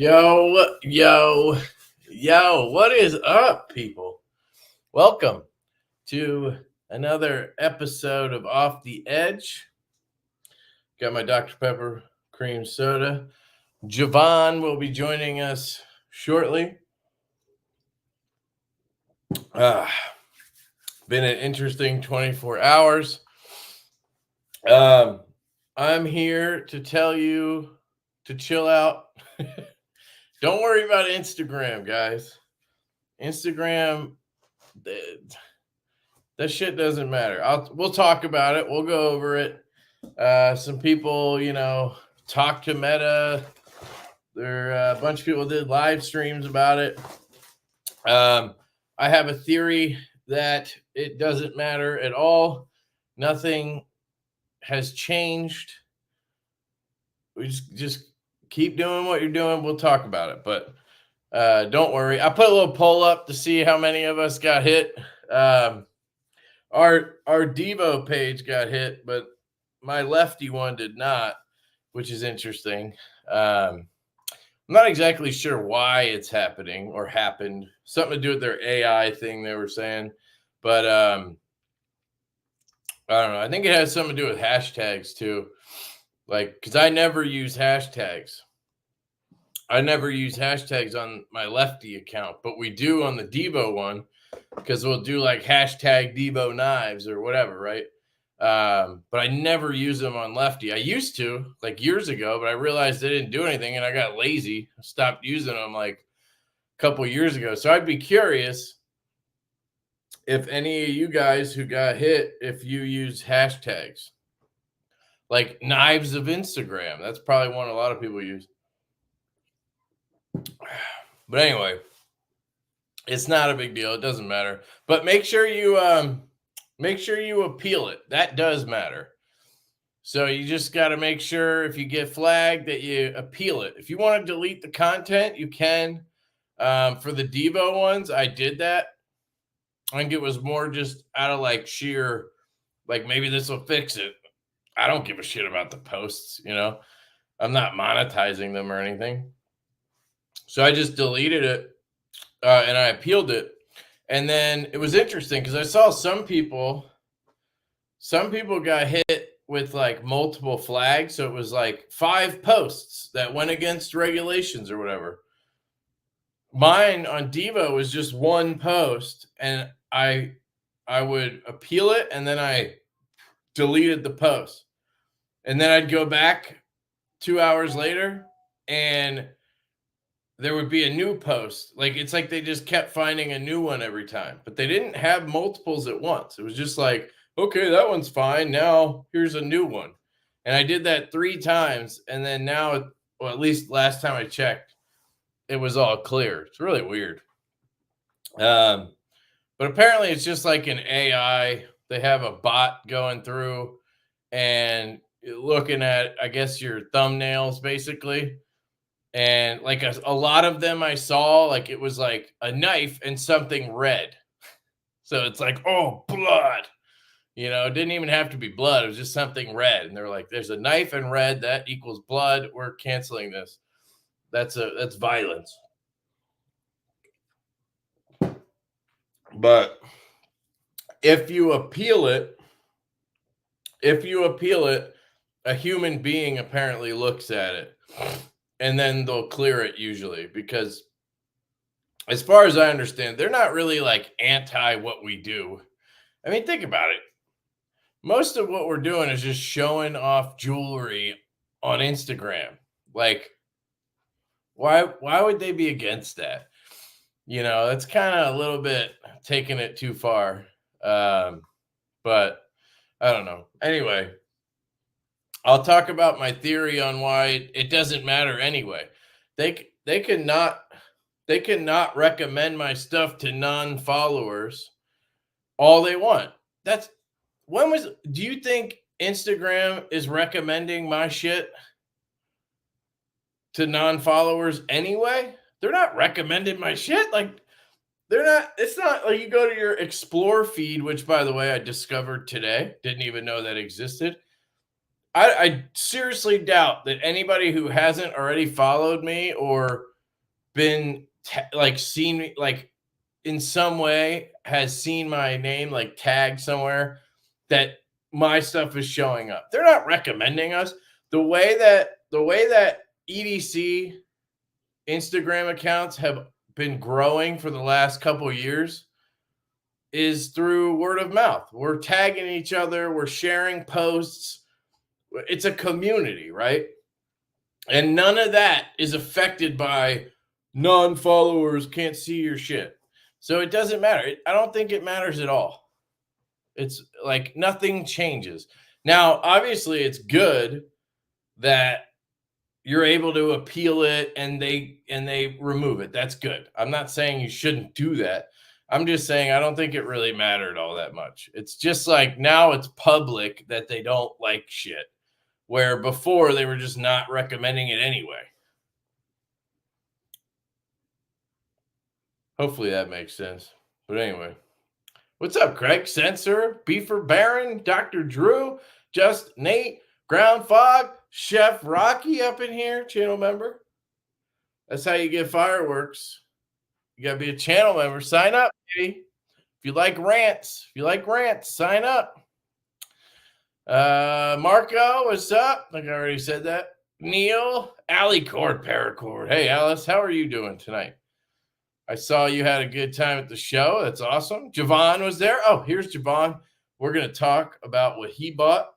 Yo, what is up, people? Welcome to another episode of Off the Edge. Got my Dr. Pepper cream soda. Juhvon will be joining us shortly. Been an interesting 24 hours. I'm here to tell you to chill out. Don't worry about Instagram, guys. Instagram, that shit doesn't matter. We'll talk about it. We'll go over it. Some people, talk to Meta. A bunch of people did live streams about it. I have a theory that it doesn't matter at all. Nothing has changed. We just keep doing what you're doing. We'll talk about it, but don't worry. I put a little poll up to see how many of us got hit. Our Divo page got hit, but my lefty one did not, which is interesting. I'm not exactly sure why it's happening or happened. Something to do with their AI thing they were saying, but I don't know. I think it has something to do with hashtags too. Because I never use hashtags. I never use hashtags on my lefty account, but we do on the Divo one because we'll do like hashtag Divo knives or whatever, right? But I never use them on lefty. I used to like years ago, but I realized they didn't do anything and I got lazy. I stopped using them like a couple years ago. So I'd be curious if any of you guys who got hit, if you use hashtags. Like knives of Instagram. That's probably one a lot of people use. But anyway, it's not a big deal. It doesn't matter. But make sure you appeal it. That does matter. So you just got to make sure if you get flagged that you appeal it. If you want to delete the content, you can. For the Divo ones, I did that. I think it was more just out of like sheer, like maybe this will fix it. I don't give a shit about the posts, I'm not monetizing them or anything. So I just deleted it and I appealed it. And then it was interesting because I saw some people got hit with like multiple flags. So it was like 5 posts that went against regulations or whatever. Mine on Divo was just 1 post and I would appeal it and then I deleted the post. And then I'd go back 2 hours later and there would be a new post. Like, it's like they just kept finding a new one every time, but they didn't have multiples at once. It was just like, okay, that one's fine. Now here's a new one. And I did that 3 times. And then now, well, at least last time I checked, it was all clear. It's really weird. But apparently it's just like an AI. They have a bot going through and looking at, I guess, your thumbnails basically. And like a lot of them I saw, like it was like a knife and something red. So it's like, oh, blood. It didn't even have to be blood. It was just something red. And they're like, there's a knife and red that equals blood. We're canceling this. That's violence. But if you appeal it, a human being apparently looks at it and then they'll clear it usually, because as far as I understand, they're not really like anti what we do. I mean, think about it. Most of what we're doing is just showing off jewelry on Instagram. Like, why would they be against that? That's kind of a little bit taking it too far. But I don't know. Anyway, I'll talk about my theory on why it doesn't matter anyway. They cannot recommend my stuff to non-followers all they want. Do you think Instagram is recommending my shit to non-followers anyway? They're not recommending my shit. Like, it's not like you go to your explore feed, which by the way, I discovered today. Didn't even know that existed. I seriously doubt that anybody who hasn't already followed me or been like seen me, like in some way has seen my name like tagged somewhere that my stuff is showing up. They're not recommending us. The way that EDC Instagram accounts have been growing for the last couple of years is through word of mouth. We're tagging each other, we're sharing posts. It's a community, right? And none of that is affected by non-followers can't see your shit. So it doesn't matter. I don't think it matters at all. It's like nothing changes. Now, obviously, it's good that you're able to appeal it and they remove it. That's good. I'm not saying you shouldn't do that. I'm just saying I don't think it really mattered all that much. It's just like now it's public that they don't like shit, where before they were just not recommending it anyway. Hopefully that makes sense. But anyway, what's up, Craig? Censor, Beefer Baron, Dr. Drew, Just Nate, Ground Fog, Chef Rocky up in here, channel member. That's how you get fireworks. You got to be a channel member. Sign up, baby. If you like rants, sign up. Marco, what's up? Like I already said that. Neil, Alicord, Paracord. Hey, Alice, how are you doing tonight? I saw you had a good time at the show. That's awesome. Juhvon was there. Oh, here's Juhvon. We're going to talk about what he bought,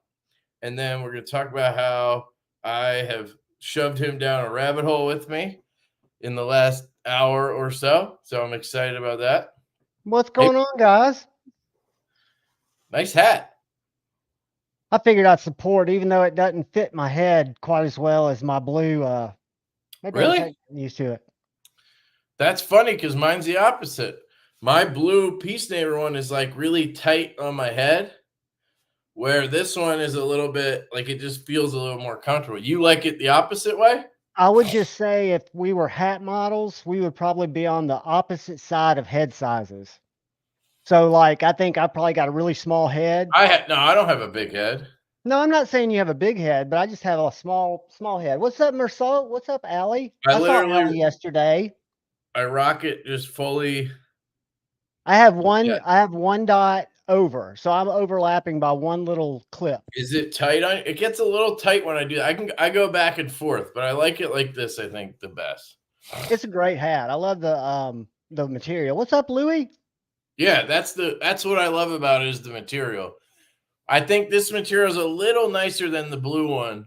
and then we're going to talk about how I have shoved him down a rabbit hole with me in the last hour or so. So I'm excited about that. What's going on, guys? Nice hat. I figured I'd support, even though it doesn't fit my head quite as well as my blue. Maybe Really? I'm used to it. That's funny because mine's the opposite. My blue Peace Neighbor one is like really tight on my head, where this one is a little bit like it just feels a little more comfortable. You like it the opposite way? I would just say if we were hat models, we would probably be on the opposite side of head sizes. So, like, I think I probably got a really small head. I don't have a big head. No, I'm not saying you have a big head, but I just have a small head. What's up, Merceau? What's up, Allie? I saw Allie yesterday. I rock it just fully. I have one dot over, so I'm overlapping by one little clip. Is it tight on? It gets a little tight when I do that. I go back and forth, but I like it like this. I think the best. It's a great hat. I love the material. What's up, Louie? Yeah, that's what I love about it is the material. I think this material is a little nicer than the blue one,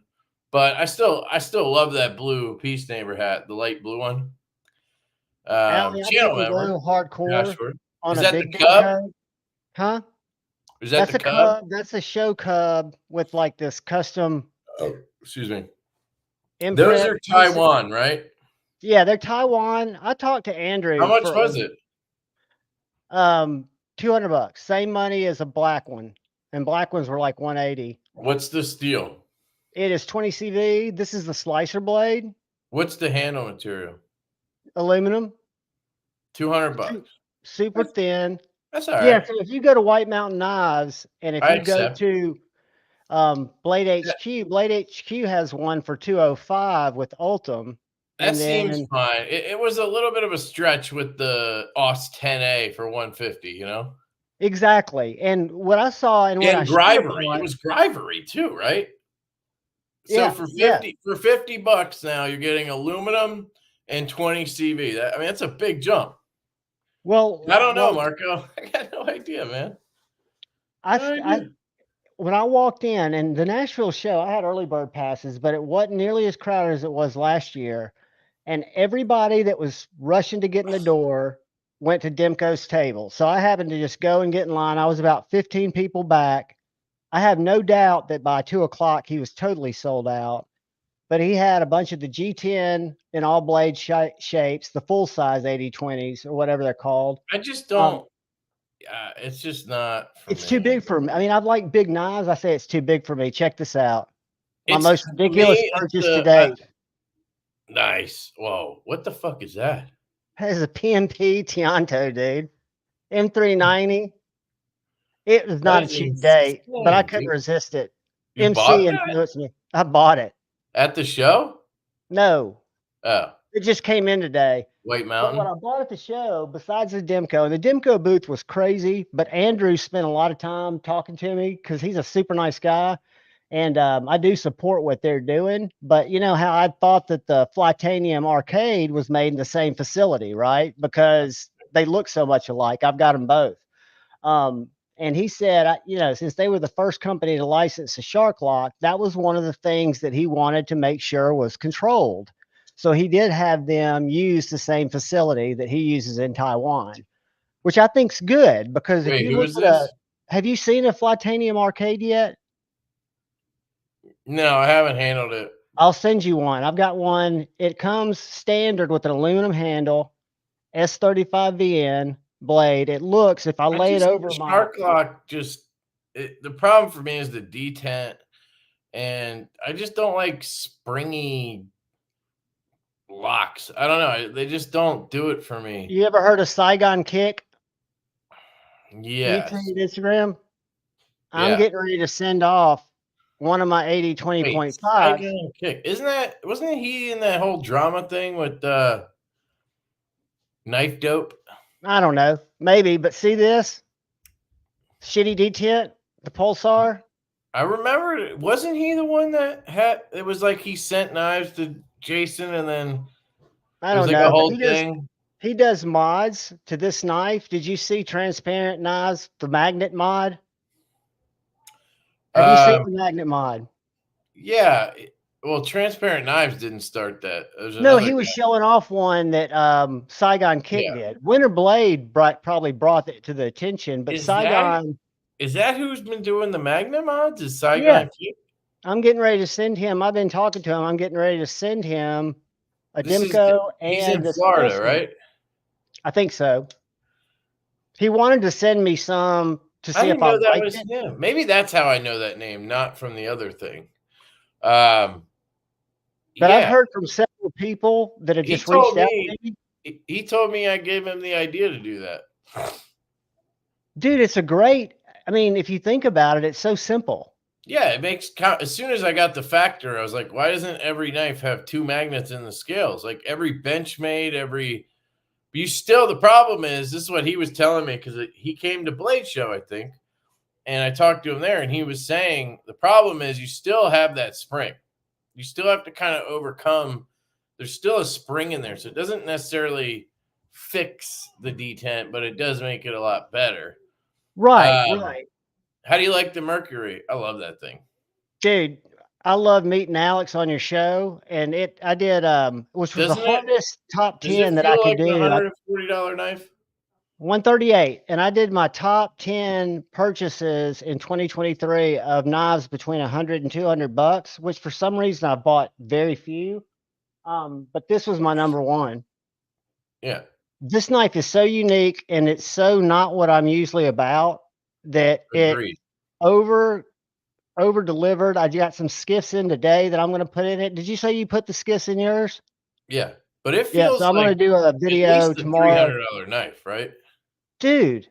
but I still love that blue Peace Neighbor hat, the light blue one. Channel member, hardcore. Yeah, sure. On is a that big the cub? Huh? Is that the cub? That's a show cub with like this custom. Oh, excuse me. Imprint. Those are Taiwan, right? Yeah, they're Taiwan. I talked to Andrew. How much was it? $200. Same money as a black one, and black ones were like $180. What's the steel? It is 20 CV. This is the slicer blade. What's the handle material? Aluminum. $200. Super thin. That's all right. Yeah, so if you go to White Mountain Knives, and if you go to Blade HQ, Blade HQ has one for $205 with Ultim. That seems fine. It was a little bit of a stretch with the OS 10A for $150, you know? Exactly. And what I saw and what Grivery. It was Grivery too, right? So yeah, for $50 now, you're getting aluminum and 20 CV. That's a big jump. Well, I don't know, Marco. I got no idea, man. When I walked in, and the Nashville show, I had early bird passes, but it wasn't nearly as crowded as it was last year. And everybody that was rushing to get in the door went to Demko's table. So I happened to just go and get in line. I was about 15 people back. I have no doubt that by 2 o'clock, he was totally sold out. But he had a bunch of the G10 in all blade shapes, the full-size 80/20s or whatever they're called. I just don't. It's just not. It's too big for me. I mean, I like big knives. I say it's too big for me. Check this out. My most ridiculous purchase today. Nice. Whoa. What the fuck is that? That is a PMP Tianto, dude. M390. It was not a cheap date, but I couldn't resist it. MC influenced me. I bought it. At the show? No. Oh. It just came in today. White But what Mountain. I bought at the show, besides the Demco booth was crazy, but Andrew spent a lot of time talking to me because he's a super nice guy. And I do support what they're doing. But you know how I thought that the Flytanium arcade was made in the same facility, right? Because they look so much alike. I've got them both. And he said, you know, since they were the first company to license the Shark Lock, that was one of the things that he wanted to make sure was controlled. So he did have them use the same facility that he uses in Taiwan, which I think's good because if Wait, you who look is at this? have you seen a Flytanium arcade yet? No, I haven't handled it. I'll send you one. I've got one. It comes standard with an aluminum handle, S35VN blade. It looks, if I lay it over my, Shark Lock the problem for me is the detent, and I just don't like springy locks. I don't know. They just don't do it for me. you ever heard of Saigon Kick? Yes. YouTube, Instagram? I'm Yeah. getting ready to send off one of my Wait, 80/20.5s. Saigon Kick. Wasn't he in that whole drama thing with Knife Dope? I don't know, maybe, but see this shitty detent, the Pulsar. I remember, wasn't he the one that it was like he sent knives to Jason and then I it was don't like a know, but whole thing? he does mods to this knife. Did you see transparent knives, the magnet mod? Have you seen Um, the magnet mod? yeah. Well, Transparent Knives didn't start that. There's No, another he was guy. showing off one that Saigon Kick Yeah. did. Winter Blade probably brought it to the attention, but Saigon, Is that who's been doing the Magna mods? Is yeah, Saigon Kick? I'm getting ready to send him. I've been talking to him. I'm getting ready to send him a This is Demco he's in and this Florida, Pulsar. right? I think so. He wanted to send me some to I see if didn't I know that liked was it. him. Maybe that's how I know that name, not from the other thing. Um, But I've yeah, heard from several people that have he just reached told out me to me. he told me I gave him the idea to do that. Dude, it's a great, I mean, if you think about it, it's so simple. Yeah, it makes as soon as I got the factor, I was like, why doesn't every knife have two magnets in the scales? Like every Benchmade, the problem is, this is what he was telling me because he came to Blade Show, I think, and I talked to him there, and he was saying the problem is you still have that spring. You still have to kind of overcome. There's still a spring in there, so it doesn't necessarily fix the detent, but it does make it a lot better. Right, Um, right. How do you like the Mercury? I love that thing. Dude, I love meeting Alex on your show. And I did, which was the Doesn't it? hardest top Does it 10 that I feel could like a do. $140 knife? 138. And I did my top 10 purchases in 2023 of knives between 100 and 200 bucks, which for some reason I bought very few. But this was my number one. Yeah. This knife is so unique and it's so not what I'm usually about that Agreed. it over delivered. I got some skiffs in today that I'm going to put in it. Did you say you put the skiffs in yours? Yeah. But it Yeah, so feels I'm going like to do a at video least a tomorrow. $300 knife, right? Dude,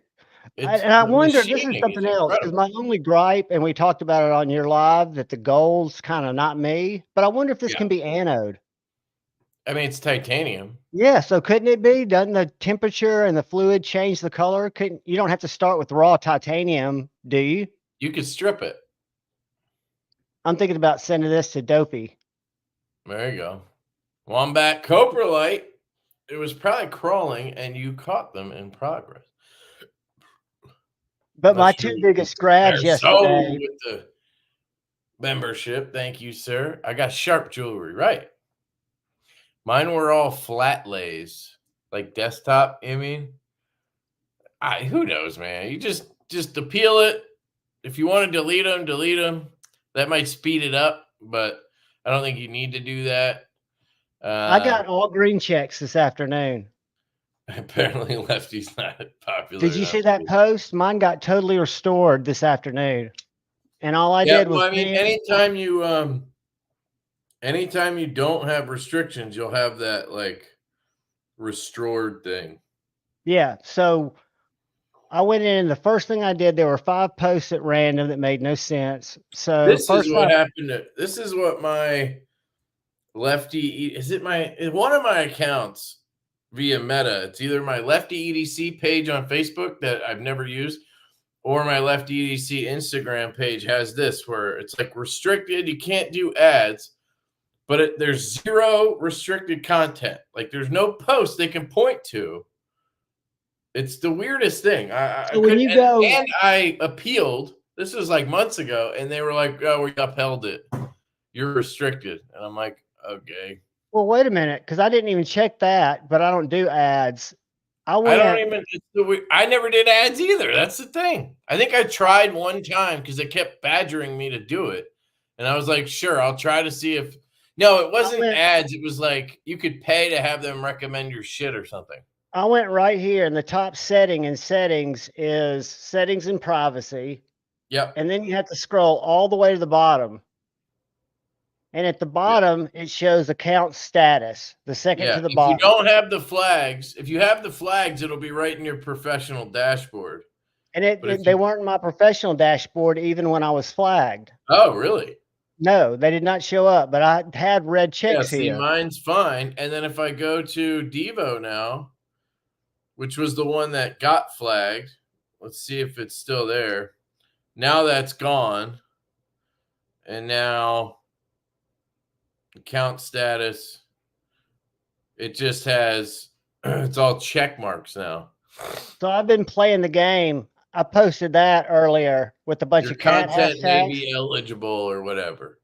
It's and I the wonder, this is machining is something else, because incredible. my only gripe, and we talked about it on your live, that the gold's kind of not me, but I wonder if this Yeah. can be anode. I mean, it's titanium. Yeah, so couldn't it be? Doesn't the temperature and the fluid change the color? You don't have to start with raw titanium, do you? You could strip it. I'm thinking about sending this to Dopey. There you go. Wombat coprolite. It was probably crawling, and you caught them in progress. But my Let's two do biggest grabs yesterday. with the membership. Thank you, sir. I got sharp jewelry, right? Mine were all flat lays, like desktop. I mean, who knows, man? You just appeal it. If you want to delete them, delete them. That might speed it up, but I don't think you need to do that. I got all green checks this afternoon. Apparently, Lefty's not popular. Did you see that post? Mine got totally restored this afternoon. And all I Yeah, did was, well, I mean, anytime you don't have restrictions, you'll have that like restored thing. yeah. So I went in, and the first thing I did, there were 5 posts at random that made no sense. So This first is what happened. This is what my one of my accounts via Meta. It's either my LeftyEDC page on Facebook that I've never used, or my LeftyEDC Instagram page has this where it's like restricted. You can't do ads, but there's zero restricted content. Like there's no post they can point to. It's the weirdest thing. So when you go, and I appealed. This was like months ago, and they were like, "Oh, we upheld it. You're restricted." And I'm like, "Okay." well, wait a minute, because I didn't even check that, but I don't do ads. I never did ads either. That's the thing. I think I tried one time because they kept badgering me to do it, and I was like, "Sure, I'll try to see if." No, it wasn't ads. It was like you could pay to have them recommend your shit or something. I went right here, and the top setting in settings is settings and privacy. Yep. And then you have to scroll all the way to the bottom. And at the bottom, it shows account status, the second to the bottom. If you don't have the flags, if you have the flags, it'll be right in your professional dashboard. And they weren't in my professional dashboard even when I was flagged. Oh, really? No, they did not show up, but I had red checks here. Mine's fine. And then if I go to Divo now, which was the one that got flagged, let's see if it's still there. Now that's gone. And now account status, it just has, it's all check marks now. So I've been playing the game. I posted that earlier with a bunch of cat content hashtags. May be eligible or whatever.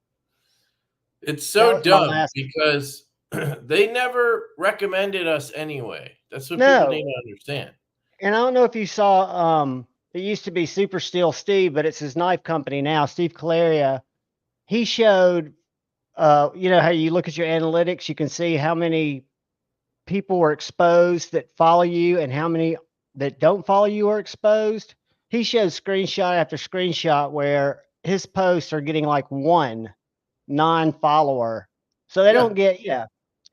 It's so dumb because they never recommended us anyway. That's what people need to understand. And I don't know if you saw, it used to be Super Steel Steve, but it's his knife company now, Steve Calaria. He showed, you know, how you look at your analytics, you can see how many people were exposed that follow you and how many that don't follow you are exposed. He shows screenshot after screenshot where his posts are getting like one non-follower. So they don't get,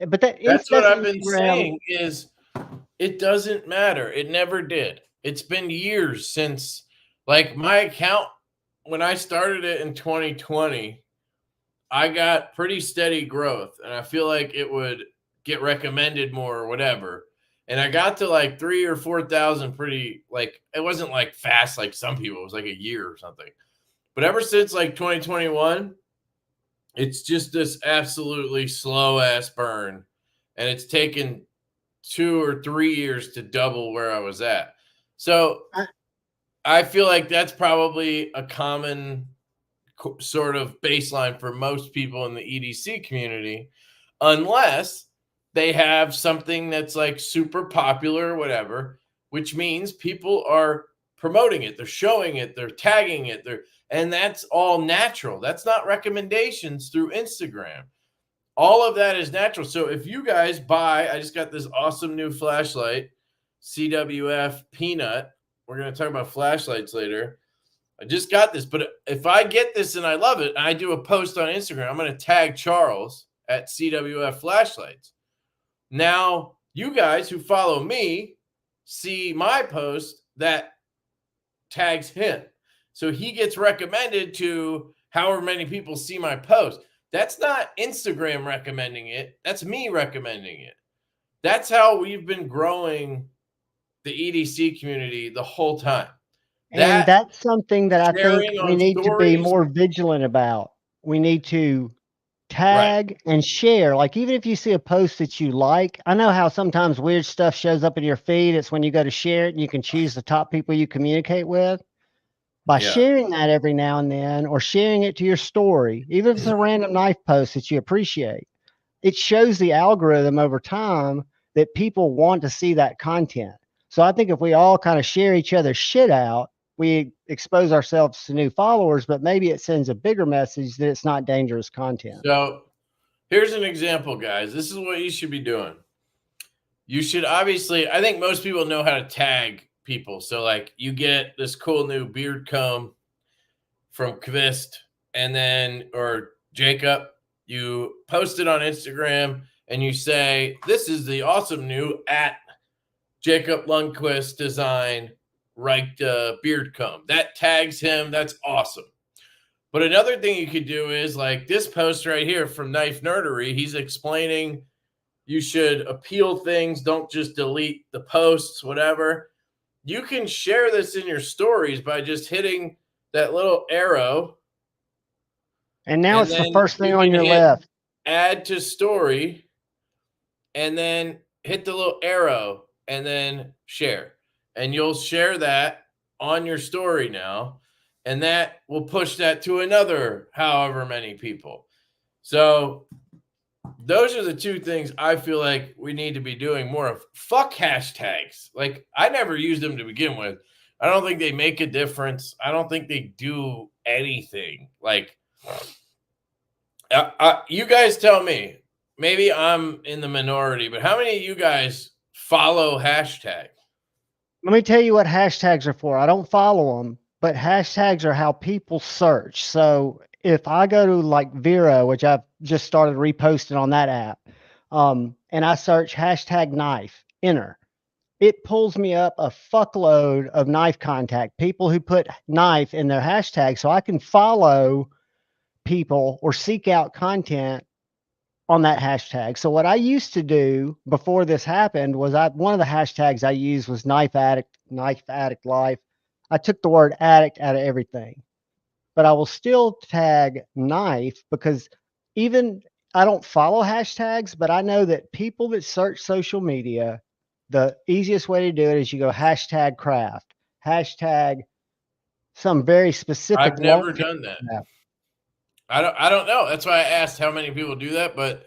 but that's what I've been saying is it doesn't matter. It never did. It's been years since, like, my account, when I started it in 2020, I got pretty steady growth, and I feel like it would get recommended more or whatever. And I got to like 3,000 or 4,000 pretty, like, it wasn't like fast like some people. It was like a year or something. But ever since like 2021, it's just this absolutely slow ass burn. And it's taken 2 or 3 years to double where I was at. So I feel like that's probably a common sort of baseline for most people in the EDC community, unless they have something that's like super popular or whatever, which means people are promoting it. They're showing it. They're tagging it. And that's all natural. That's not recommendations through Instagram. All of that is natural. So if you guys buy, I just got this awesome new flashlight, CWF Peanut. We're going to talk about flashlights later. I just got this, but if I get this and I love it, and I do a post on Instagram, I'm going to tag Charles at CWF Flashlights. Now, you guys who follow me see my post that tags him. So he gets recommended to however many people see my post. That's not Instagram recommending it. That's me recommending it. That's how we've been growing the EDC community the whole time. And that's something that I think we need to be more vigilant about. We need to tag and share. Like, even if you see a post that you like, I know how sometimes weird stuff shows up in your feed. It's when you go to share it and you can choose the top people you communicate with. By sharing that every now and then, or sharing it to your story, even if it's a random knife post that you appreciate, it shows the algorithm over time that people want to see that content. So I think if we all kind of share each other's shit out, we expose ourselves to new followers, but maybe it sends a bigger message that it's not dangerous content. So here's an example, guys. This is what you should be doing. You should obviously, I think most people know how to tag people. So like you get this cool new beard comb from Kvist and then, or Jacob, you post it on Instagram and you say, this is the awesome new at Jacob Lundquist design right beard comb. That tags him. That's awesome. But another thing you could do is like this post right here from Knife Nerdery. He's explaining You should appeal things. Don't just delete the posts, whatever. You can share this in your stories by just hitting that little arrow. And now it's the first thing on your hit left. Add to story, and then hit the little arrow and then share. And you'll share that on your story now. And that will push that to another however many people. So those are the two things I feel like we need to be doing more of. Fuck hashtags. Like, I never used them to begin with. I don't think they make a difference. I don't think they do anything. Like, you guys tell me. Maybe I'm in the minority, but how many of you guys follow hashtags? Let me tell you what hashtags are for. I don't follow them, but hashtags are how people search. So if I go to like Vero, which I've just started reposting on that app, and I search hashtag knife, enter, it pulls me up a fuckload of knife contact, people who put knife in their hashtag, so I can follow people or seek out content on that hashtag. So what I used to do before this happened was one of the hashtags I used was knife addict life. I took the word addict out of everything, but I will still tag knife because even I don't follow hashtags, but I know that people that search social media, the easiest way to do it is you go hashtag craft, hashtag some very specific. I've never done that. I don't know. That's why I asked how many people do that, but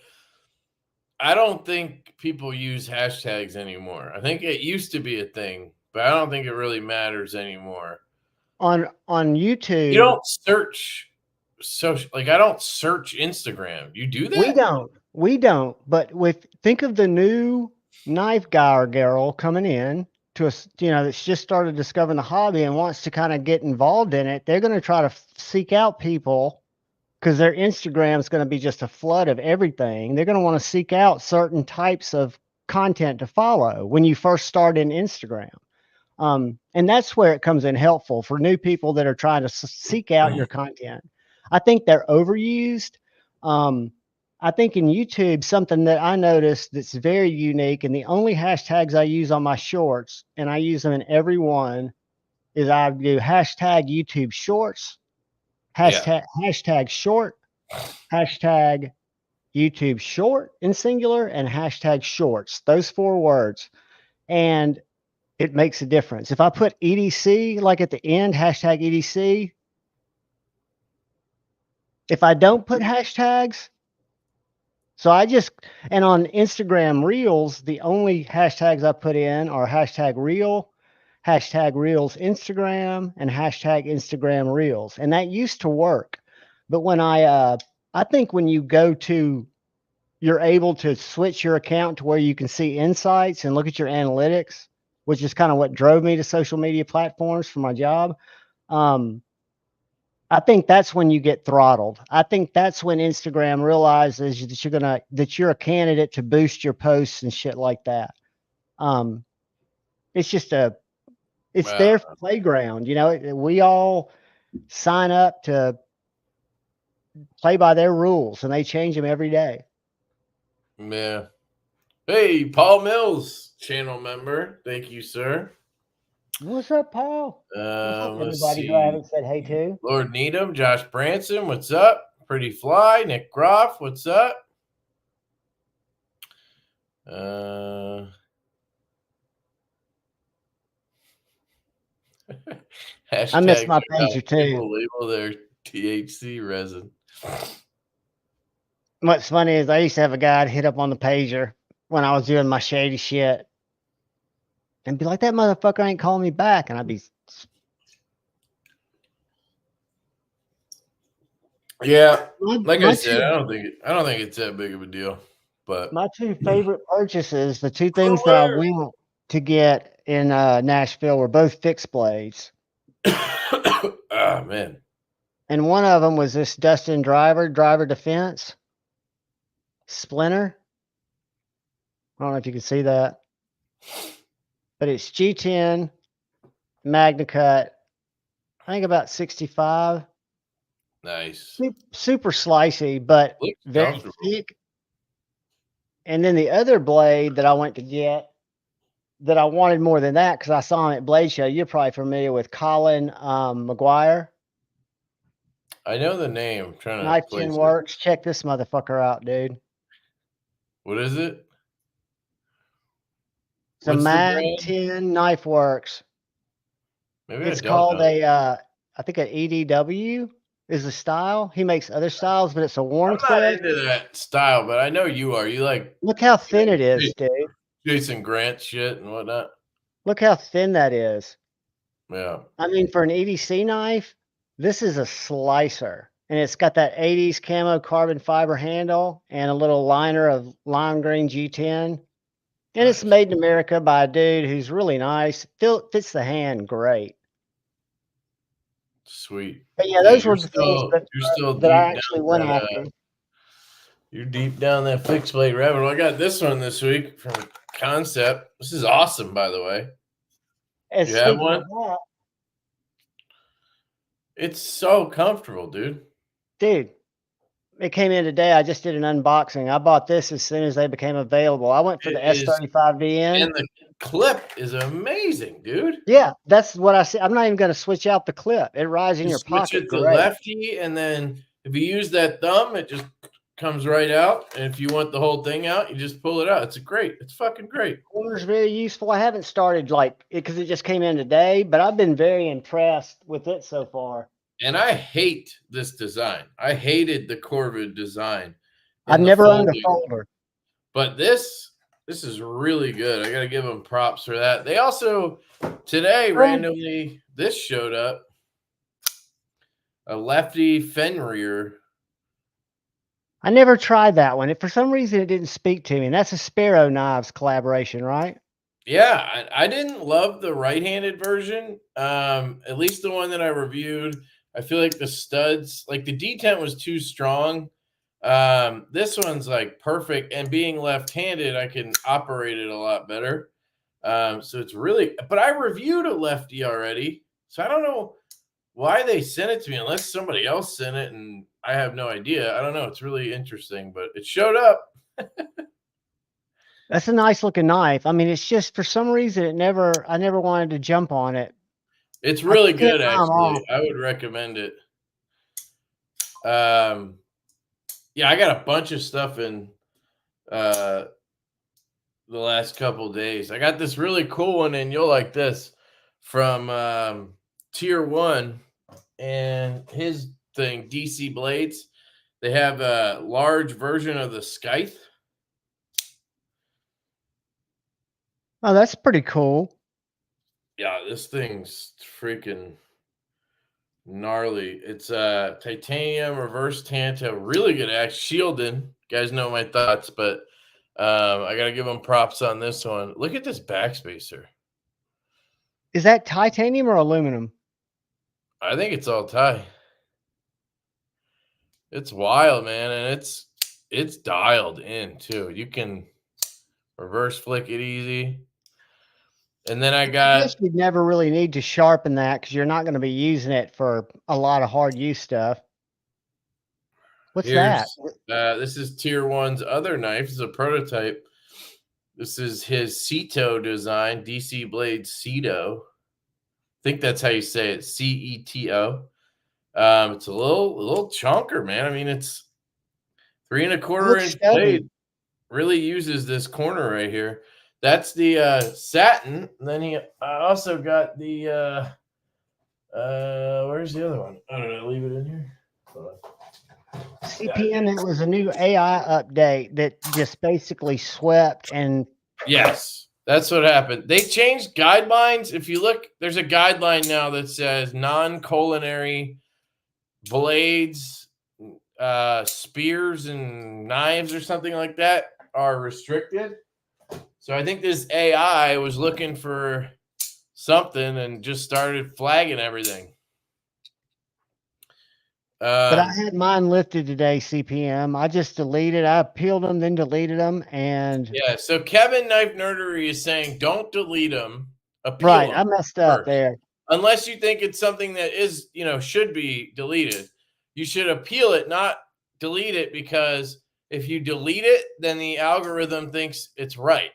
I don't think people use hashtags anymore. I think it used to be a thing, but I don't think it really matters anymore. On YouTube, you don't search social. Like, I don't search Instagram. You do that? We don't. But think of the new knife guy or girl coming in to us, that's just started discovering the hobby and wants to kind of get involved in it. They're going to try to seek out people because their Instagram is going to be just a flood of everything. They're going to want to seek out certain types of content to follow when you first start in Instagram. And that's where it comes in helpful for new people that are trying to seek out your content. I think they're overused. I think in YouTube, something that I noticed that's very unique, and the only hashtags I use on my shorts, and I use them in every one, is I do hashtag YouTube shorts, hashtag short, hashtag YouTube short in singular, and hashtag shorts. Those 4 words. And it makes a difference. If I put EDC like at the end, hashtag EDC, if I don't put hashtags, so and on Instagram Reels, the only hashtags I put in are hashtag Reel, hashtag Reels Instagram, and hashtag Instagram Reels. And that used to work. But when I think when you go to, you're able to switch your account to where you can see insights and look at your analytics, which is kind of what drove me to social media platforms for my job. I think that's when you get throttled. I think that's when Instagram realizes that you're a candidate to boost your posts and shit like that. It's just their playground. We all sign up to play by their rules, and they change them every day. Yeah. Hey, Paul Mills, channel member. Thank you, sir. What's up, Paul? Everybody who I haven't said hey to. Lord Needham, Josh Branson, what's up? Pretty Fly, Nick Groff, what's up? I miss my pager too. Label their THC resin. What's funny is I used to have a guy hit up on the pager when I was doing my shady shit and be like, that motherfucker ain't calling me back. And I'd be. Yeah. Like I said, I don't think it's that big of a deal. But my 2 favorite purchases, the 2 things that I went to get in Nashville were both fixed blades. Oh, man. And one of them was this Dustin Driver Defense Splinter. I don't know if you can see that, but it's G10 Magna Cut. I think about 65. Nice. Super slicey, but very thick. And then the other blade that I went to get that I wanted more than that, because I saw him at Blade Show. You're probably familiar with Colin McGuire. I know the name. I'm trying to Knife place Tin it. Works. Check this motherfucker out, dude. What is it? It's a What's the Mag brand? 10 Knife Works. Maybe It's I don't called know. I think an EDW is the style. He makes other styles, but it's a I'm worn not clip. into that style, but I know you are. You like Look how thin it is, dude. Jason Grant shit and whatnot. Look how thin that is. Yeah. I mean, for an EDC knife, this is a slicer. And it's got that 80s camo carbon fiber handle and a little liner of lime green G10. And it's Nice. made in America by a dude who's really nice. Fits the hand great. Sweet. But yeah, Yeah, those were the things you're still that I deep actually down went that after. you're deep down that fixed blade rabbit hole. I got this one this week from Concept. This is awesome, by the way. And You have speaking one? of that, It's so comfortable, dude. dude, it came in today. I just did an unboxing. I bought this as soon as they became available. I went for the It is, S35VN. and the clip is amazing, dude. Yeah, that's what I said. I'm not even going to switch out the clip. It rides in your Switch pocket it to great. lefty, and then if you use that thumb, it just comes right out. And if you want the whole thing out, you just pull it out. It's fucking great. Corner's very useful. I haven't started like it because it just came in today, but I've been very impressed with it so far. And I hate this design. I hated the Corvid design. I've never owned a folder. But this is really good. I got to give them props for that. They also, today, randomly, this showed up. A lefty Fenrir. I never tried that one. For some reason, it didn't speak to me. And that's a Sparrow Knives collaboration, right? Yeah, I didn't love the right-handed version. At least the one that I reviewed. I feel like the studs, like the detent was too strong. This one's like perfect, and being left-handed, I can operate it a lot better. So it's really, but I reviewed a lefty already, so I don't know why they sent it to me unless somebody else sent it, and I have no idea. I don't know. It's really interesting, but it showed up. That's a nice looking knife. I mean, it's just for some reason I never wanted to jump on it. It's really good, buy 'em all. actually. I would recommend it. Yeah, I got a bunch of stuff in the last couple of days. I got this really cool one, and you'll like this, from Tier 1 and his thing, DC Blades. They have a large version of the Scythe. Oh, that's pretty cool. Yeah, this thing's freaking gnarly. It's titanium reverse tanto, really good action. Shielding. You guys know my thoughts, but I gotta give them props on this one. Look at this backspacer. Is that titanium or aluminum? I think it's all tie. It's wild, man, and it's dialed in too. You can reverse flick it easy. And then I I got, guess you'd never really need to sharpen that because you're not going to be using it for a lot of hard use stuff. What's that? This is Tier 1's other knife. This is a prototype. This is his Ceto design, DC Blade Ceto. I think that's how you say it, CETO. It's a little chunker, man. I mean, it's 3 1/4 inch blade. Really uses this corner right here. That's the satin. And then I also got the where's the other one? I don't know. Leave it in here. CPM, it was a new AI update that just basically swept and. Yes, that's what happened. They changed guidelines. If you look, there's a guideline now that says non-culinary blades, spears, and knives or something like that are restricted. So I think this AI was looking for something and just started flagging everything. But I had mine lifted today, CPM. I just deleted. I peeled them, then deleted them, and yeah. So Kevin Knife Nerdery is saying don't delete them. Right, I messed up there. Unless you think it's something that is, should be deleted. You should appeal it, not delete it, because if you delete it, then the algorithm thinks it's right.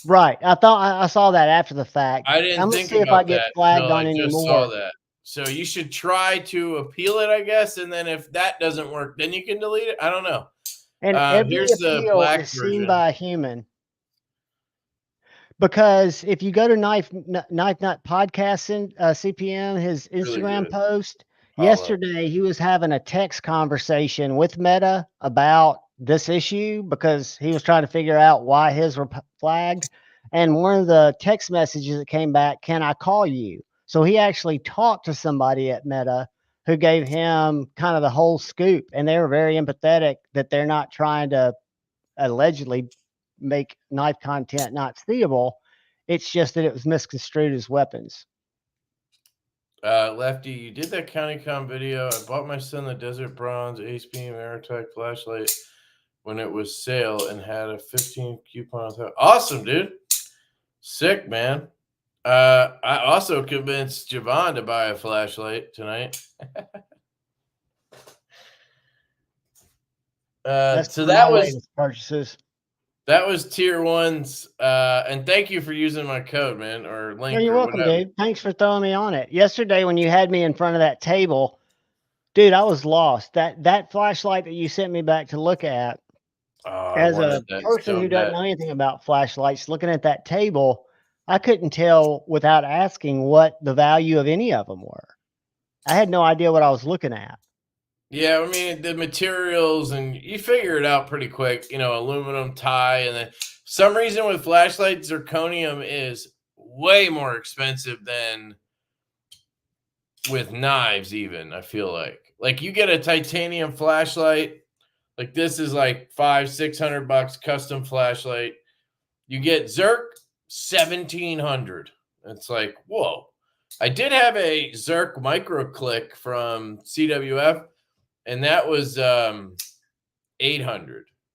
Right. I thought I saw that after the fact. I didn't I'm gonna think see if I about get that flagged until on I any just saw more. that. So you should try to appeal it, I guess, and then if that doesn't work, then you can delete it. I don't know. And every Here's the appeal black is seen version. by a human. Because if you go to Knife Nut Podcast in CPM, his Really Instagram good. post, Follow. yesterday he was having a text conversation with Meta about this issue because he was trying to figure out why his were flagged. And one of the text messages that came back, "Can I call you?" So he actually talked to somebody at Meta who gave him kind of the whole scoop, and they were very empathetic that they're not trying to allegedly make knife content not seeable. It's just that it was misconstrued as weapons. Lefty, you did that CountyCon video. I bought my son the Desert Bronze Ace Beam Airtech flashlight when it was sale and had a 15 coupon. Awesome, dude. Sick, man. I also convinced Juhvon to buy a flashlight tonight. So that was purchases. That was tier ones. And thank you for using my code, man, or link. Oh, you're welcome, dude. Thanks for throwing me on it. Yesterday, when you had me in front of that table, dude, I was lost. That flashlight that you sent me back to look at, as a person who doesn't know anything about flashlights, looking at that table, I couldn't tell without asking what the value of any of them were. I had no idea what I was looking at. Yeah, I mean, the materials, and you figure it out pretty quick, aluminum tie. And then some reason with flashlights, zirconium is way more expensive than with knives, even, I feel like you get a titanium flashlight, like this is like $500-600 custom flashlight. You get Zerk, $1,700. It's like, whoa. I did have a Zerk micro click from CWF, and that was $800.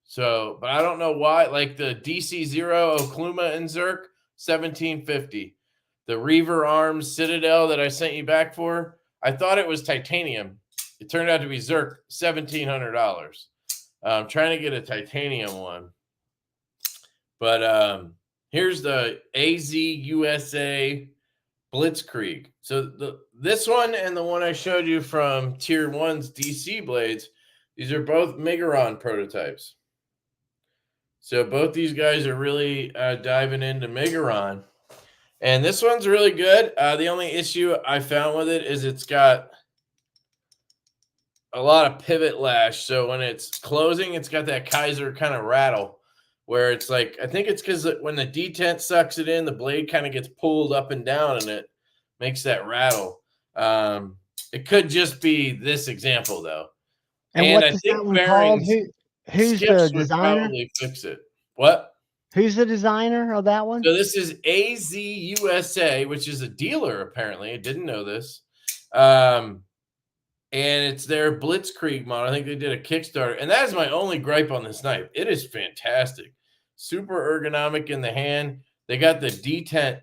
So, but I don't know why. Like the DC0 Okluma and Zerk, $1,750. The Reaver Arms Citadel that I sent you back for, I thought it was titanium. It turned out to be Zerk, $1,700. I'm trying to get a titanium one. But here's the AZ USA Blitzkrieg. So this one and the one I showed you from Tier 1's DC blades, these are both Megaron prototypes. So both these guys are really diving into Megaron. And this one's really good. The only issue I found with it is it's got a lot of pivot lash. So when it's closing, it's got that Kaiser kind of rattle where it's like, I think it's because when the detent sucks it in, the blade kind of gets pulled up and down and it makes that rattle. It could just be this example though. And I think bearings, who's the designer? Probably fix it. What? Who's the designer of that one? So this is AZ USA, which is a dealer apparently. I didn't know this. And it's their Blitzkrieg model. I think they did a Kickstarter. And that is my only gripe on this knife. It is fantastic. Super ergonomic in the hand. They got the detent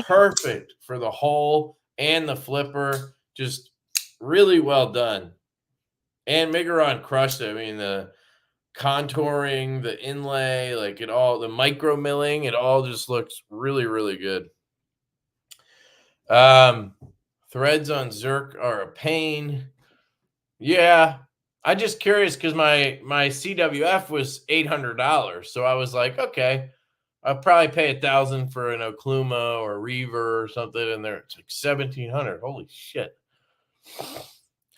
perfect for the hole and the flipper. Just really well done. And Megaron crushed it. I mean, the contouring, the inlay, like it all, the micro milling, it all just looks really, really good. Threads on Zerk are a pain. Yeah, I'm just curious because my CWF was $800, so I was like, okay, I'll probably pay $1,000 for an Okluma or Reaver or something, and there it's like $1,700. Holy shit!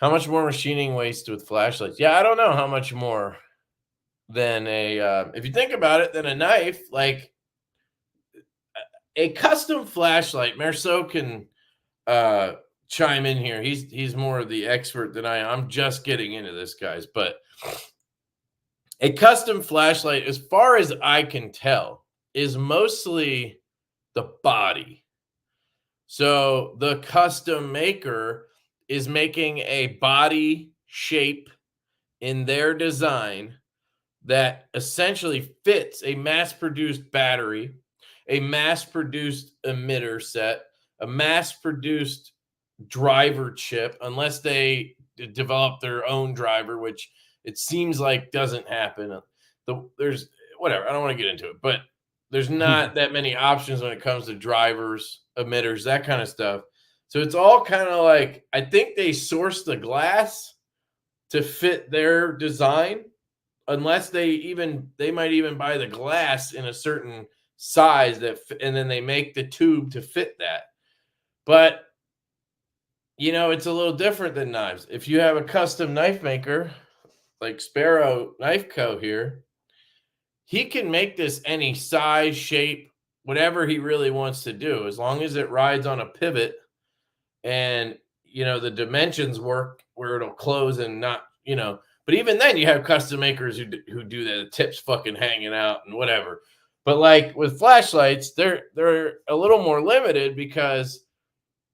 How much more machining waste with flashlights? Yeah, I don't know how much more than a if you think about it, than a knife, like a custom flashlight. Merceau can chime in here. He's more of the expert than I am. I'm just getting into this, guys. But a custom flashlight, as far as I can tell, is mostly the body. So the custom maker is making a body shape in their design that essentially fits a mass-produced battery, a mass-produced emitter set, a mass-produced driver chip, unless they develop their own driver, which it seems like doesn't happen. there's whatever. I don't want to get into it, but there's not that many options when it comes to drivers, emitters, that kind of stuff. So it's all kind of like, I think they source the glass to fit their design, unless they might even buy the glass in a certain size and then they make the tube to fit that. But it's a little different than knives. If you have a custom knife maker like Sparrow Knife Co. here, he can make this any size, shape, whatever he really wants to do, as long as it rides on a pivot and the dimensions work where it'll close and not, but even then you have custom makers who do that, the tips fucking hanging out and whatever. But like with flashlights, they're a little more limited because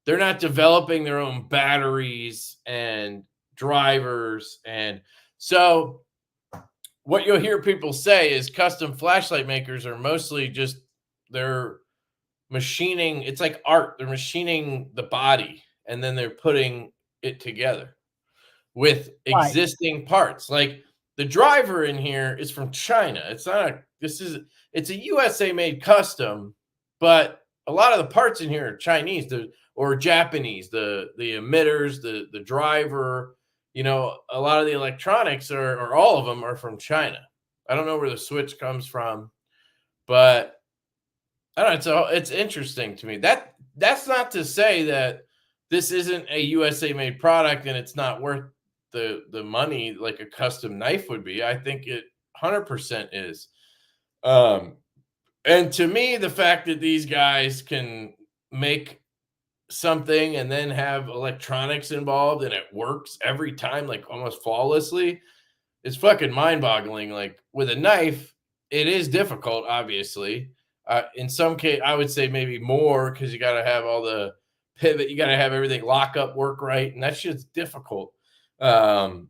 they're not developing their own batteries and drivers. And so what you'll hear people say is custom flashlight makers are mostly just, they're machining. It's like art. They're machining the body and then they're putting it together with existing parts. Like the driver in here is from China. It's not it's a USA made custom, but a lot of the parts in here are Chinese or Japanese. The emitters, the driver, a lot of the electronics or all of them are from China. I don't know where the switch comes from, but I don't know. It's interesting to me. That's not to say that this isn't a USA made product and it's not worth the money like a custom knife would be. I think it 100% is. And to me, the fact that these guys can make something and then have electronics involved and it works every time, like almost flawlessly, it's fucking mind-boggling. Like with a knife, it is difficult, obviously. In some case, I would say maybe more because you got to have all the pivot, you got to have everything lock up, work right, and that shit's difficult. But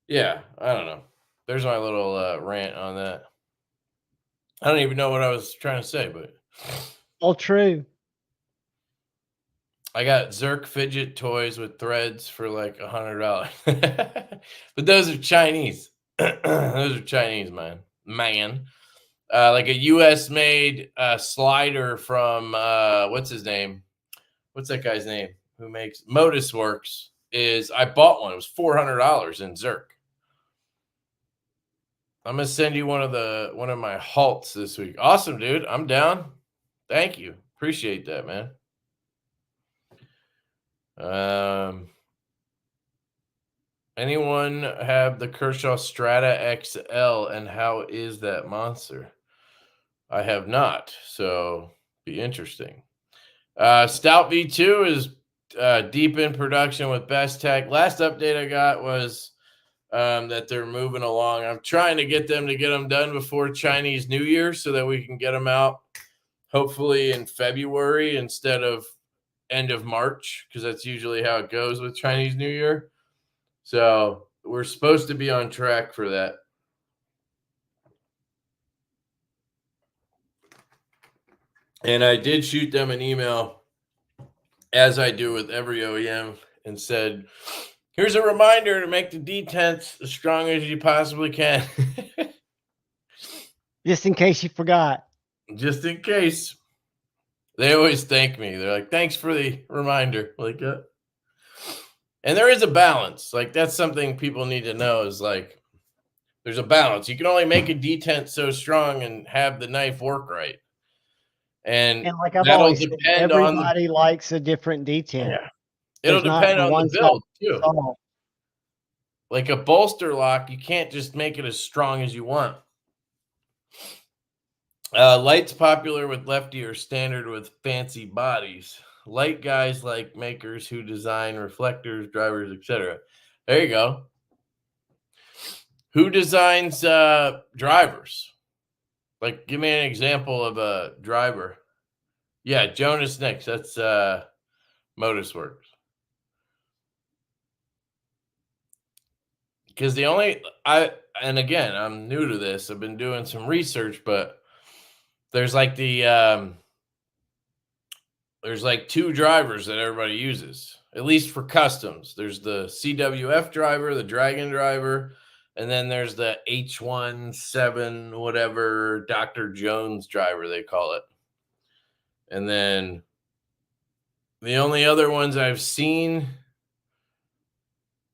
yeah, I don't know. There's my little rant on that. I don't even know what I was trying to say, but all true. I got Zerk fidget toys with threads for like $100. But those are Chinese. Those are Chinese, man. Like a US made slider from what's his name? What's that guy's name? Who makes Modusworks? I bought one. It was $400 in Zerk. I'm gonna send you one of my halts this week. Awesome, dude. I'm down. Thank you. Appreciate that, man. Anyone have the Kershaw Strata XL, and how is that monster? I have not, so be interesting. Stout V2 is deep in production with Best Tech. Last update I got was that they're moving along. I'm trying to get them done before Chinese New Year so that we can get them out hopefully in February instead of end of March, because that's usually how it goes with Chinese New Year. So we're supposed to be on track for that. And I did shoot them an email, as I do with every OEM, and said, here's a reminder to make the detents as strong as you possibly can. Just in case you forgot. Just in case. They always thank me. They're like, thanks for the reminder. Like, and there is a balance. Like, that's something people need to know is like, there's a balance. You can only make a detent so strong and have the knife work right. And like I've always said, everybody likes a different detent. Yeah. It'll depend on the build too. Like a bolster lock, you can't just make it as strong as you want. Light's popular with lefty or standard with fancy bodies. Light guys like makers who design reflectors, drivers, etc. There you go. Who designs drivers? Like, give me an example of a driver. Yeah, Jonas Nix. That's Modusworks. Because and again, I'm new to this. I've been doing some research, but there's like there's like two drivers that everybody uses, at least for customs. There's the CWF driver, the Dragon driver, And then there's the H17 whatever Dr. Jones driver, they call it. And then the only other ones I've seen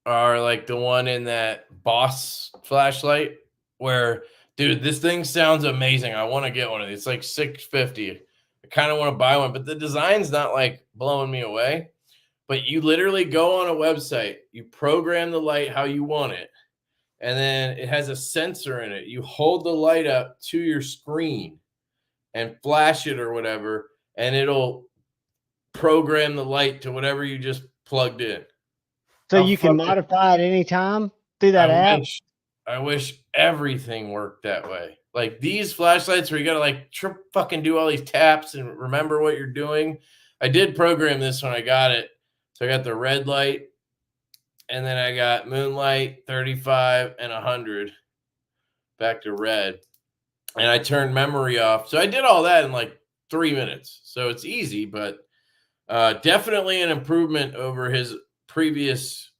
are like the one in that Boss flashlight where, dude, this thing sounds amazing. I want to get one of these. It's like $650. I kind of want to buy one, but the design's not like blowing me away. But you literally go on a website, you program the light how you want it, and then it has a sensor in it. You hold the light up to your screen and flash it or whatever, and it'll program the light to whatever you just plugged in. So you can modify at any time through that app? I wish everything worked that way. Like these flashlights where you got to like fucking do all these taps and remember what you're doing. I did program this when I got it. So I got the red light, and then I got moonlight, 35 and 100 back to red. And I turned memory off. So I did all that in like 3 minutes. So it's easy, but definitely an improvement over his previous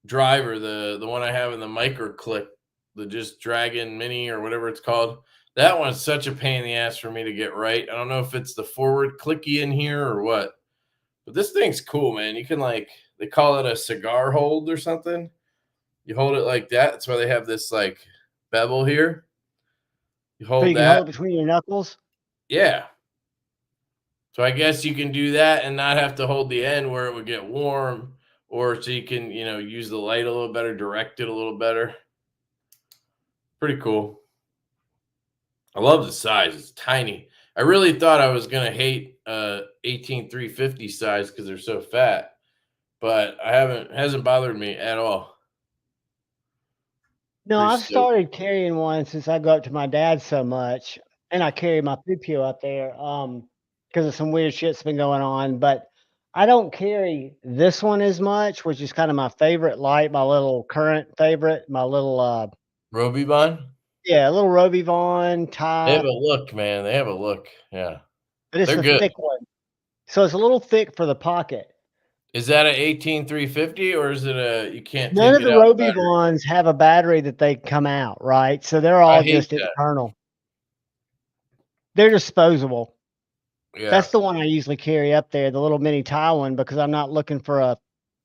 driver, the one I have in the micro click, the just Dragon Mini or whatever it's called. That one's such a pain in the ass for me to get right. I don't know if it's the forward clicky in here or what, but this thing's cool, man. You can like, they call it a cigar hold or something. You hold it like that. That's why they have this like bevel here. You hold so you that. can hold it between your knuckles? Yeah. So I guess you can do that and not have to hold the end where it would get warm, or so you can, you know, use the light a little better, direct it a little better. Pretty cool. I love the size. It's tiny. I really thought I was going to hate 18350 size because they're so fat, but it hasn't bothered me at all. No, I've started carrying one since I go up to my dad so much, and I carry my pupil up there because of some weird shit's been going on. But I don't carry this one as much, which is kind of my favorite light, my little current favorite, my little Robivon? Yeah, a little Robivon tie. They have a look, man. They have a look. Yeah. But it's They're a good. thick one. So it's a little thick for the pocket. Is that a 18350 or is it you can't take it out? None of the Robivons have a battery that they come out, right? So they're all just internal. They're disposable. Yeah. That's the one I usually carry up there, the little mini tie one, because I'm not looking for a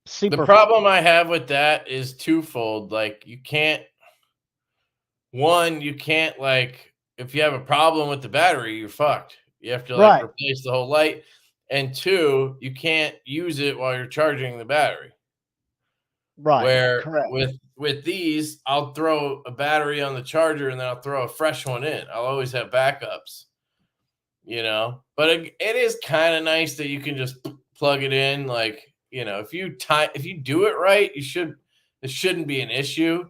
super. The problem I have with that is twofold. Like you can't like, if you have a problem with the battery, you're fucked. You have to like replace the whole light. And two, you can't use it while you're charging the battery. Right. Where correct. with these, I'll throw a battery on the charger and then I'll throw a fresh one in. I'll always have backups, you know. But it is kind of nice that you can just plug it in. Like, you know, if you do it right, it shouldn't be an issue.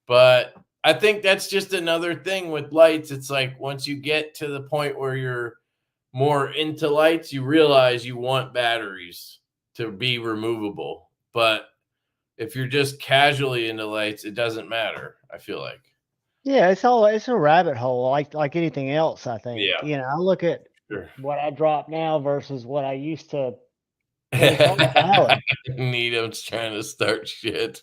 But I think that's just another thing with lights. It's like once you get to the point where you're more into lights, you realize you want batteries to be removable. But if you're just casually into lights, it doesn't matter, I feel like. Yeah, it's a rabbit hole like anything else, I think. Yeah. You know, I look at what I drop now versus what I used to. Needham's trying to start shit.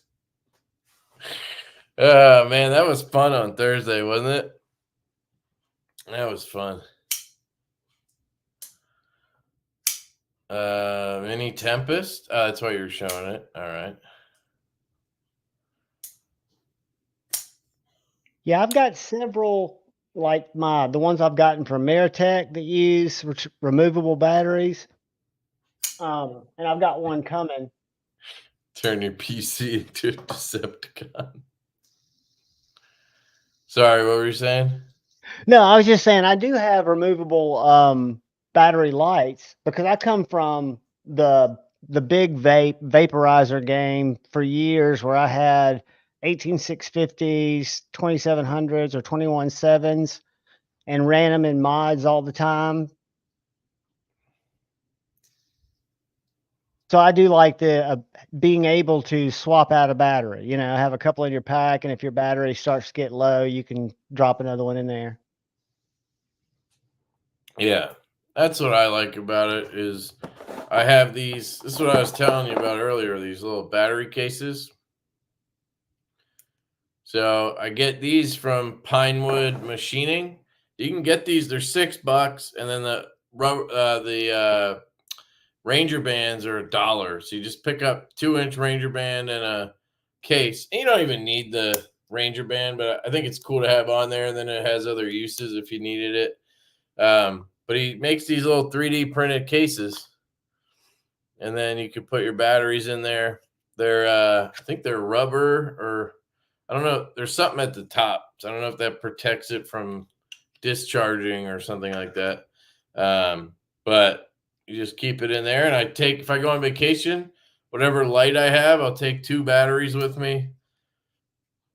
Oh man, that was fun on Thursday, wasn't it? That was fun. Mini Tempest. That's why you're showing it. All right. Yeah, I've got several, like the ones I've gotten from Meritech that use removable batteries. And I've got one coming. Turn your PC into a Decepticon. Sorry, what were you saying? No, I was just saying I do have removable battery lights because I come from the big vaporizer game for years where I had 18650s, 2700s, or 217s and ran them in mods all the time. So I do like the being able to swap out a battery, you know, have a couple in your pack. And if your battery starts to get low, you can drop another one in there. Yeah, that's what I like about it is I have these. This is what I was telling you about earlier, these little battery cases. So I get these from Pinewood Machining. You can get these; they're $6, and then the Ranger bands are $1. So you just pick up 2-inch Ranger band and a case. And you don't even need the Ranger band, but I think it's cool to have on there. And then it has other uses if you needed it. But he makes these little 3D printed cases, and then you can put your batteries in there. They're I think they're rubber, or I don't know. There's something at the top, so I don't know if that protects it from discharging or something like that. But you just keep it in there, and if I go on vacation, whatever light I have, I'll take 2 batteries with me,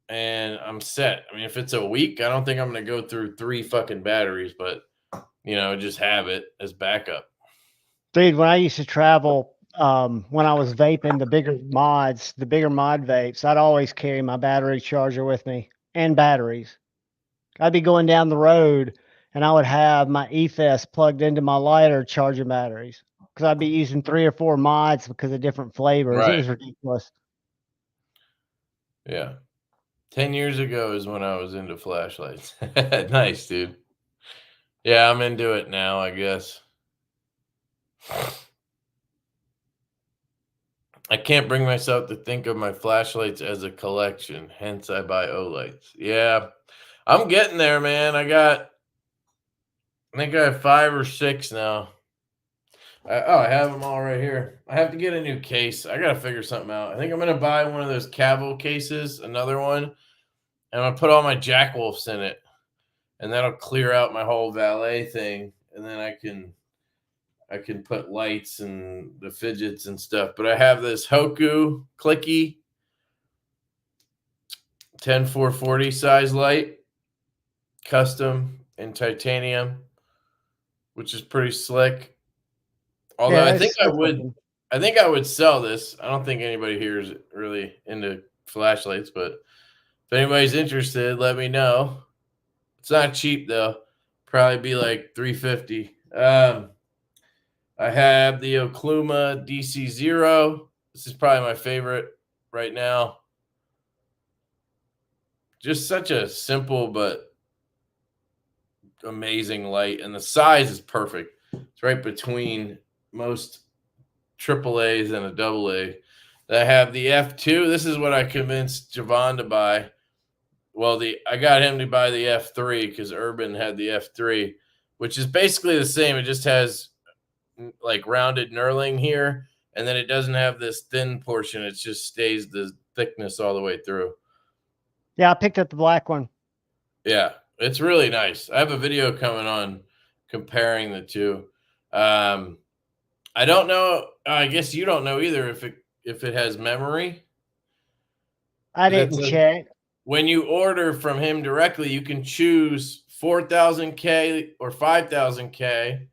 and I'm set. I mean, if it's a week, I don't think I'm going to go through 3 fucking batteries, but just have it as backup. Dude, when I used to travel, when I was vaping the bigger mod vapes, I'd always carry my battery charger with me and batteries. I'd be going down the road and I would have my EFS plugged into my lighter charging batteries because I'd be using 3 or 4 mods because of different flavors. Right. It was ridiculous. Yeah. 10 years ago is when I was into flashlights. Nice, dude. Yeah, I'm into it now, I guess. I can't bring myself to think of my flashlights as a collection. Hence, I buy O-lights. Yeah, I'm getting there, man. I think I have 5 or 6 now. I have them all right here. I have to get a new case. I got to figure something out. I think I'm going to buy one of those Cavill cases, another one, and I'm going to put all my Jack Wolfs in it, and that'll clear out my whole valet thing, and then I can put lights and the fidgets and stuff. But I have this Hoku clicky 10440 size light, custom in titanium, which is pretty slick. Although Yeah, I think I would sell this. I don't think anybody here is really into flashlights, but if anybody's interested, let me know. It's not cheap though. Probably be like $350. I have the Okluma DC0. This is probably my favorite right now. Just such a simple but amazing light, and the size is perfect. It's right between most AAAs and a AA. I have the F2. This is what I convinced Juhvon to buy. Well, I got him to buy the F3 because Urban had the F3, which is basically the same. It just has like rounded knurling here, and then it doesn't have this thin portion. It just stays the thickness all the way through. Yeah, I picked up the black one. Yeah, it's really nice. I have a video coming on comparing the two. I don't know. I guess you don't know either if it has memory. I didn't check. When you order from him directly, you can choose 4000K or 5000K,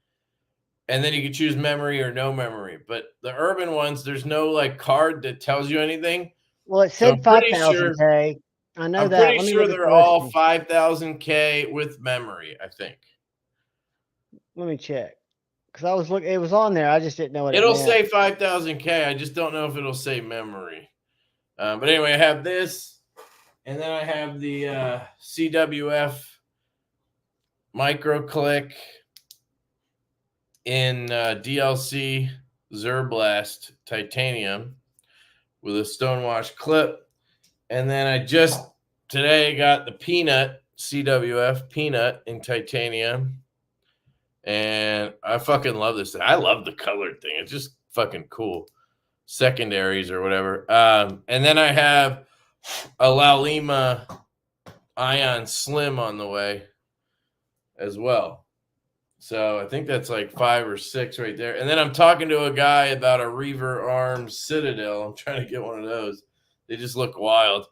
and then you can choose memory or no memory. But the Urban ones, there's no like card that tells you anything. Well, it said 5000K. I know that. I'm pretty sure they're all 5000K with memory, I think. Let me check. Because I was looking, it was on there. I just didn't know what it'll say 5000K. I just don't know if it'll say memory. But anyway, I have this, and then I have the CWF Micro Click in DLC Zerblast titanium with a stonewash clip. And then I just today got the Peanut CWF Peanut in titanium. And I fucking love this thing. I love the colored thing. It's just fucking cool. Secondaries or whatever. And then I have a La Lima Ion Slim on the way as well. So I think that's like 5 or 6 right there. And then I'm talking to a guy about a Reaver Arms Citadel. I'm trying to get one of those. They just look wild.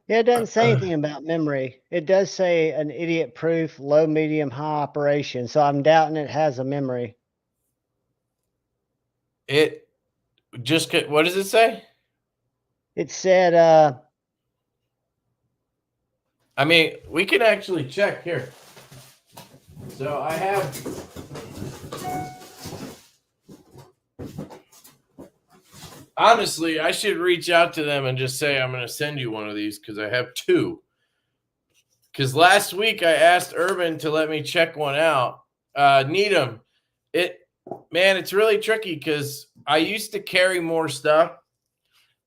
Yeah, it doesn't say anything about memory. It does say an idiot-proof, low, medium, high operation. So I'm doubting it has a memory. It just, what does it say? It said, I mean, we can actually check here. So I Honestly, I should reach out to them and just say I'm going to send you one of these because I have two. Because last week I asked Urban to let me check one out. Need them. It's really tricky because I used to carry more stuff.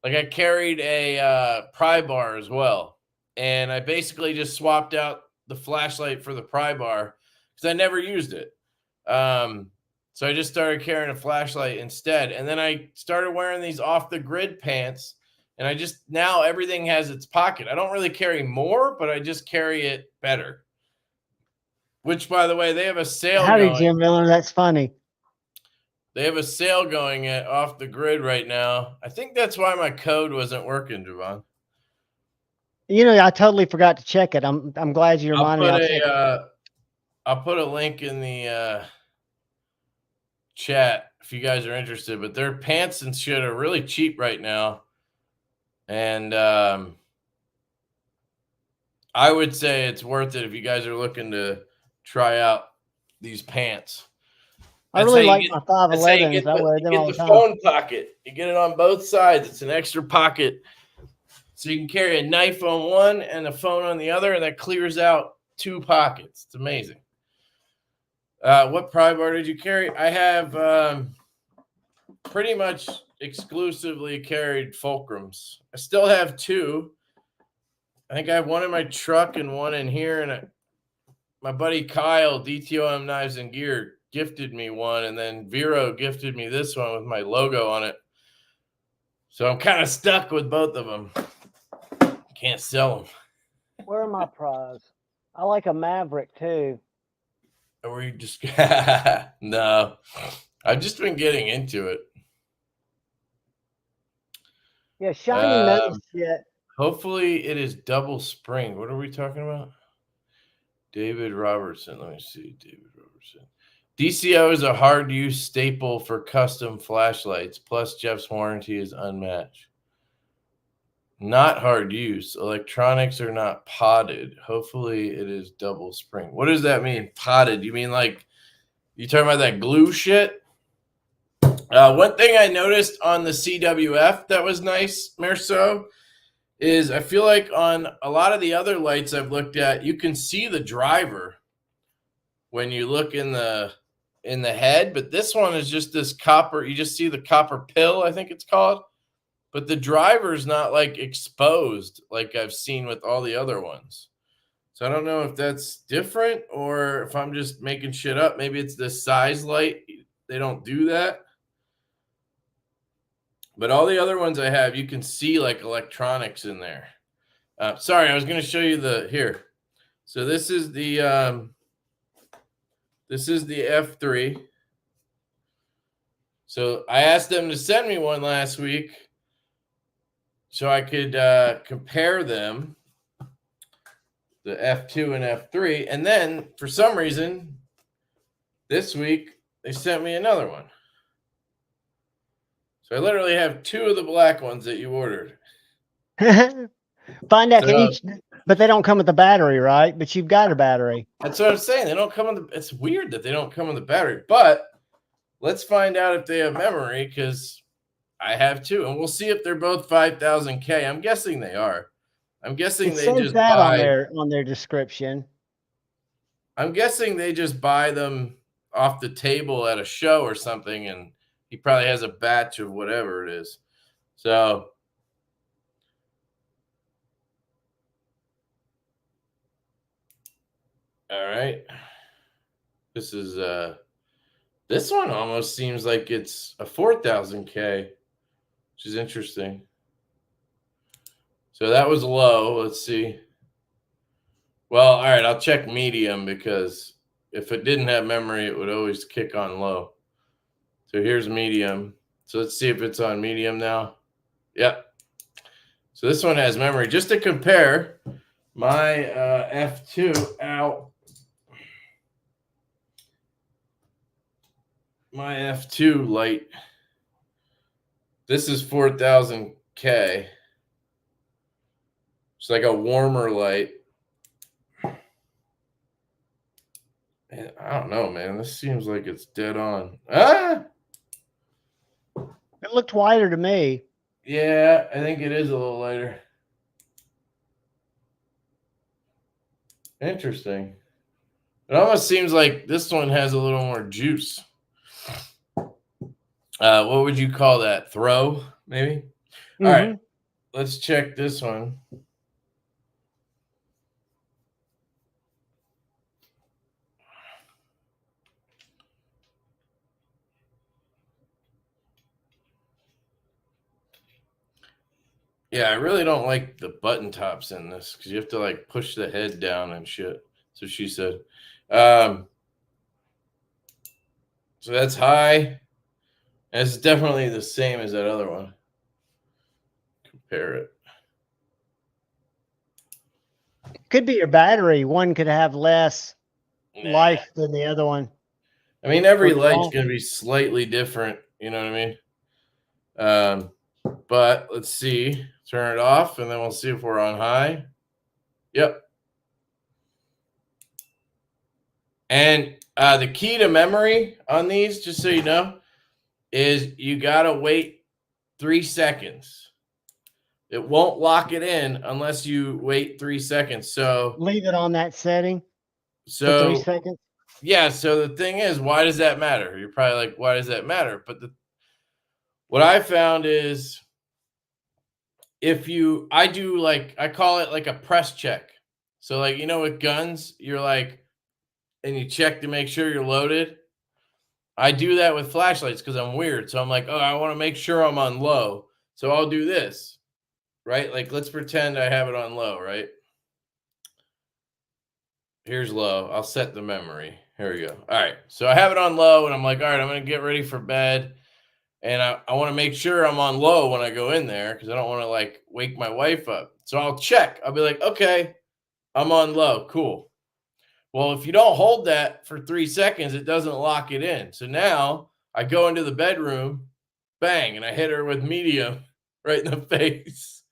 Like I carried a pry bar as well. And I basically just swapped out the flashlight for the pry bar because I never used it. So I just started carrying a flashlight instead. And then I started wearing these off the grid pants. And now everything has its pocket. I don't really carry more, but I just carry it better. Which, by the way, they have a sale Howdy, going. Jim Miller. That's funny. They have a sale going at Off the Grid right now. I think that's why my code wasn't working, Juhvon. You know, I totally forgot to check it. I'm glad you reminded me. I'll put a link in the chat if you guys are interested. But their pants and shit are really cheap right now, and I would say it's worth it if you guys are looking to try out these pants. I really like my 511s. I wear them all the time. Phone pocket. You get it on both sides. It's an extra pocket. So you can carry a knife on one and a phone on the other, and that clears out 2 pockets. It's amazing. What pry bar did you carry? I have pretty much exclusively carried Fulcrums. I still have 2. I think I have one in my truck and one in here. And my buddy Kyle, DTOM Knives and Gear, gifted me one, and then Vero gifted me this one with my logo on it. So I'm kind of stuck with both of them. Can't sell them. Where are my pries? I like a Maverick too. Or were you just no? I've just been getting into it. Yeah, shiny metal shit. Hopefully it is double spring. What are we talking about? David Robertson. Let me see. David Robertson. DCO is a hard use staple for custom flashlights. Plus, Jeff's warranty is unmatched. Not hard use. Electronics are not potted. Hopefully it is double spring. What does that mean? Potted? You mean like you talking about that glue shit? One thing I noticed on the CWF that was nice, Merceau, is I feel like on a lot of the other lights I've looked at, you can see the driver when you look in the head, but this one is just this copper. You just see the copper pill, I think it's called, but the driver's not like exposed like I've seen with all the other ones. So I don't know if that's different or if I'm just making shit up. Maybe it's the size light. They don't do that. But all the other ones I have, you can see like electronics in there. Sorry, I was going to show you here. So this is the F3. So I asked them to send me one last week so I could compare them, the F2 and F3. And then for some reason, this week, they sent me another one. So I literally have 2 of the black ones that you ordered. Find out but they don't come with the battery, right? But you've got a battery. That's what I'm saying. They don't come with it's weird that they don't come with the battery, but let's find out if they have memory because I have 2, and we'll see if they're both 5,000K. I'm guessing they are. I'm guessing they just buy on their description. I'm guessing they just buy them off the table at a show or something, and he probably has a batch of whatever it is. So all right. This is this one almost seems like it's a 4,000K, which is interesting. So that was low. Let's see. Well, all right, I'll check medium because if it didn't have memory, it would always kick on low. So here's medium. So let's see if it's on medium now. Yep. So this one has memory. Just to compare, my F2 out. My F2 light. This is 4,000K. It's like a warmer light. And I don't know, man. This seems like it's dead on. Ah! It looked wider to me. Yeah, I think it is a little lighter. Interesting. It almost seems like this one has a little more juice. What would you call that? Throw, maybe? All right, let's check this one. Yeah, I really don't like the button tops in this because you have to like push the head down and shit. So she said. So that's high. And it's definitely the same as that other one. Compare it. Could be your battery. One could have less life than the other one. I mean, every light's going to be slightly different. You know what I mean? But let's see. Turn it off, and then we'll see if we're on high. Yep. And the key to memory on these, just so you know, is you got to wait 3 seconds. It won't lock it in unless you wait 3 seconds. So leave it on that setting for 3 seconds. Yeah. So the thing is, why does that matter? You're probably like, why does that matter? But what I found is I call it like a press check. So like, you know, with guns, you're like, and you check to make sure you're loaded. I do that with flashlights because I'm weird. So I'm like, oh, I want to make sure I'm on low. So I'll do this, right? Like, let's pretend I have it on low, right? Here's low. I'll set the memory. Here we go. All right. So I have it on low, and I'm like, all right, I'm going to get ready for bed. And I want to make sure I'm on low when I go in there because I don't want to like wake my wife up. So I'll check. I'll be like, okay, I'm on low. Cool. Well, if you don't hold that for 3 seconds, it doesn't lock it in. So now I go into the bedroom, bang, and I hit her with medium right in the face.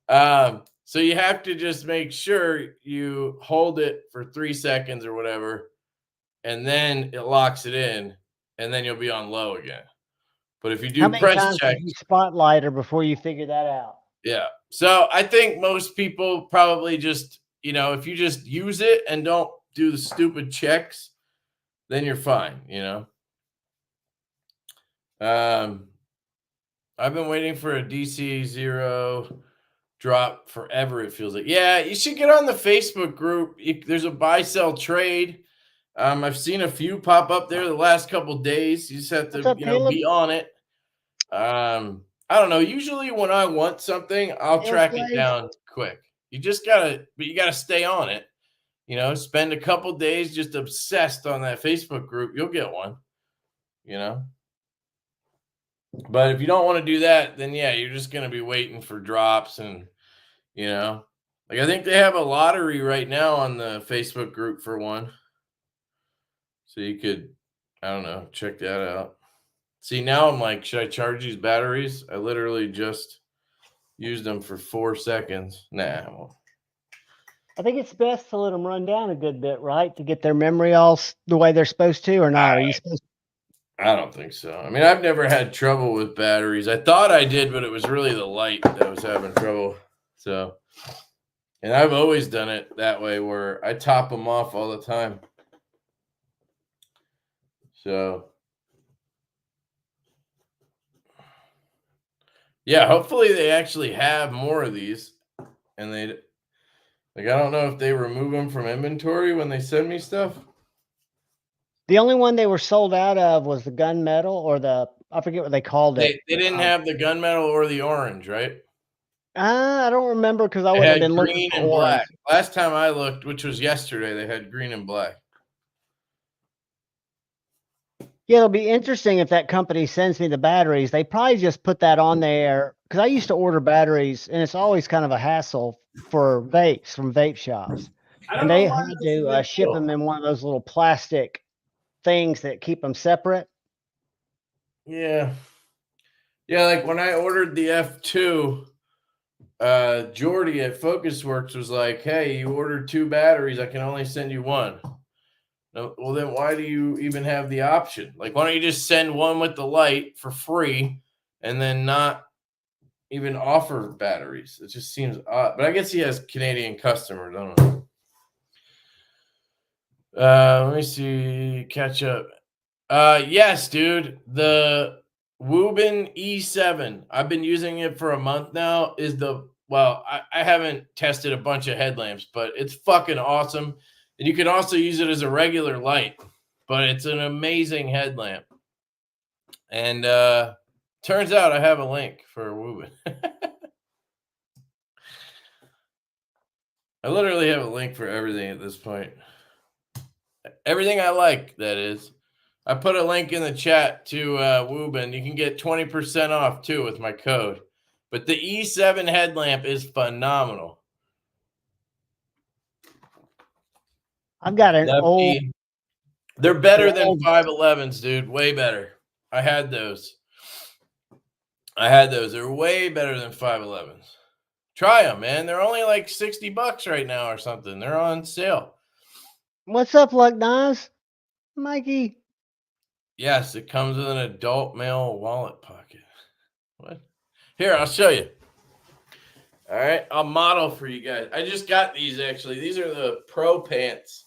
So you have to just make sure you hold it for 3 seconds or whatever, and then it locks it in, and then you'll be on low again. But if you do press check, you spotlight her before you figure that out. Yeah. So I think most people probably just, you know, if you just use it and don't do the stupid checks, then you're fine, you know. I've been waiting for a DC 0 drop forever, it feels like. Yeah, you should get on the Facebook group. There's a buy sell trade. I've seen a few pop up there the last couple days. You just have to, be on it. I don't know. Usually when I want something, I'll track it down quick. You gotta stay on it. You know, spend a couple days just obsessed on that Facebook group. You'll get one, you know. But if you don't want to do that, then yeah, you're just going to be waiting for drops and, you know, like I think they have a lottery right now on the Facebook group for one. So you could, I don't know, check that out. See, now I'm like, should I charge these batteries? I literally just used them for 4 seconds. Nah. I think it's best to let them run down a good bit, right? To get their memory all the way they're supposed to, or not? Are you supposed to? I don't think so. I mean, I've never had trouble with batteries. I thought I did, but it was really the light that was having trouble. So, and I've always done it that way where I top them off all the time. So, yeah, hopefully they actually have more of these. And I don't know if they remove them from inventory when they send me stuff. The only one they were sold out of was the gunmetal or I forget what they called it. They didn't have the gunmetal or the orange, right? I don't remember because I wouldn't have been looking for green and black. Last time I looked, which was yesterday, they had green and black. Yeah, it'll be interesting if that company sends me the batteries. They probably just put that on there because I used to order batteries, and it's always kind of a hassle for vapes from vape shops. And they had to ship them in one of those little plastic things that keep them separate. Yeah. Yeah, like when I ordered the F2, Jordy at FocusWorks was like, hey, you ordered 2 batteries. I can only send you 1. No, well, then why do you even have the option? Like, why don't you just send one with the light for free and then not even offer batteries. It just seems odd. But I guess he has Canadian customers. I don't know. Let me see. Catch up. Yes, dude. The Woobin E7. I've been using it for a month now. I haven't tested a bunch of headlamps, but it's fucking awesome. And you can also use it as a regular light, but it's an amazing headlamp. And turns out I have a link for Woobin. I literally have a link for everything at this point. Everything I like, that is. I put a link in the chat to Woobin. You can get 20% off too with my code. But the E7 headlamp is phenomenal. I've got an old. They're better than 511s, dude. Way better. I had those. They're way better than 511s. Try them, man. They're only like $60 right now or something. They're on sale. What's up, Luck Nas? Mikey. Yes, it comes with an adult male wallet pocket. What? Here, I'll show you. All right, I'll model for you guys. I just got these, actually. These are the pro pants.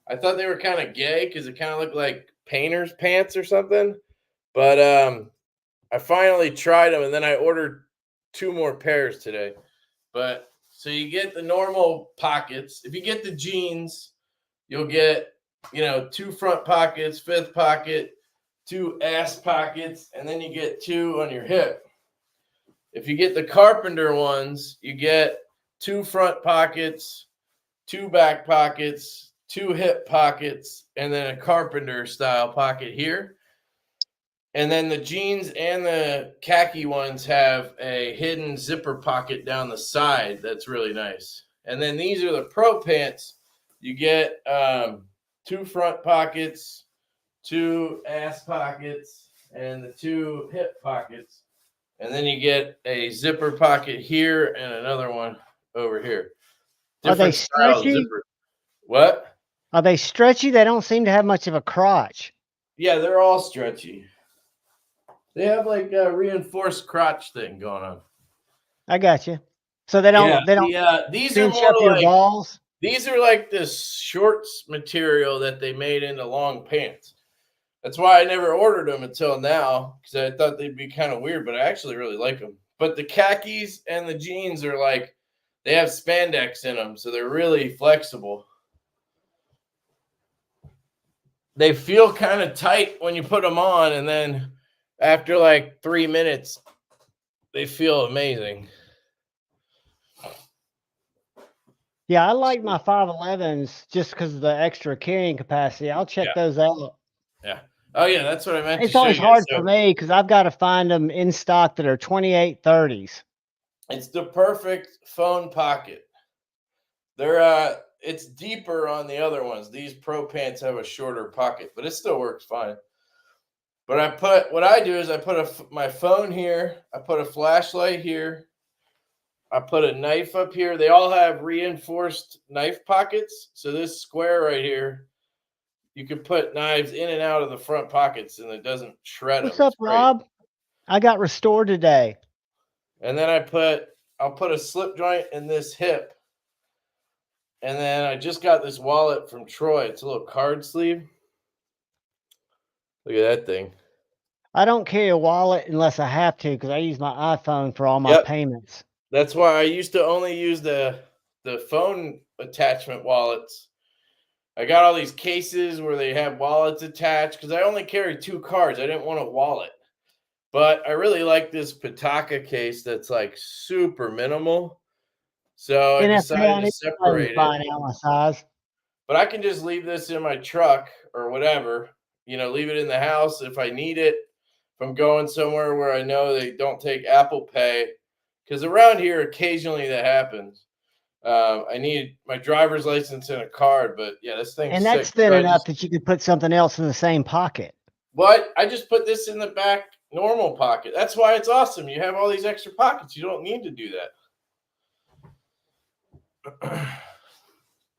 I thought they were kind of gay because it kind of looked like painter's pants or something. But I finally tried them, and then I ordered 2 more pairs today. But so you get the normal pockets. If you get the jeans, you'll get, 2 front pockets, 5th pocket, 2 ass pockets, and then you get 2 on your hip. If you get the carpenter ones, you get 2 front pockets, 2 back pockets, 2 hip pockets, and then a carpenter style pocket here. And then the jeans and the khaki ones have a hidden zipper pocket down the side. That's really nice. And then these are the pro pants. You get 2 front pockets, 2 ass pockets, and the 2 hip pockets. And then you get a zipper pocket here and another one over here. Are they stretchy? What? Are they stretchy? They don't seem to have much of a crotch. Yeah, they're all stretchy. They have like a reinforced crotch thing going on. I got you. So they don't. These are more like balls. These are like this shorts material that they made into long pants. That's why I never ordered them until now, because I thought they'd be kind of weird, but I actually really like them. But the khakis and the jeans are like, they have spandex in them, so they're really flexible. They feel kind of tight when you put them on, and then after like 3 minutes, they feel amazing. Yeah, I like my 511s just because of the extra carrying capacity. I'll check those out. Yeah. Oh, yeah, that's what I meant. It's always hard for me because I've got to find them in stock that are 2830s. It's the perfect phone pocket. It's deeper on the other ones. These pro pants have a shorter pocket, but it still works fine. But what I do is I put my phone here. I put a flashlight here. I put a knife up here. They all have reinforced knife pockets. So this square right here, you can put knives in and out of the front pockets and it doesn't shred them. What's up, Rob? I got restored today. And then I'll put a slip joint in this hip. And then I just got this wallet from Troy. It's a little card sleeve. Look at that thing. I don't carry a wallet unless I have to because I use my iPhone for all my payments. That's why I used to only use the phone attachment wallets. I got all these cases where they have wallets attached because I only carry 2 cards. I didn't want a wallet. But I really like this Pitaka case that's like super minimal. So I decided to separate it. But I can just leave this in my truck or whatever, leave it in the house if I need it. If I'm going somewhere where I know they don't take Apple Pay, because around here occasionally that happens. I need my driver's license and a card, but yeah, this thing's and that's thin enough that you could put something else in the same pocket. What? I just put this in the back normal pocket. That's why it's awesome. You have all these extra pockets. You don't need to do that.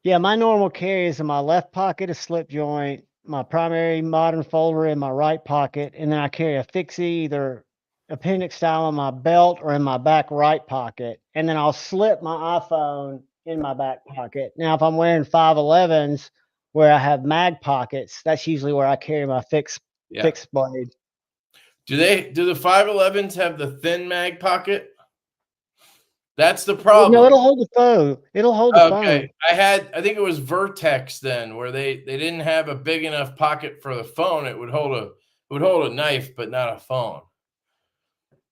Yeah, my normal carry is in my left pocket, a slip joint, my primary modern folder in my right pocket, and then I carry a fixie either appendix style on my belt or in my back right pocket, and then I'll slip my iPhone in my back pocket. Now, if I'm wearing 511s where I have mag pockets, that's usually where I carry my fixed blade. Do the 511s have the thin mag pocket? That's the problem. No, it'll hold the phone. It'll hold the phone. Okay, I think it was Vertex then, where they didn't have a big enough pocket for the phone. It would hold a knife, but not a phone.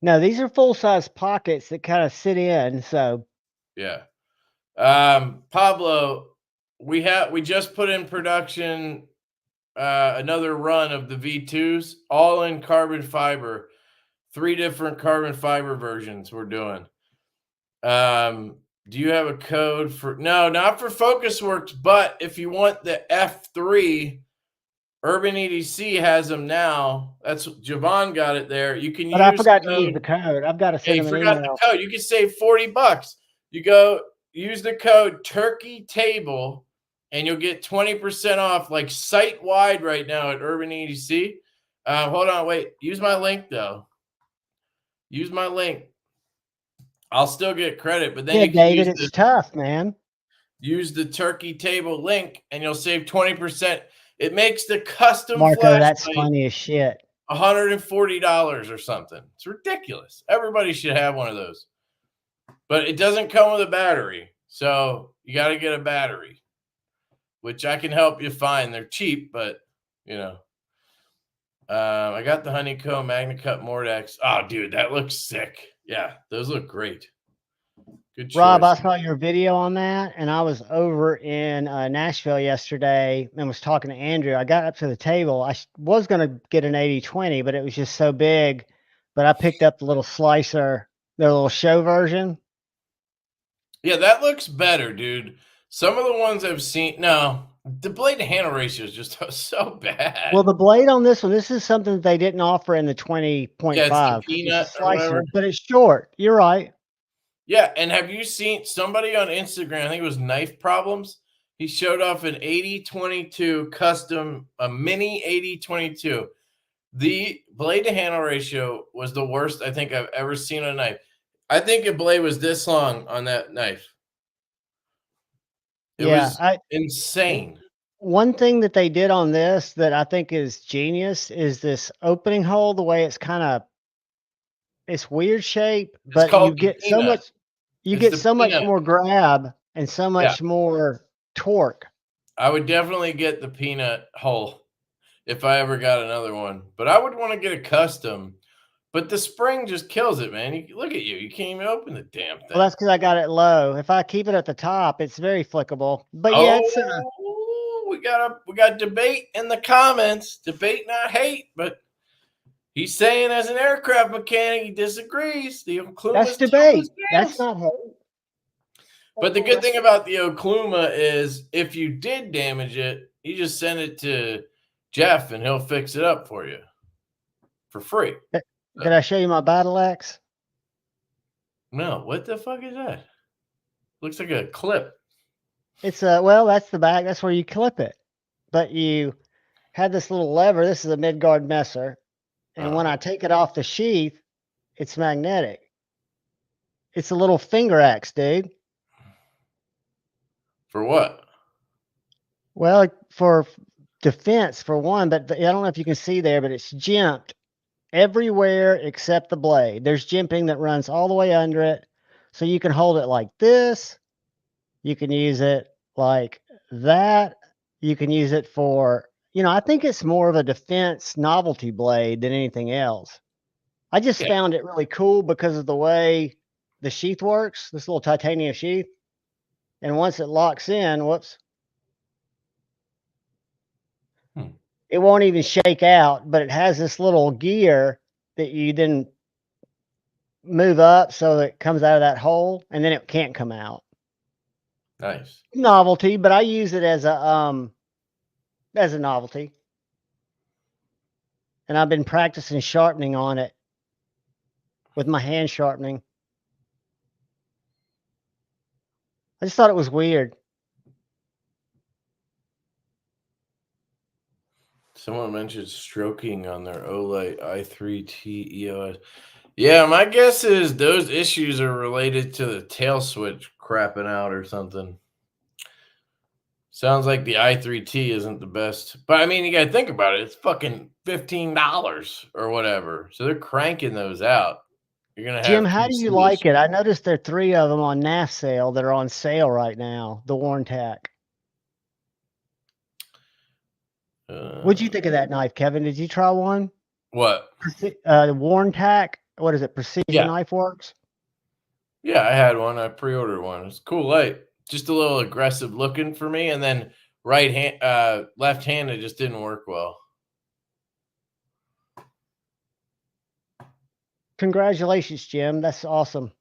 No, these are full size pockets that kind of sit in. So yeah, Pablo, we just put in production another run of the V2s, all in carbon fiber. 3 different carbon fiber versions we're doing. Do you have a code for? No, not for FocusWorks, but if you want the F3, Urban EDC has them now. That's Juhvon got it there. You can but use. I forgot to use the code. I've got to send them an email. The code. You can save $40. You go use the code Turkey Table, and you'll get 20% off, like site wide right now at Urban EDC. Hold on, wait. Use my link though. Use my link. I'll still get credit, but then you can David, it's tough, man. Use the Turkey Table link, and you'll save 20%. It makes the custom Marco, flashlight that's funny as shit. $140 or something. It's ridiculous. Everybody should have one of those. But it doesn't come with a battery, so you got to get a battery, which I can help you find. They're cheap, but you know. I got the Honeycomb MagnaCut Mordex. Oh, dude, that looks sick. Yeah, those look great. Good choice. Rob, I saw your video on that, and I was over in Nashville yesterday and was talking to Andrew. I got up to the table. I was going to get an 80/20, but it was just so big. But I picked up the little slicer, their little show version. Yeah, that looks better, dude. Some of the ones I've seen, no, the blade to handle ratio is just so bad. Well, the blade on this one, this is something that they didn't offer in the 20.5. Yeah, it's the peanut or whatever. But it's short. You're right. Yeah, and have you seen somebody on Instagram, I think it was Knife Problems, he showed off an 80/22 custom, a mini 80/22. The blade to handle ratio was the worst I think I've ever seen on a knife. I think a blade was this long on that knife. It was insane. One thing that they did on this that I think is genius is this opening hole, the way it's kind of, it's weird shape, but you get so much, so much more grab and so much more torque. I would definitely get the peanut hole if I ever got another one, but I would want to get a custom. But the spring just kills it, man. Look at you. You can't even open the damn thing. Well, that's because I got it low. If I keep it at the top, it's very flickable. But yeah, it's we got debate in the comments. Debate, not hate. But he's saying as an aircraft mechanic, he disagrees. The Okluma, that's debate. That's not hate. But the good thing about the Okluma is if you did damage it, you just send it to Jeff and he'll fix it up for you for free. Did I show you my battle axe? No, what the fuck is that? Looks like a clip. It's well, that's the back. That's where you clip it. But you had this little lever. This is a mid-guard messer. And when I take it off the sheath, it's magnetic. It's a little finger axe, dude. For what? Well, for defense, for one. But I don't know if you can see there, but it's jimped everywhere except the blade. There's jimping that runs all the way under it. So you can hold it like this. You can use it like that. You can use it for, I think it's more of a defense novelty blade than anything else. I just found it really cool because of the way the sheath works, this little titanium sheath. And once it locks in, whoops, it won't even shake out, but it has this little gear that you then move up so that it comes out of that hole, and then it can't come out. Nice. Novelty, but I use it as a novelty. And I've been practicing sharpening on it with my hand sharpening. I just thought it was weird. Someone mentioned stroking on their Olight i3T EOS. Yeah, my guess is those issues are related to the tail switch crapping out or something. Sounds like the i3T isn't the best. But I mean, you got to think about it. It's fucking $15 or whatever. So they're cranking those out. You're going to Jim, have how two do you seals. like it? I noticed there are 3 of them on NAF sale that are on sale right now. The Worn Tack. What'd you think of that knife, Kevin? Did you try one? What? The Worn Tack. What is it? Precision Yeah. Knife Works. Yeah, I had one. I pre-ordered one. It's a cool light. Just a little aggressive looking for me. And then left-handed just didn't work well. Congratulations, Jim. That's awesome.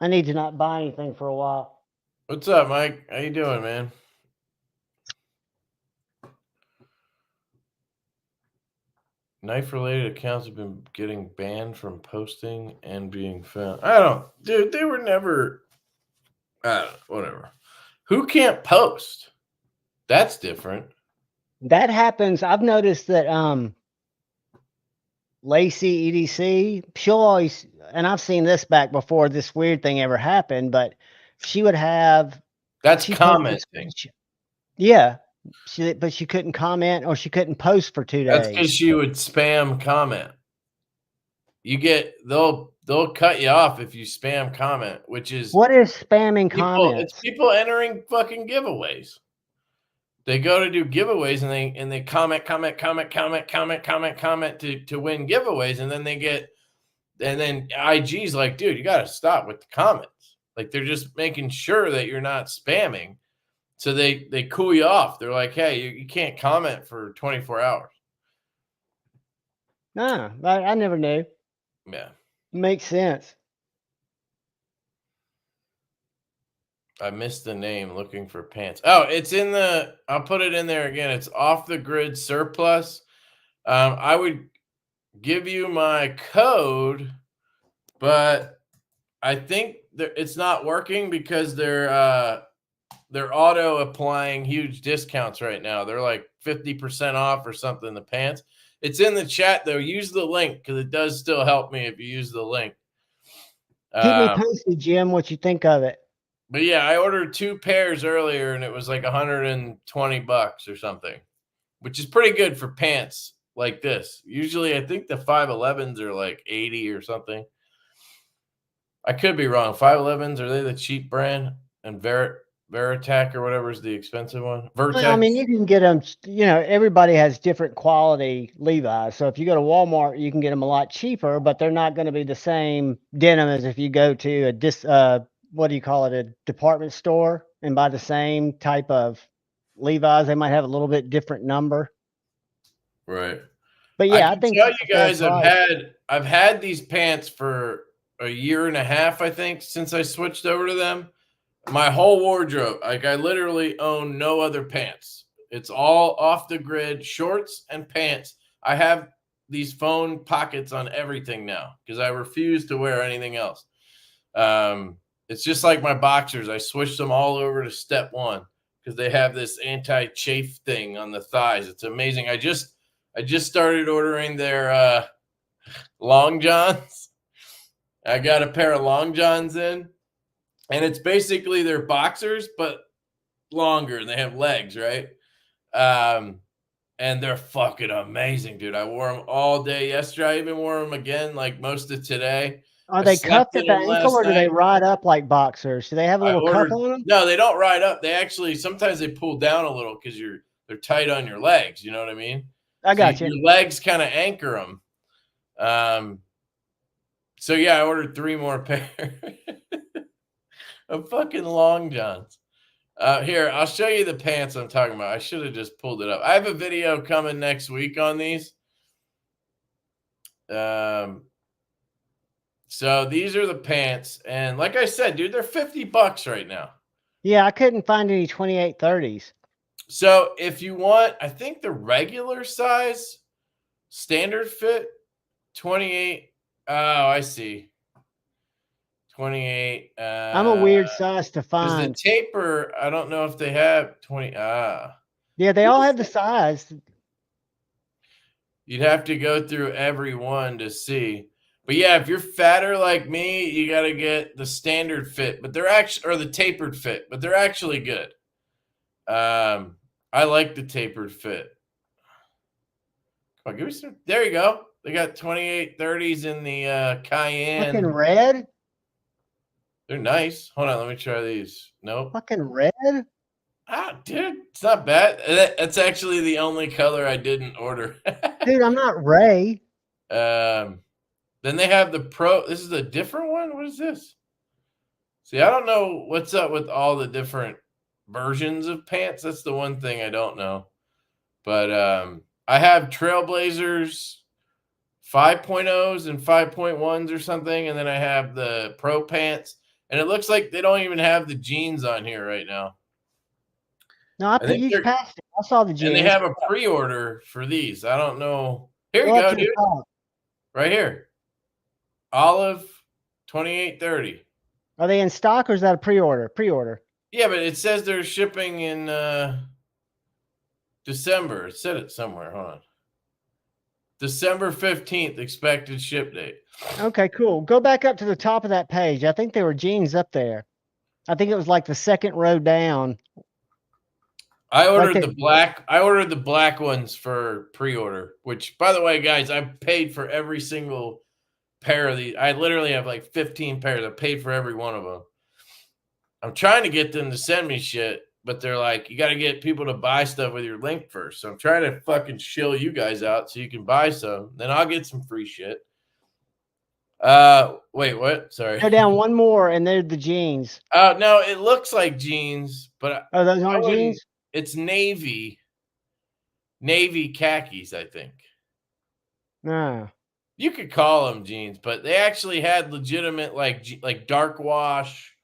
I need to not buy anything for a while. What's up, Mike? How you doing, man? Knife-related accounts have been getting banned from posting and being found. Dude, they were never, whatever. Who can't post? That's different. That happens. I've noticed that Lacey EDC, she'll always, and I've seen this back before this weird thing ever happened, but she would have. That's she posted- commenting. Yeah, but she couldn't comment or she couldn't post for 2 That's because days. she would spam comment. They'll cut you off if you spam comment, which is What is spamming people. comments? It's people entering fucking giveaways. They go to do giveaways and they comment to win giveaways, and then IG's like, dude, you got to stop with the comments. Like they're just making sure that you're not spamming. So they cool you off. They're like, hey, you can't comment for 24 hours. Nah, I never knew. Yeah. Makes sense. I missed the name looking for pants. Oh, it's in I'll put it in there again. It's off the grid surplus. I would give you my code, but I think it's not working because they're auto applying huge discounts right now. They're like 50% off or something, the pants. It's in the chat though. Use the link because it does still help me if you use the link. Keep me posted, Jim, what you think of it. But yeah, I ordered 2 pairs earlier and it was like $120 or something, which is pretty good for pants like this. Usually I think the 511s are like 80 or something. I could be wrong. 511s, are they the cheap brand? And Veritac or whatever is the expensive one? Vertex. Well, I mean, you can get them, everybody has different quality Levi's. So if you go to Walmart, you can get them a lot cheaper, but they're not going to be the same denim as if you go to a department store and buy the same type of Levi's. They might have a little bit different number. Right. But yeah, I think you guys I've had these pants for a year and a half, I think, since I switched over to them. My whole wardrobe, like I literally own no other pants. It's all off the grid, shorts and pants. I have these phone pockets on everything now because I refuse to wear anything else. It's just like my boxers. I switched them all over to Step 1 because they have this anti-chafe thing on the thighs. It's amazing. I just started ordering their long johns. I got a pair of long johns in. And it's basically their boxers, but longer, and they have legs, right? And they're fucking amazing, dude. I wore them all day yesterday. I even wore them again, like most of today. Are they cuffed at the ankle or do they ride up like boxers? Do they have a little cuff on them? No, they don't ride up. They actually, sometimes they pull down a little because they're tight on your legs. You know what I mean? I got you. Your legs kind of anchor them. So yeah, I ordered 3 more pairs. Of fucking long johns. Here, I'll show you the pants I'm talking about. I should have just pulled it up. I have a video coming next week on these. So these are the pants. And like I said, dude, they're $50 right now. Yeah, I couldn't find any 2830s. So if you want, I think the regular size standard fit, 28. Oh, I see. 28. I'm a weird size to find. The taper, I don't know if they have 20. Yeah, they all have the size. You'd have to go through every one to see. But yeah, if you're fatter like me, you got to get the standard fit, but they're actually, or the tapered fit, but they're actually good. I like the tapered fit. Oh, give me some. There you go. They got 2830s in the Cayenne. Fucking red? They're nice. Hold on, let me try these. Nope. Fucking red? Ah, dude, it's not bad. That's actually the only color I didn't order. Dude, I'm not Ray. Then they have the Pro. This is a different one. What is this? See, I don't know what's up with all the different versions of pants. That's the one thing I don't know. But I have Trailblazers 5.0s and 5.1s or something, and then I have the Pro pants. And it looks like they don't even have the jeans on here right now. No, I put you past it. I saw the jeans. And they have a pre-order for these. I don't know. Here you go, dude. Right here. Olive 2830. Are they in stock or is that a pre-order? Pre-order. Yeah, but it says they're shipping in December. It said it somewhere. Hold on. December 15th expected ship date. Okay, cool. Go back up to the top of that page. I think there were jeans up there. I think it was like the second row down. I ordered the black. I ordered the black ones for pre-order, which, by the way, guys, I paid for every single pair of these. I literally have like 15 pairs. I paid for every one of them. I'm trying to get them to send me shit, but they're like, you got to get people to buy stuff with your link first. So I'm trying to fucking shill you guys out so you can buy some. Then I'll get some free shit. Wait, what? Sorry. Go down one more, and they're the jeans. No, it looks like jeans, but those aren't jeans. It's navy khakis, I think. No. You could call them jeans, but they actually had legitimate like dark wash,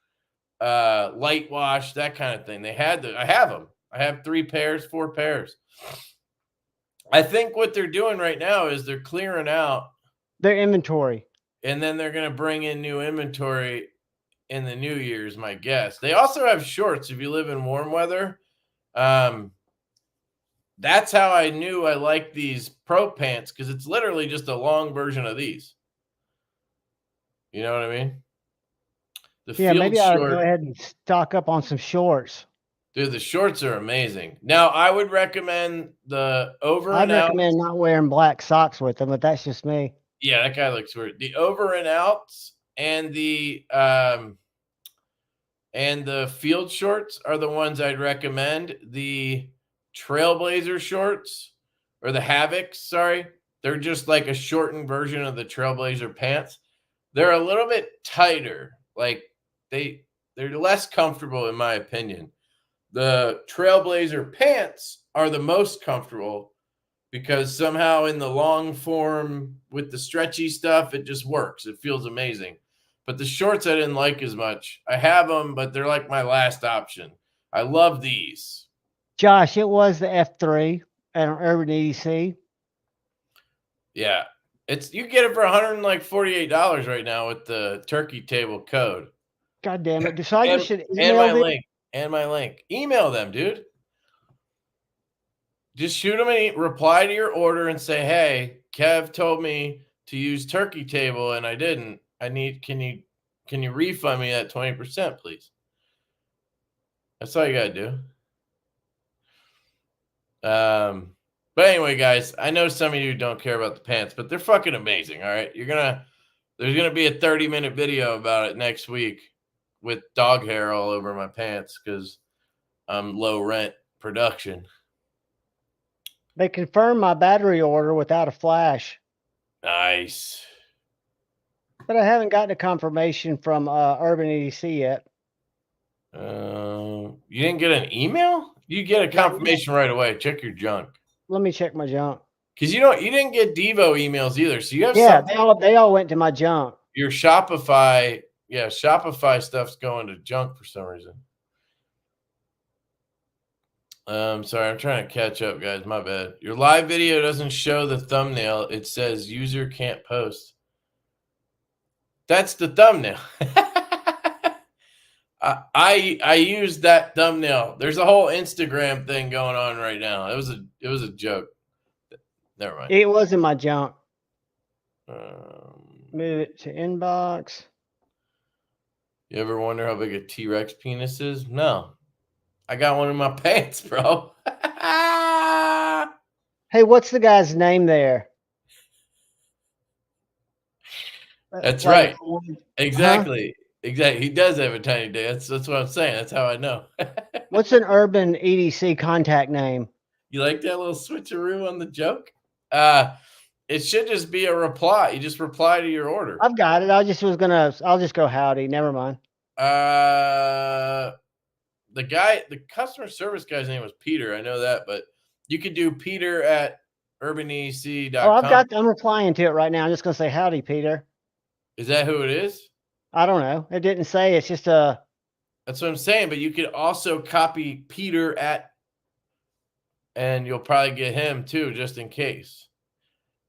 light wash, that kind of thing. They had I have them. I have 3 pairs, 4 pairs. I think what they're doing right now is they're clearing out their inventory. And then they're going to bring in new inventory in the new year, is my guess. They also have shorts if you live in warm weather. That's how I knew I liked these Pro pants, because it's literally just a long version of these. You know what I mean? Yeah, maybe I'll go ahead and stock up on some shorts. Dude, the shorts are amazing. Now, I would recommend the over and out. I'd recommend not wearing black socks with them, but that's just me. Yeah, that guy looks weird. The over and outs and the field shorts are the ones I'd recommend. The Trailblazer shorts, or the Havocs, sorry, they're just like a shortened version of the Trailblazer pants. They're a little bit tighter. Like they're less comfortable in my opinion. The Trailblazer pants are the most comfortable, because somehow in the long form with the stretchy stuff, it just works. It feels amazing. But the shorts I didn't like as much. I have them, but they're like my last option. I love these. Josh, it was the F3 at Urban EDC. Yeah. You get it for $148 right now with the turkey table code. God damn it. So I just should email my link. Email them, dude. Just shoot them a reply to your order and say, hey, Kev told me to use turkey table and I didn't. Can you refund me that 20%, please? That's all you gotta do. But anyway, guys, I know some of you don't care about the pants, but they're fucking amazing. All right. There's gonna be a 30-minute video about it next week with dog hair all over my pants because I'm low rent production. They confirmed my battery order without a flash. Nice. But I haven't gotten a confirmation from Urban EDC yet. You didn't get an email? You get a confirmation right away. Check your junk. Let me check my junk. Because you didn't get Divo emails either. So you have they all went to my junk. Your Shopify stuff's going to junk for some reason. Sorry, I'm trying to catch up, guys. My bad. Your live video doesn't show the thumbnail. It says user can't post. That's the thumbnail. I used that thumbnail. There's a whole Instagram thing going on right now. It was a joke. Never mind. It was in my junk. Um, Move it to inbox. You ever wonder how big a T-Rex penis is? No. I got one in my pants, bro. Hey, what's the guy's name there? That's Like, right. Exactly. Exactly. He does have a tiny dick. That's what I'm saying. That's how I know. What's an urban EDC contact name? You like that little switcheroo on the joke? It should just be a reply. You just reply to your order. I've got it. I'll just go howdy. Never mind. The customer service guy's name was Peter. I know that, but you could do Peter at urbanedc.com. Oh, I'm replying to it right now. I'm just gonna say howdy, Peter. Is that who it is? I don't know. It didn't say. It's just a. That's what I'm saying. But you could also copy Peter and you'll probably get him too, just in case.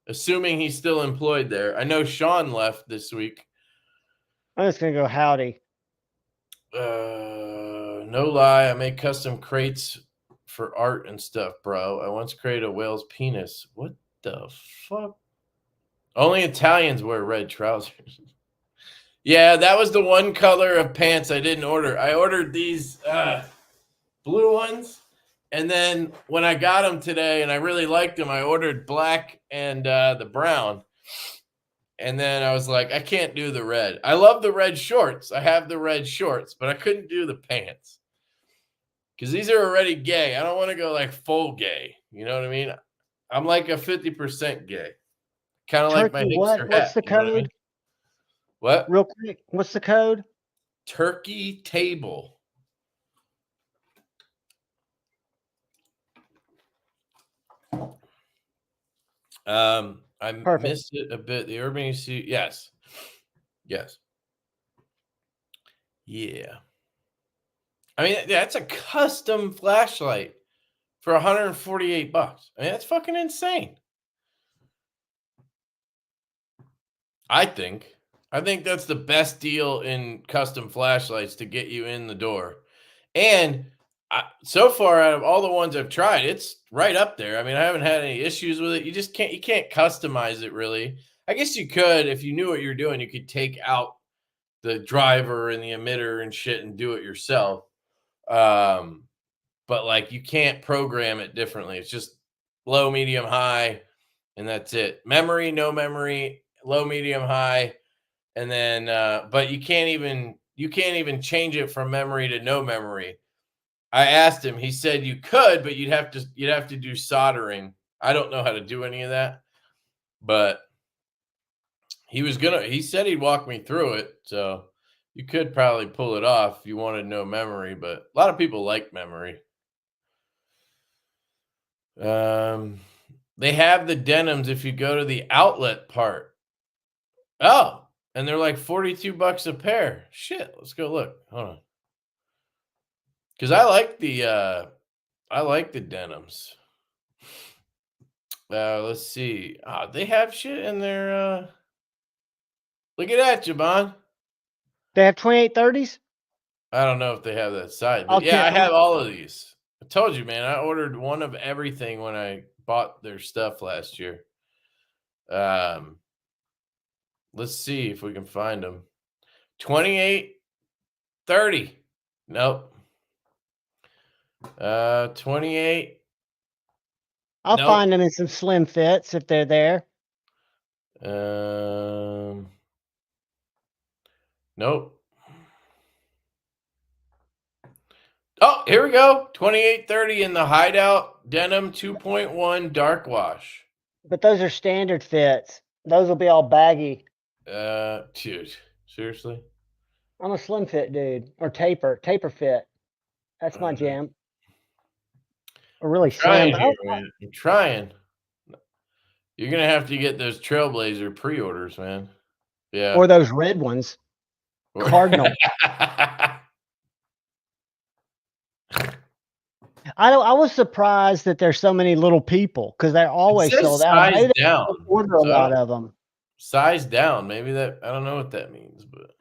Assuming he's still employed there. I know Sean left this week. I'm just gonna go howdy. No lie, I make custom crates for art and stuff, bro. I once created a whale's penis. What the fuck? Only Italians wear red trousers. Yeah, that was the one color of pants I didn't order. I ordered these blue ones, and then when I got them today and I really liked them, I ordered black and the brown. And then I was like, I can't do the red. I love the red shorts. I have the red shorts, but I couldn't do the pants because these are already gay. I don't want to go like full gay. You know what I mean? I'm like a 50% gay. Kind of like my hipster What's the hat, you know code? what I mean? What? Real quick, what's the code? Turkey table. I missed it a bit. The Urban EDC, yes. Yeah. I mean, that's a custom flashlight for $148. I mean, that's fucking insane. I think that's the best deal in custom flashlights to get you in the door. And so far, out of all the ones I've tried, it's right up there. I mean, I haven't had any issues with it. You can't customize it really. I guess you could, if you knew what you're doing, you could take out the driver and the emitter and shit and do it yourself. But like, you can't program it differently. It's just low, medium, high, and that's it. Memory, no memory, low, medium, high, and then but you can't even change it from memory to no memory. I asked him. He said you could, but you'd have to do soldering. I don't know how to do any of that, but he said he'd walk me through it. So you could probably pull it off if you wanted no memory, but a lot of people like memory. They have the denims if you go to the outlet part. Oh, and they're like $42 a pair. Shit, let's go look. Hold on. Because I like the denims. Let's see. They have shit in there. Look at that, Juhvon. They have 2830s? I don't know if they have that side, but I have all of these. I told you, man, I ordered one of everything when I bought their stuff last year. Let's see if we can find them. 2830. Nope. 28. I'll find them in some slim fits if they're there. Nope. Oh, here we go. 2830 in the Hideout Denim 2.1 Dark Wash. But those are standard fits. Those will be all baggy. Dude, seriously? I'm a slim fit dude, or taper fit. That's my jam. Or really slim. I'm trying. You're gonna have to get those Trailblazer pre-orders, man. Yeah. Or those red ones. Cardinal. I was surprised that there's so many little people because they're always sold out. Size down. Order a lot of them. Size down. Maybe that, I don't know what that means, but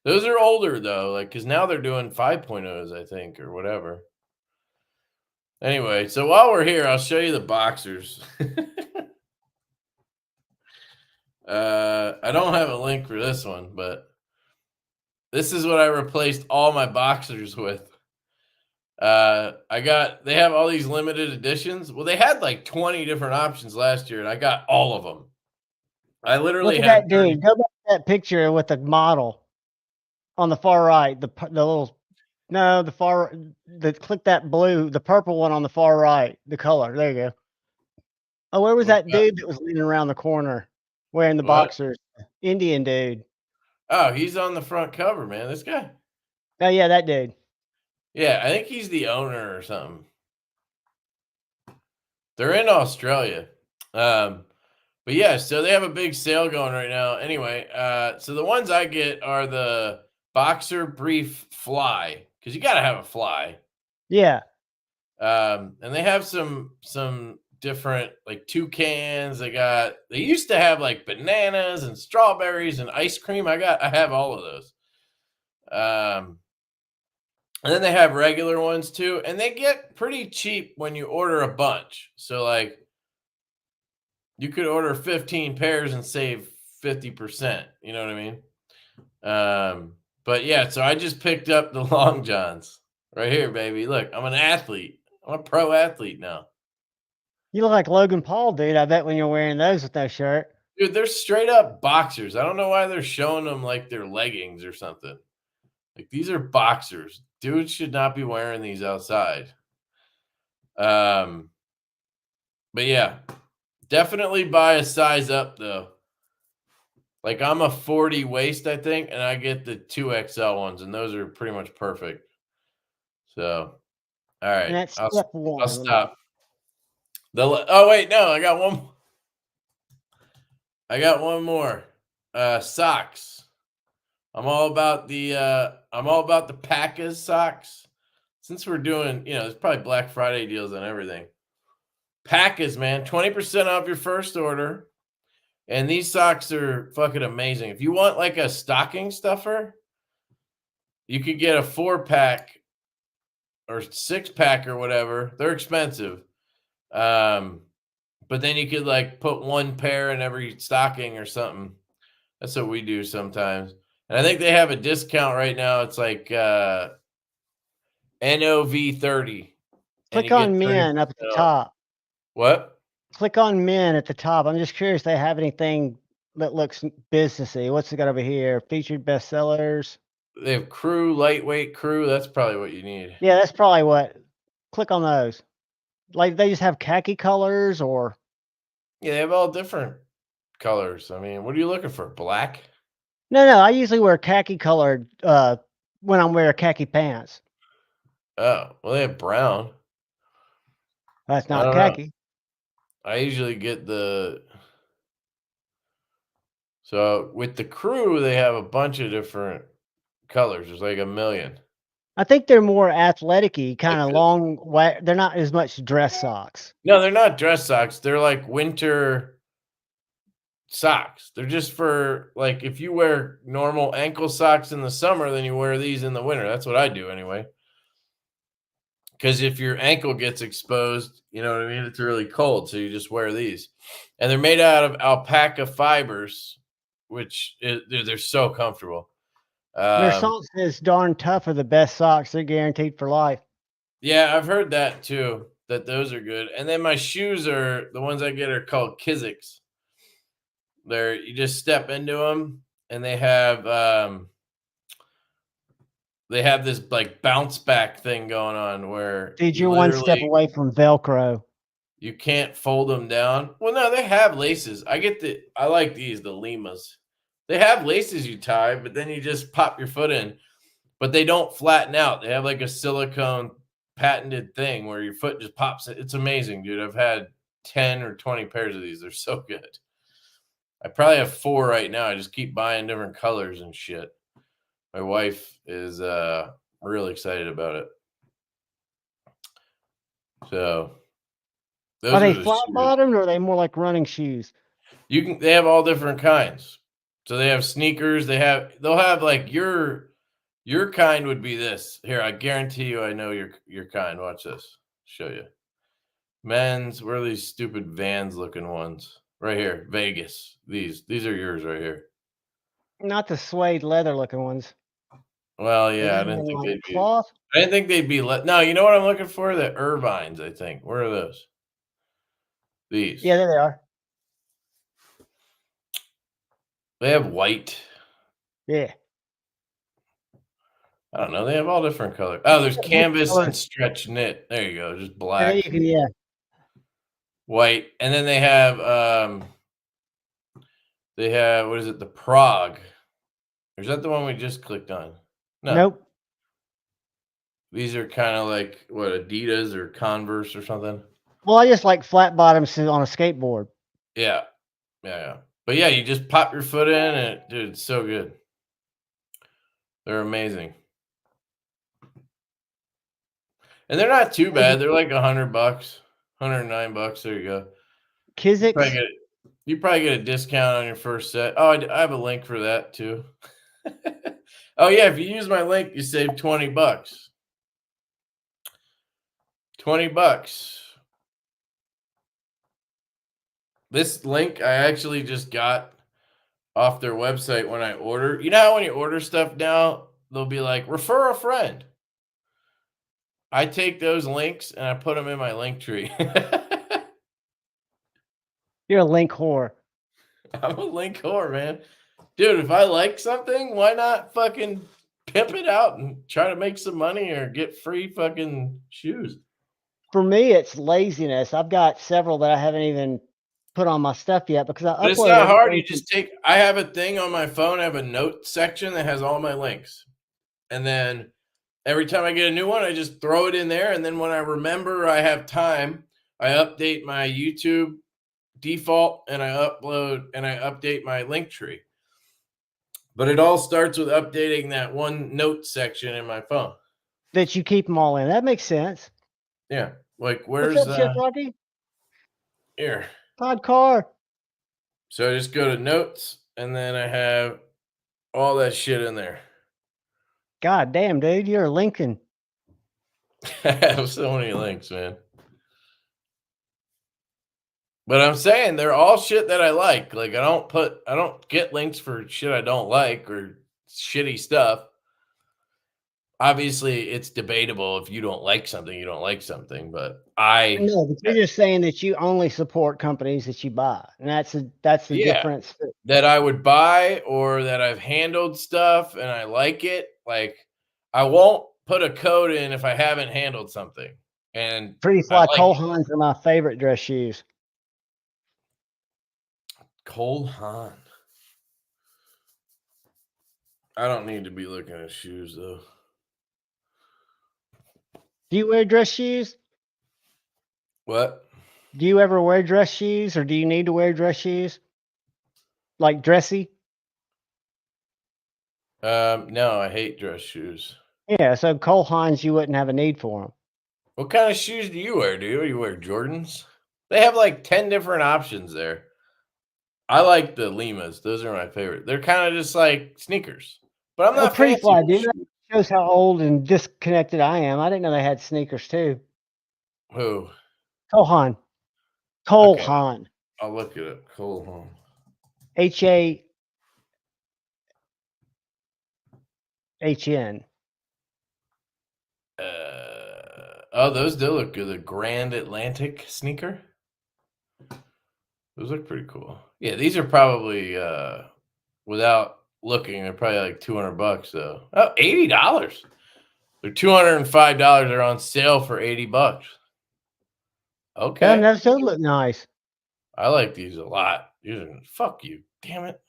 those are older though, like because now they're doing 5.0s, I think, or whatever. Anyway, so while we're here, I'll show you the boxers. I don't have a link for this one, but this is what I replaced all my boxers with. They have all these limited editions. Well, they had like 20 different options last year, and I got all of them. I literally Look at have that dude. Go back to that picture with the model on the far right. Click that blue, the purple one on the far right. The color. There you go. Oh, where was that dude that was leaning around the corner wearing the What? boxers? Indian dude. Oh, he's on the front cover, man. This guy. Oh yeah, that dude. Yeah, I think he's the owner or something. They're in Australia. But yeah, so they have a big sale going right now. Anyway, so the ones I get are the boxer brief fly, because you gotta have a fly. Yeah. And they have some different like toucans. They used to have like bananas and strawberries and ice cream. I have all of those. And then they have regular ones too, and they get pretty cheap when you order a bunch. So like you could order 15 pairs and save 50%. You know what I mean? But yeah, so I just picked up the long johns right here, baby. Look, I'm an athlete. I'm a pro athlete now. You look like Logan Paul, dude. I bet when you're wearing those with that shirt. Dude, they're straight up boxers. I don't know why they're showing them like they're leggings or something. Like these are boxers. Dudes should not be wearing these outside. But yeah, definitely buy a size up though. Like I'm a 40 waist, I think, and I get the 2XL ones, and those are pretty much perfect. So, all right, And that's step one. I'll stop. Oh wait, no, I got one. I got one more. Socks. I'm all about the Packers socks. Since we're doing, there's probably Black Friday deals on everything. Packers, man, 20% off your first order. And these socks are fucking amazing. If you want like a stocking stuffer, you could get a 4-pack or 6-pack or whatever. They're expensive. But then you could like put one pair in every stocking or something. That's what we do sometimes. And I think they have a discount right now. It's like NOV 30. Click on men up at the top. What? Click on men at the top. I'm just curious if they have anything that looks businessy. What's it got over here? Featured bestsellers. They have crew, lightweight crew. That's probably what you need. Yeah, that's probably what. Click on those. Like they just have khaki colors or. Yeah, they have all different colors. I mean, what are you looking for? Black? No, I usually wear khaki colored when I'm wearing khaki pants. Oh, well, they have brown. That's not khaki. I usually get so with the crew, they have a bunch of different colors. There's like a million. I think they're more athletic-y, kind of long. They're not as much dress socks. No, they're not dress socks. They're like winter socks. They're just for like if you wear normal ankle socks in the summer, then you wear these in the winter. That's what I do anyway. Because if your ankle gets exposed, you know what I mean? It's really cold. So you just wear these. And they're made out of alpaca fibers, which they're so comfortable. Their song says darn tough are the best socks. They're guaranteed for life. Yeah, I've heard that too, that those are good. And then my shoes the ones I get are called Kizik's. You just step into them and they have this like bounce back thing going on where dude, you're one step away from Velcro. You can't fold them down. Well, no, they have laces. I like these, the Limas. They have laces you tie, but then you just pop your foot in. But they don't flatten out. They have like a silicone patented thing where your foot just pops. It's amazing, dude. I've had 10 or 20 pairs of these. They're so good. I probably have 4 right now. I just keep buying different colors and shit. My wife is really excited about it. So are they flat bottomed or are they more like running shoes? They have all different kinds. So they have sneakers. They'll have like your kind would be this. Here, I guarantee you I know your kind. Watch this. Show you. Men's, where are these stupid Vans looking ones? right here, Vegas. These are yours right here. Not the suede leather looking ones. Well, yeah, I They're didn't in, think like, they'd be. cloth. I didn't think they'd be. No, you know what I'm looking for? The Irvines, I think. Where are those? These. Yeah, there they are. They have white. Yeah. I don't know. They have all different colors. Oh, there's canvas colors. and stretch knit. There you go. Just And then black, you can, yeah. white, and then they have what is it? The Prague. Or is that the one we just clicked on? No. Nope. These are kind of like what, Adidas or Converse or something. Well, I just like flat bottoms on a skateboard. Yeah. Yeah. But yeah, you just pop your foot in and dude, it's so good. They're amazing. And they're not too bad. They're like $100, $109. There you go. Kizik's. You probably get a discount on your first set. Oh, I have a link for that too. Oh yeah, if you use my link, you save $20. $20. This link I actually just got off their website when I order. You know how when you order stuff now, they'll be like, refer a friend. I take those links and I put them in my link tree. You're a link whore. I'm a link whore, man. Dude, if I like something, why not fucking pimp it out and try to make some money or get free fucking shoes? For me, it's laziness. I've got several that I haven't even put on my stuff yet because I But it's upload not hard. You everything. just I have a thing on my phone. I have a note section that has all my links. And then every time I get a new one, I just throw it in there. And then when I remember I have time, I update my YouTube default and I update my link tree. But it all starts with updating that one note section in my phone. That you keep them all in. That makes sense. Yeah. Like where's What's up, Chef Rocky? Here. Todd Carr. So I just go to notes and then I have all that shit in there. God damn, dude, you're a Lincoln. I have so many links, man. But I'm saying they're all shit that I like. Like I don't get links for shit I don't like or shitty stuff. Obviously, it's debatable. If you don't like something, you don't like something. But No, but you're just saying that you only support companies that you buy, and that's the difference. That I would buy or that I've handled stuff and I like it. Like I won't put a code in if I haven't handled something. And Pretty Fly Cole Haans are my favorite dress shoes. Cole Haan. I don't need to be looking at shoes though. Do you wear dress shoes? What? Do you ever wear dress shoes, or do you need to wear dress shoes? Like dressy? No, I hate dress shoes. Yeah, so Cole Haans, you wouldn't have a need for them. What kind of shoes do you wear, dude? You wear Jordans? They have like 10 different options there. I like the Limas. Those are my favorite. They're kind of just like sneakers. But I'm not Pretty fancy Fly, with dude. shoes. That shows how old and disconnected I am. I didn't know they had sneakers too. Who? Cole Haan. Cole Okay. Haan. I'll look it up. Cole Haan. H-A-H-N. Oh, those do look good. The Grand Atlantic sneaker. Those look pretty cool. Yeah, these are probably without looking, they're probably like $200 though. Oh, $80. They're $205. They're on sale for $80. Okay. Damn, those do look nice. I like these a lot. Fuck you. Damn it.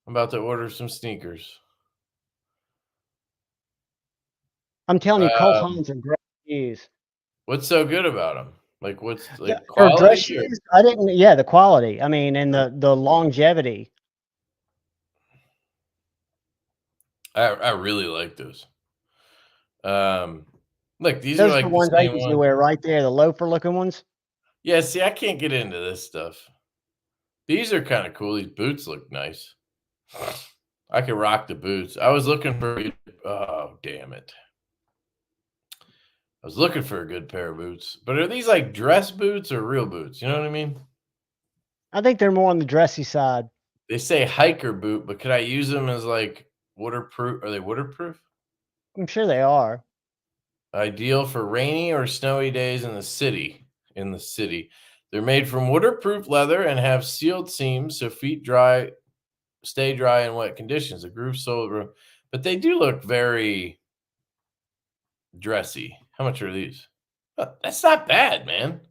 I'm about to order some sneakers. I'm telling you, Cole Haans are great shoes. What's so good about them? Like what's like For quality? dress shoes, I didn't. Yeah, the quality. I mean, and the longevity. I really like those. Look, these Those are like the ones the I same usually ones. wear right there, the loafer looking ones. Yeah, see, I can't get into this stuff. These are kind of cool. These boots look nice. I could rock the boots. I was looking for. Oh, damn it. I was looking for a good pair of boots. But are these like dress boots or real boots? You know what I mean? I think they're more on the dressy side. They say hiker boot, but could I use them as like waterproof? Are they waterproof? I'm sure they are. Ideal for rainy or snowy days in the city. They're made from waterproof leather and have sealed seams so feet stay dry in wet conditions. The groove sole, but they do look very dressy. How much are these? That's not bad, man.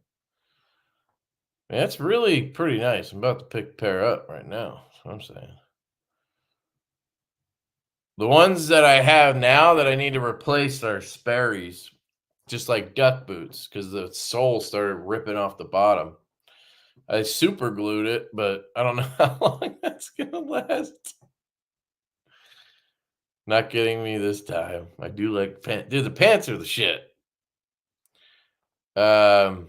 That's really pretty nice. I'm about to pick a pair up right now. That's what I'm saying. The ones that I have now that I need to replace are Sperry's, just like duck boots, because the sole started ripping off the bottom. I super glued it, but I don't know how long that's gonna last. Not getting me this time. I do like pants. Dude, the pants are the shit. No,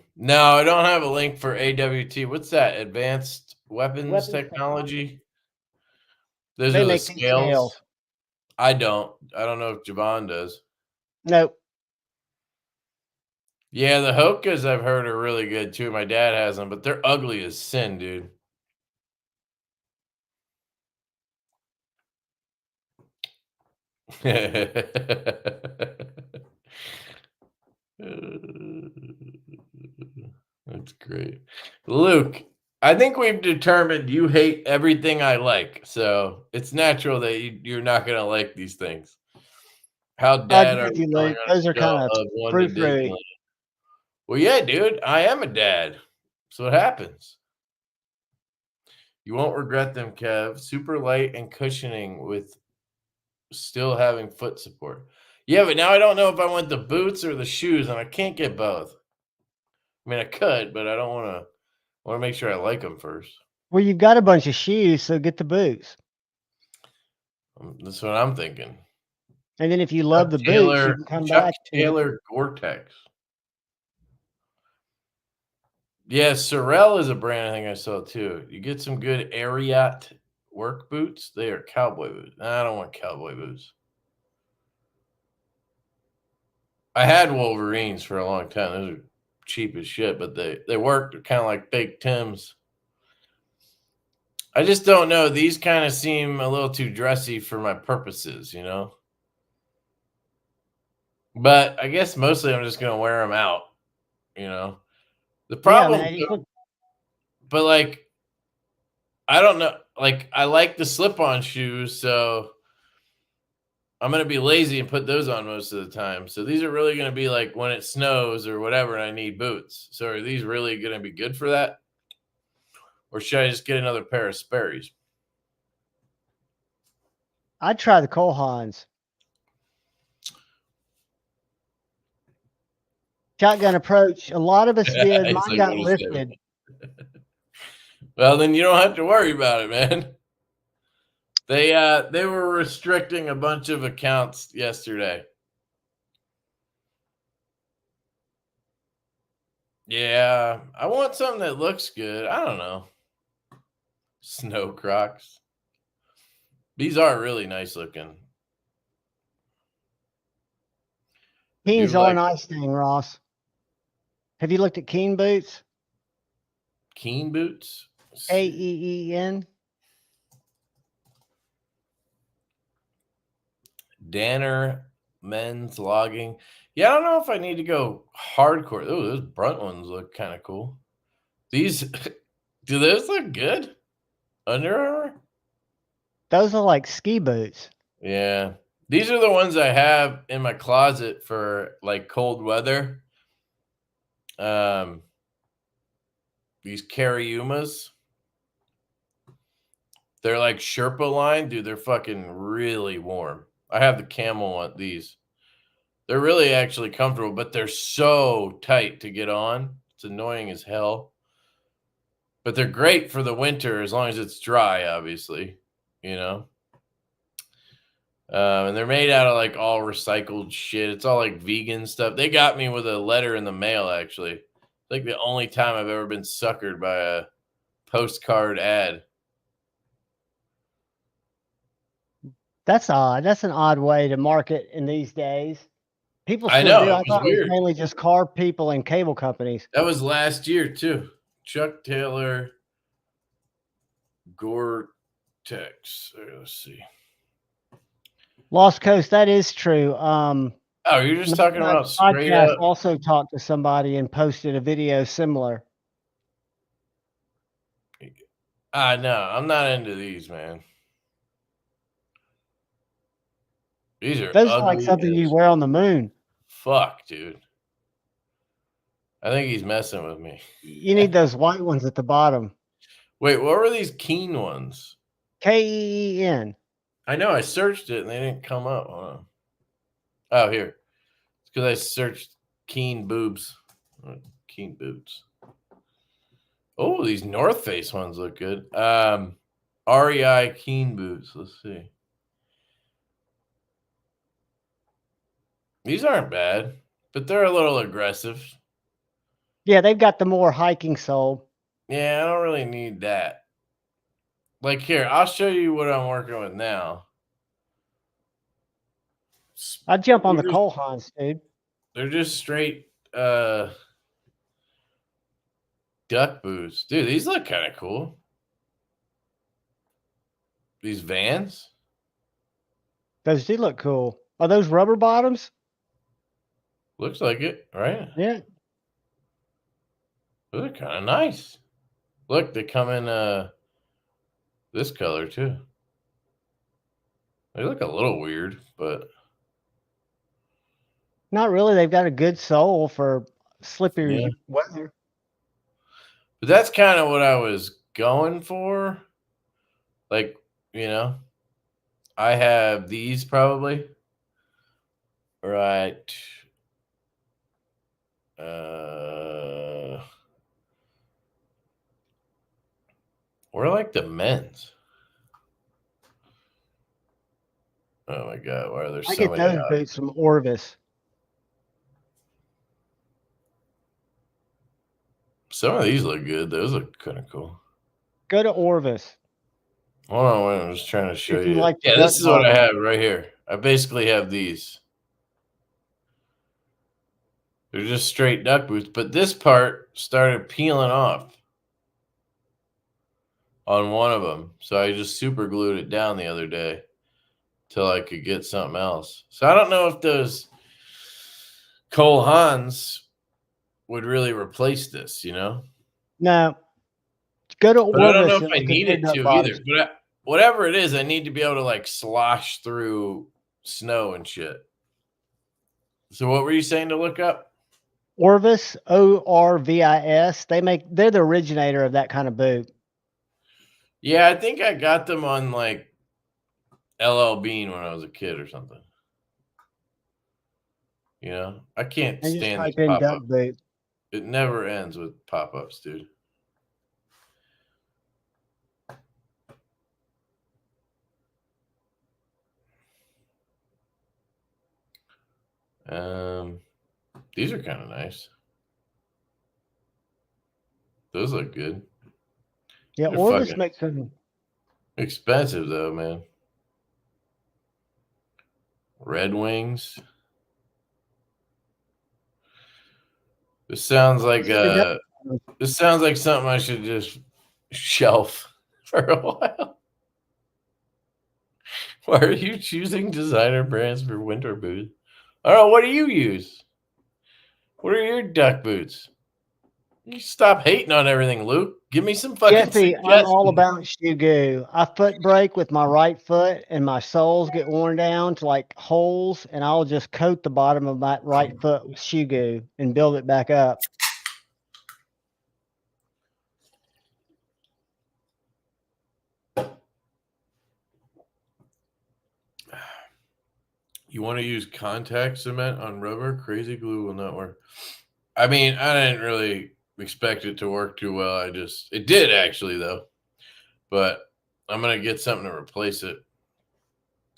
I don't have a link for AWT. What's that? Advanced Weapons Technology? Those They are the make these scales. scales. I don't know if Juhvon does. Nope. Yeah, the Hokas I've heard are really good too. My dad has them, but they're ugly as sin, dude. That's great. Luke, I think we've determined you hate everything I like. So it's natural that you're not going to like these things. How I dad agree are with we you, going Luke. on Those a are show kind of of one to frou-frou. Disneyland? Well, yeah, dude, I am a dad. So what happens? You won't regret them, Kev. Super light and cushioning with still having foot support. Yeah, but now I don't know if I want the boots or the shoes, and I can't get both. I mean, I could, but I don't want to. I want to make sure I like them first. Well, you've got a bunch of shoes, so get the boots. That's what I'm thinking. And then if you love the boots, you can come Chuck back to Taylor Gore-Tex. Yeah, Sorel is a brand I think I saw too. You get some good Ariat work boots. They are cowboy boots. I don't want cowboy boots. I had Wolverines for a long time. Those are cheap as shit, but they work. They're kind of like Big Tim's. I just don't know. These kind of seem a little too dressy for my purposes, you know? But I guess mostly I'm just going to wear them out, you know? The problem, but like, I don't know. Like, I like the slip-on shoes, so I'm going to be lazy and put those on most of the time. So these are really going to be like when it snows or whatever and I need boots. So are these really going to be good for that? Or should I just get another pair of Sperry's? I'd try the Cole Haans. Shotgun approach. A lot of us did. Mine got lifted. Well, then you don't have to worry about it, man. They were restricting a bunch of accounts yesterday. Yeah, I want something that looks good. I don't know. Snow Crocs. These are really nice looking. Keens are a nice thing, Ross. Have you looked at Keen boots? Keen boots? AEEN. Danner men's logging. Yeah, I don't know if I need to go hardcore. Oh, those Brunt ones look kind of cool. These, do those look good? Under Armour? Those are like ski boots. Yeah. These are the ones I have in my closet for like cold weather. These Cariumas. They're like Sherpa line. Dude, they're fucking really warm. I have the camel one, these. They're really actually comfortable, but they're so tight to get on. It's annoying as hell. But they're great for the winter as long as it's dry, obviously, you know. And they're made out of like all recycled shit. It's all like vegan stuff. They got me with a letter in the mail, actually. It's like the only time I've ever been suckered by a postcard ad. That's odd. That's an odd way to market in these days. People still I know, do. I it was thought weird. it was mainly just car people and cable companies. That was last year too. Chuck Taylor Gore-Tex. Let's see. Lost Coast, that is true. Oh, you're just talking My about straight podcast up. also talked to somebody and posted a video similar. No, I'm not into these, man. These are Those are ugly like something as you wear on the moon. fuck, dude. I think he's messing with me. You need those white ones at the bottom. Wait, what were these Keen ones? Keen. I know I searched it and they didn't come up. Hold on. Oh, here. It's because I searched Keen boobs. Keen boots. Oh, these North Face ones look good. REI Keen boots. Let's see. These aren't bad, but they're a little aggressive. Yeah, they've got the more hiking sole. Yeah, I don't really need that. Like here, I'll show you what I'm working with now. I'd jump on the Cole Hans, dude. They're just straight duck boots. Dude, these look kind of cool. These Vans? Those do look cool. Are those rubber bottoms? Looks like it, right? Yeah. Those are kind of nice. Look, they come in this color too. They look a little weird, but Not really. They've got a good sole for slippery weather. But that's kind of what I was going for. Like, I have these probably. Right. We're like the men's. Oh my god, why are there so many? I get those boots from Orvis. Some of these look good. Those look kind of cool. Go to Orvis. Hold on, wait, I'm just trying to show you. Like yeah, this is what I have right here. I basically have these. They're just straight duck boots, but this part started peeling off on one of them. So I just super glued it down the other day till I could get something else. So I don't know if those Cole Hans would really replace this, No. Go to Orvis. But I don't know if I need it to either. But whatever it is, I need to be able to like slosh through snow and shit. So what were you saying to look up? Orvis, Orvis. They're the originator of that kind of boot. Yeah, I think I got them on like LL Bean when I was a kid or something. I can't stand this pop-up. It never ends with pop-ups, dude. These are kind of nice. Those look good. Yeah, Orvis makes them expensive though, man. Red Wings. This sounds like something I should just shelf for a while. Why are you choosing designer brands for winter boots? I don't know. What do you use? What are your duck boots? You stop hating on everything, Luke. Give me some fucking suggestions. I'm all about shoe goo. I foot brake with my right foot and my soles get worn down to like holes, and I'll just coat the bottom of my right foot with shoe goo and build it back up. You want to use contact cement on rubber? Crazy glue will not work. I mean, I didn't really expect it to work too well. It did actually though, but I'm going to get something to replace it.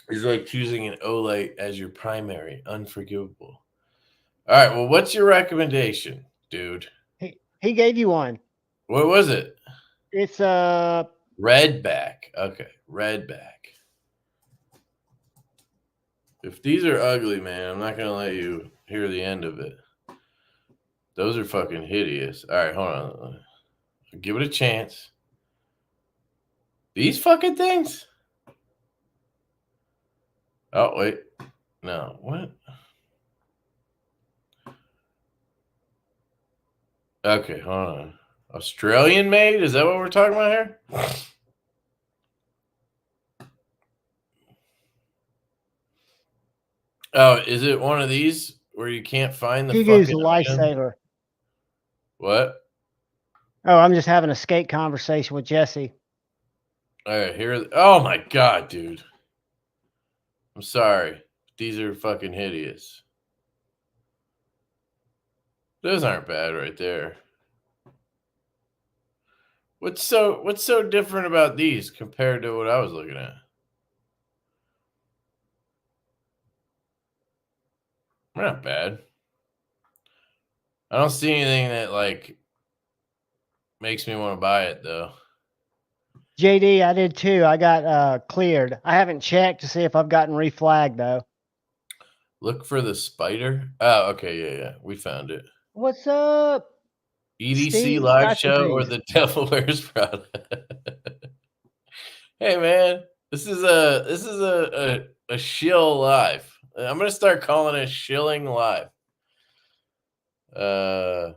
It's like choosing an Olay as your primary. Unforgivable. All right. Well, what's your recommendation, dude? He gave you one. What was it? It's Redback. Okay. Redback. If these are ugly, man, I'm not going to let you hear the end of it. Those are fucking hideous. All right, hold on. Give it a chance. These fucking things? Oh, wait. No, what? Okay, hold on. Australian made? Is that what we're talking about here? Oh, is it one of these where you can't find the Hugo's a fucking item? lifesaver. What? Oh, I'm just having a skate conversation with Jesse. All right, here. Oh my god, dude. I'm sorry. These are fucking hideous. Those aren't bad right there. What's so different about these compared to what I was looking at? They're not bad. I don't see anything that like makes me want to buy it though. JD, I did too. I got cleared. I haven't checked to see if I've gotten reflagged though. Look for the spider. Oh, okay, yeah. We found it. What's up? EDC Steve live show or Socrates. the Devil Wears Prada. Hey man, this is a shill live. I'm gonna start calling it shilling live. Go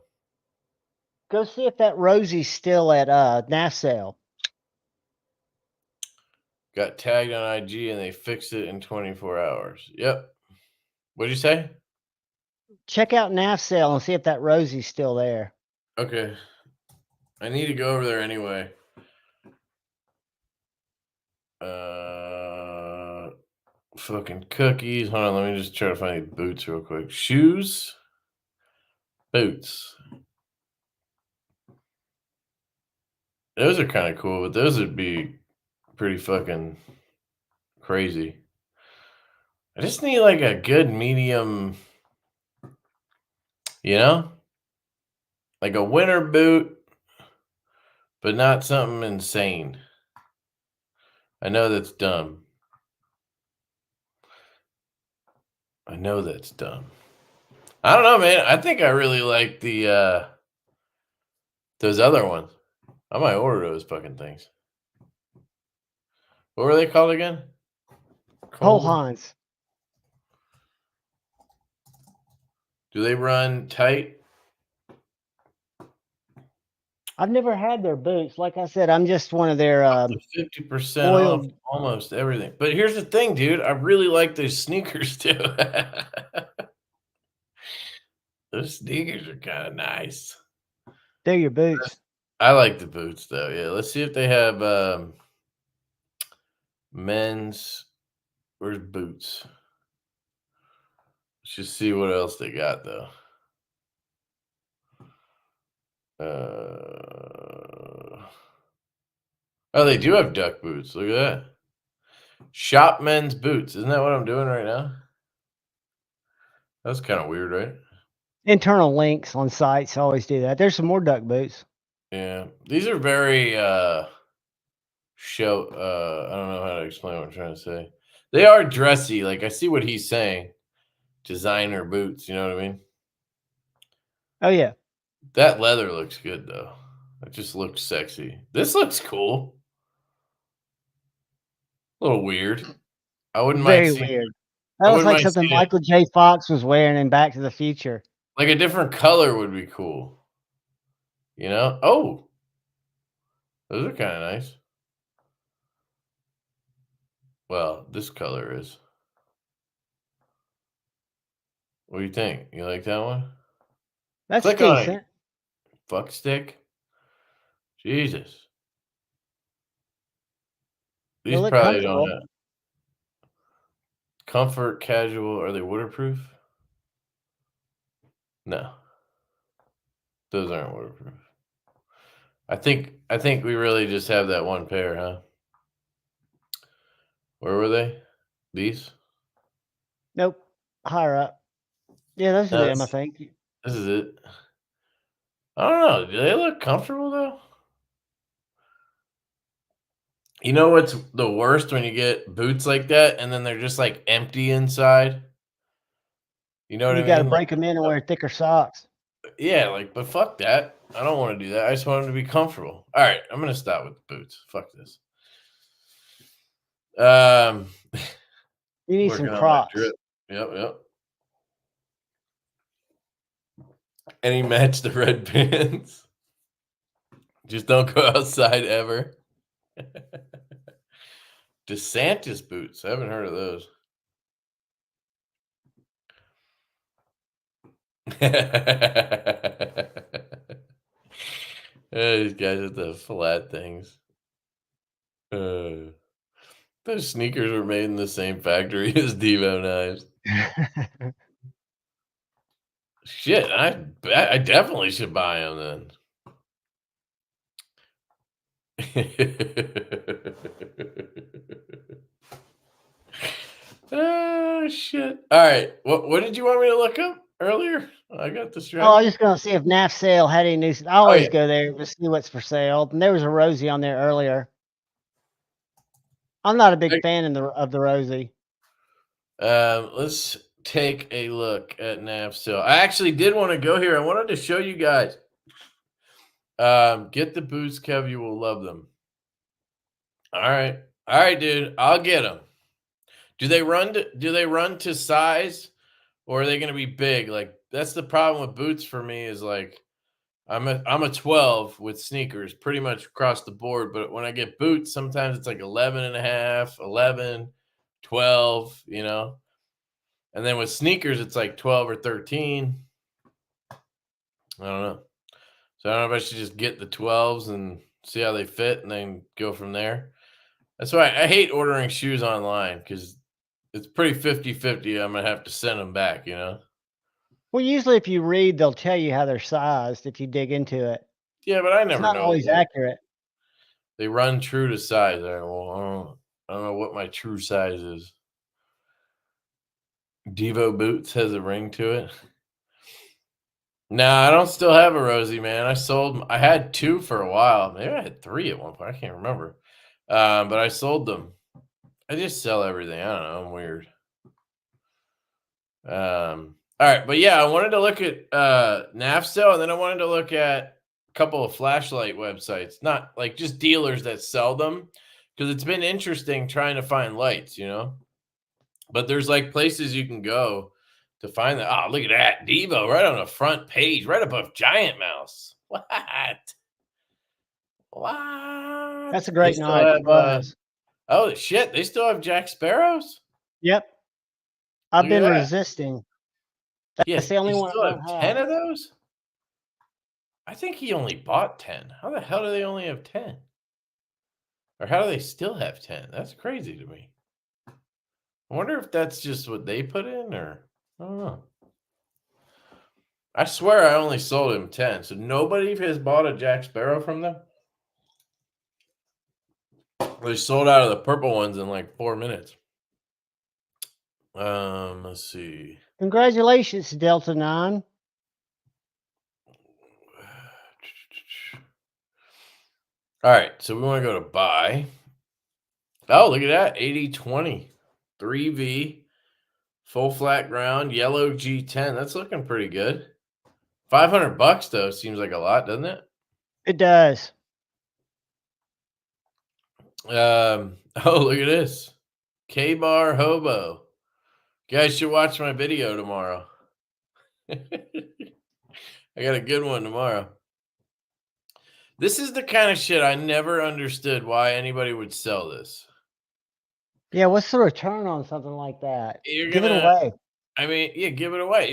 see if that Rosie's still at NAF sale. Got tagged on IG and they fixed it in 24 hours. Yep. What'd you say? Check out NAF sale and see if that Rosie's still there. Okay. I need to go over there anyway. Fucking cookies. Hold on, let me just try to find these boots real quick. Shoes, boots. Those are kind of cool, but those would be pretty fucking crazy. I just need like a good medium, you know? Like a winter boot, but not something insane. I know that's dumb. I know that's dumb. I don't know, man. I think I really like the those other ones. I might order those fucking things. What were they called again? Whole Hans. Do they run tight? I've never had their boots. Like I said, I'm just one of their 50% oiled. off almost everything. But here's the thing, dude. I really like those sneakers too. Those sneakers are kind of nice. They're your boots. I like the boots though. Yeah, let's see if they have men's. Where's boots? Let's just see what else they got though. Oh, they do have duck boots. Look at that. Shop men's boots. Isn't that what I'm doing right now? That's kind of weird, right? Internal links on sites always do that. There's some more duck boots. Yeah. These are very show I don't know how to explain what I'm trying to say. They are dressy. Like I see what he's saying. Designer boots, you know what I mean? Oh yeah. That leather looks good though. It just looks sexy. This looks cool. A little weird. I wouldn't mind Very seeing weird. That was like something Michael J. Fox was wearing in Back to the Future. Like a different color would be cool. You know? Oh, those are kind of nice. Well, this color is. What do you think? You like that one? That's Click on decent. it. Fuck stick. Jesus. They These look probably comfortable. don't have. Comfort, casual. Are they waterproof? No. Those aren't waterproof. I think we really just have that one pair, huh? Where were they? These? Nope. Higher up. Yeah, those are No, them, I think. this is it. I don't know. Do they look comfortable though? You know what's the worst when you get boots like that and then they're just like empty inside? You know what You I got to mean? break them in and wear thicker socks. Yeah, like, but fuck that. I don't want to do that. I just want them to be comfortable. All right, I'm gonna stop with the boots. Fuck this. You need some working on my Crocs. drip. Yep. And he matched the red pants. Just don't go outside ever. DeSantis boots. I haven't heard of those. These guys with the flat things. Those sneakers were made in the same factory as Divo knives. Shit, I definitely should buy them then. Oh shit! All right, what did you want me to look up earlier? I got distracted. Oh, I was just gonna see if NAF sale had any news. I always yeah. go there to see what's for sale. And there was a Rosie on there earlier. I'm not a big fan of the Rosie. Let's take a look at NAF sale. I actually did want to go here. I wanted to show you guys. Get the boots, Kev. You will love them. All right, dude. I'll get them. Do they run to size, or are they going to be big? Like that's the problem with boots for me. Is like I'm a 12 with sneakers pretty much across the board, but when I get boots, sometimes it's like 11 and a half, 11, 12, you know. And then with sneakers, it's like 12 or 13. I don't know. So I don't know if I should just get the 12s and see how they fit and then go from there. That's why I hate ordering shoes online because it's pretty 50-50. I'm going to have to send them back, you know? Well, usually if you read, they'll tell you how they're sized if you dig into it. Yeah, but I It's never not know. always accurate. They run true to size. Well, I don't know what my true size is. Divo boots has a ring to it. No, I don't still have a Rosie, man. I had 2 for a while. Maybe I had 3 at one point. I can't remember. But I sold them. I just sell everything. I don't know. I'm weird. All right, but yeah, I wanted to look at NAFSO, and then I wanted to look at a couple of flashlight websites, not like just dealers that sell them, because it's been interesting trying to find lights, you know. But there's like places you can go to find that. Oh, look at that. Divo right on the front page, right above Giant Mouse. What? That's a great knife. Have, oh, shit. They still have Jack Sparrows? Yep. I've Look at been that. resisting. That's the only You one still I have don't 10 have. of those? I think he only bought 10. How the hell do they only have 10? Or how do they still have 10? That's crazy to me. I wonder if that's just what they put in, or I don't know. I swear I only sold him 10. So nobody has bought a Jack Sparrow from them? They sold out of the purple ones in like 4 minutes. Let's see. Congratulations, Delta 9. All right, so we want to go to buy. Oh, look at that. 80/20. 3V. Full flat ground. Yellow G10. That's looking pretty good. $500 though seems like a lot, doesn't it? It does. Oh, look at this. K-Bar Hobo. You guys should watch my video tomorrow. I got a good one tomorrow. This is the kind of shit I never understood why anybody would sell this. Yeah, what's the return on something like that? Give it away. I mean, yeah, give it away.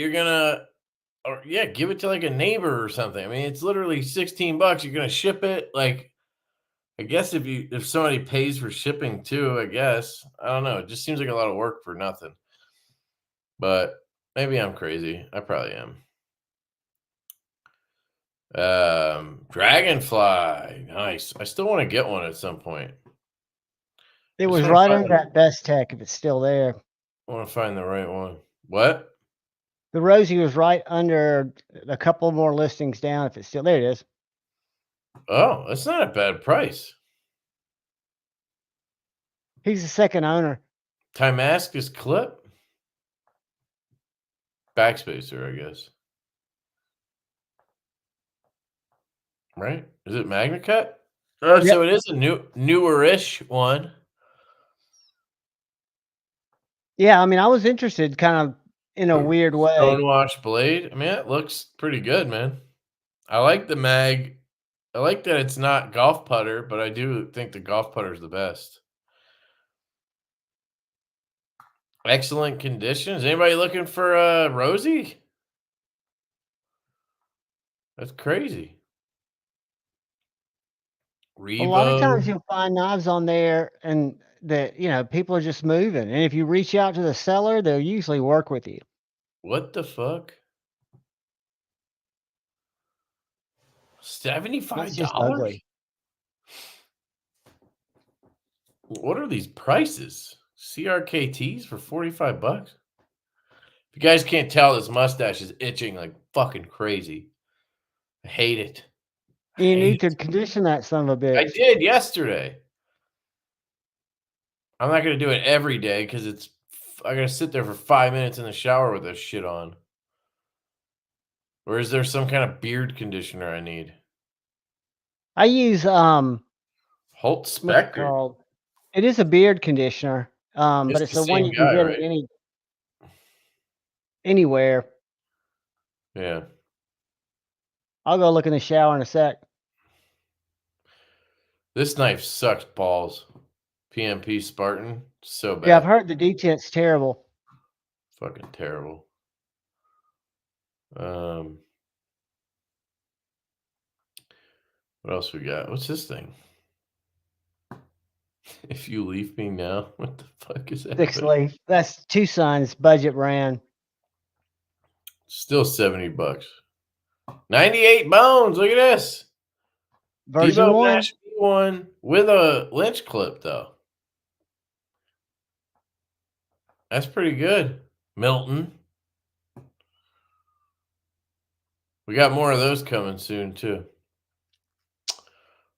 Give it to like a neighbor or something. I mean, it's literally $16. You're gonna ship it. Like, I guess if somebody pays for shipping too, I guess. I don't know. It just seems like a lot of work for nothing. But maybe I'm crazy. I probably am. Dragonfly. Nice. I still want to get one at some point. It was right under that Best Tech if it's still there. I want to find the right one. What? The Rosie was right under a couple more listings down if it's still there. It is. Oh, that's not a bad price. He's the second owner. Timascus clip. Backspacer, I guess. Right? Is it Magna Cut? Oh, yep. So it is a newer-ish one. Yeah, I mean, I was interested kind of in a weird way. Stonewash blade. I mean, it looks pretty good, man. I like the mag. I like that it's not golf putter, but I do think the golf putter is the best. Excellent condition. Is anybody looking for a Rosie? That's crazy. A lot of times Revo. you'll find knives on there and that, people are just moving. And if you reach out to the seller, they'll usually work with you. What the fuck? That's $75? just ugly. What are these prices? CRKTs for 45 bucks? If you guys can't tell, this mustache is itching like fucking crazy. I hate it. You need to condition that son of a I bitch. did yesterday. I'm not going to do it every day because I got to sit there for 5 minutes in the shower with this shit on. Or is there some kind of beard conditioner I need? I use Holt what's it Spectre. called? It is a beard conditioner, but it's the the one same you can guy, get right? at anywhere. Yeah. I'll go look in the shower in a sec. This knife sucks balls. PMP Spartan. So bad. Yeah, I've heard the detent's terrible. Fucking terrible. What else we got? What's this thing? If you leave me now, what the fuck is that? 6 leaf. That's Tucson's budget brand. Still 70 bucks. 98 bones. Look at this. Version Divo 1. Nash V1 with a lynch clip, though. That's pretty good. Milton. We got more of those coming soon, too.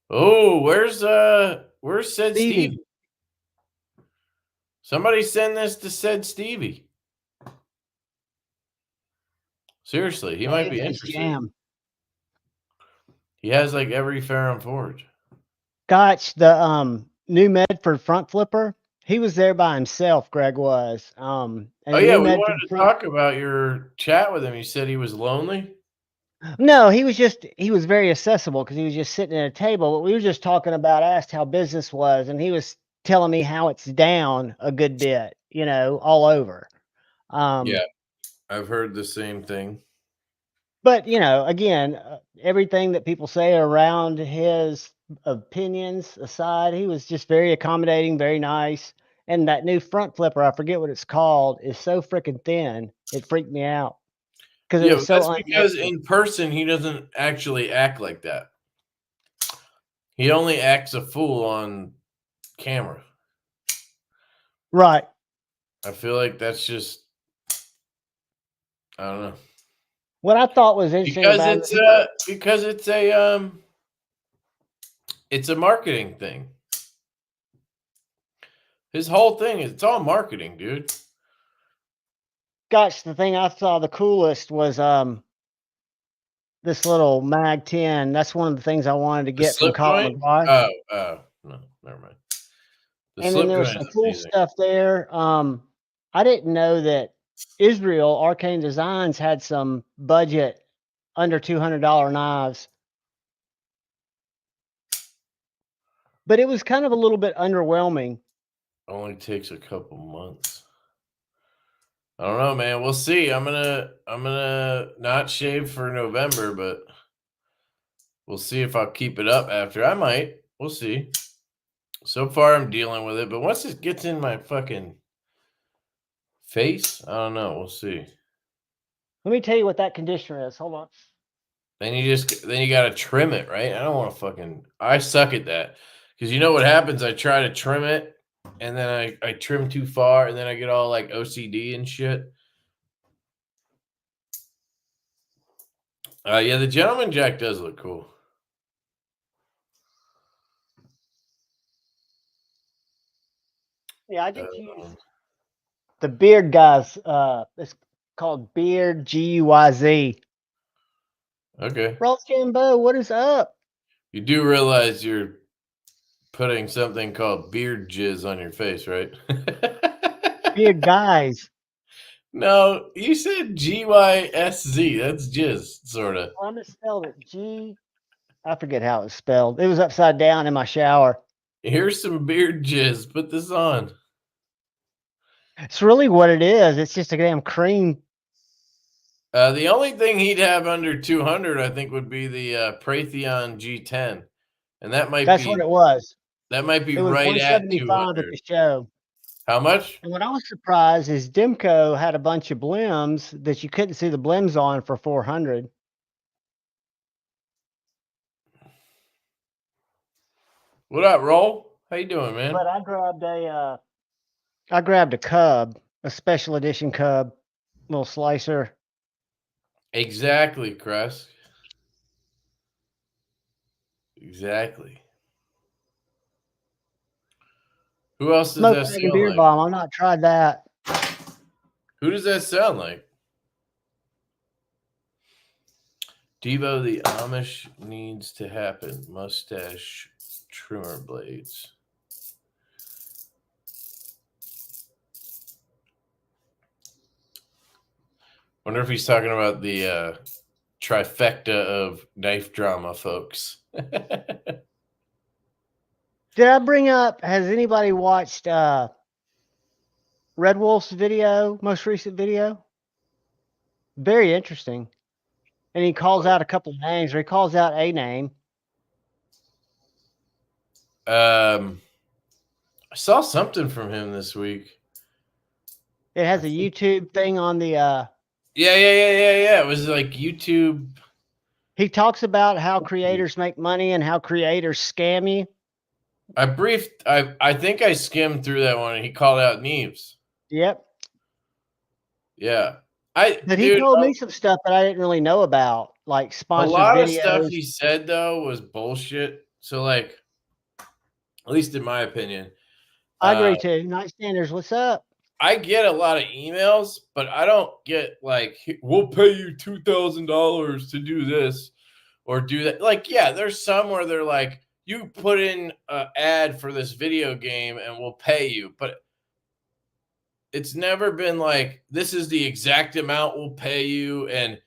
Oh, where's said Stevie? Somebody send this to said Stevie. Seriously, he might be interested. Jam. He has like every Ferrum Forge. Gotch, the new Medford front flipper. He was there by himself. Greg was. And oh yeah, we wanted to talk about your chat with him. You said he was lonely. No, he was very accessible because he was just sitting at a table. But we were just talking about, asked how business was, and he was telling me how it's down a good bit, all over. Yeah, I've heard the same thing. But again, everything that people say around his opinions aside, he was just very accommodating, very nice. And that new front flipper, I forget what it's called, is so freaking thin. It freaked me out because it was so. That's because in person he doesn't actually act like that. He only acts a fool on camera. Right. I feel like that's just, I don't know. What I thought was interesting because it's a marketing thing. His whole thing is it's all marketing, dude. Gosh, the thing I saw the coolest was this little Mag 10. That's one of the things I wanted to get from Colin McGuire. Oh, no, never mind. And then there's some cool stuff there. I didn't know that Israel Arcane Designs had some budget under $200 knives. But it was kind of a little bit underwhelming. Only takes a couple months. I don't know, man. We'll see. I'm gonna not shave for November, but we'll see if I'll keep it up after. I might. We'll see. So far, I'm dealing with it, but once it gets in my fucking face, I don't know. We'll see. Let me tell you what that conditioner is. Hold on. Then you got to trim it, right? I don't want to I suck at that. Because you know what happens? I try to trim it, and then I trim too far, and then I get all like OCD and shit. Yeah, the Gentleman Jack does look cool. Yeah, I just use the Beard guys. It's called Beard GUYZ. Okay. Ross Jambo, what is up? You do realize you're putting something called beard jizz on your face, right? Big guys. No, you said GYSZ. That's jizz, sort of. I misspelled it. I forget how it's spelled. It was upside down in my shower. Here's some beard jizz. Put this on. It's really what it is. It's just a damn cream. The only thing he'd have under 200, I think, would be the Praytheon G10, and that might That's be what it was. that might be It was right at 175 at 200. the show. How much? And what I was surprised is Demco had a bunch of blims that you couldn't see the blims on for 400. What up, Roll? How you doing, man? But I grabbed a cub, a special edition cub, little slicer. Exactly, Crest. Exactly. Who else does that Smoke sound beer like? bomb. I've not tried that. Who does that sound like? Divo, the Amish needs to happen. Mustache trimmer blades. Wonder if he's talking about the trifecta of knife drama, folks. Did I bring up, has anybody watched Red Wolf's video, most recent video? Very interesting. And he calls out a couple of names, or he calls out a name. I saw something from him this week. It has a YouTube thing on the Yeah. It was like YouTube. he talks about how creators make money and how creators scam you. I think I skimmed through that one and he called out Neves. Yep. Yeah. But he told me some stuff that I didn't really know about, like sponsored a lot videos. of stuff he said though was bullshit. So like, at least in my opinion. I agree too. Nightstanders, what's up? I get a lot of emails, but I don't get like, we'll pay you $2,000 to do this or do that. Like, yeah, there's some where they're like, you put in an ad for this video game and we'll pay you. But it's never been like, this is the exact amount we'll pay you. And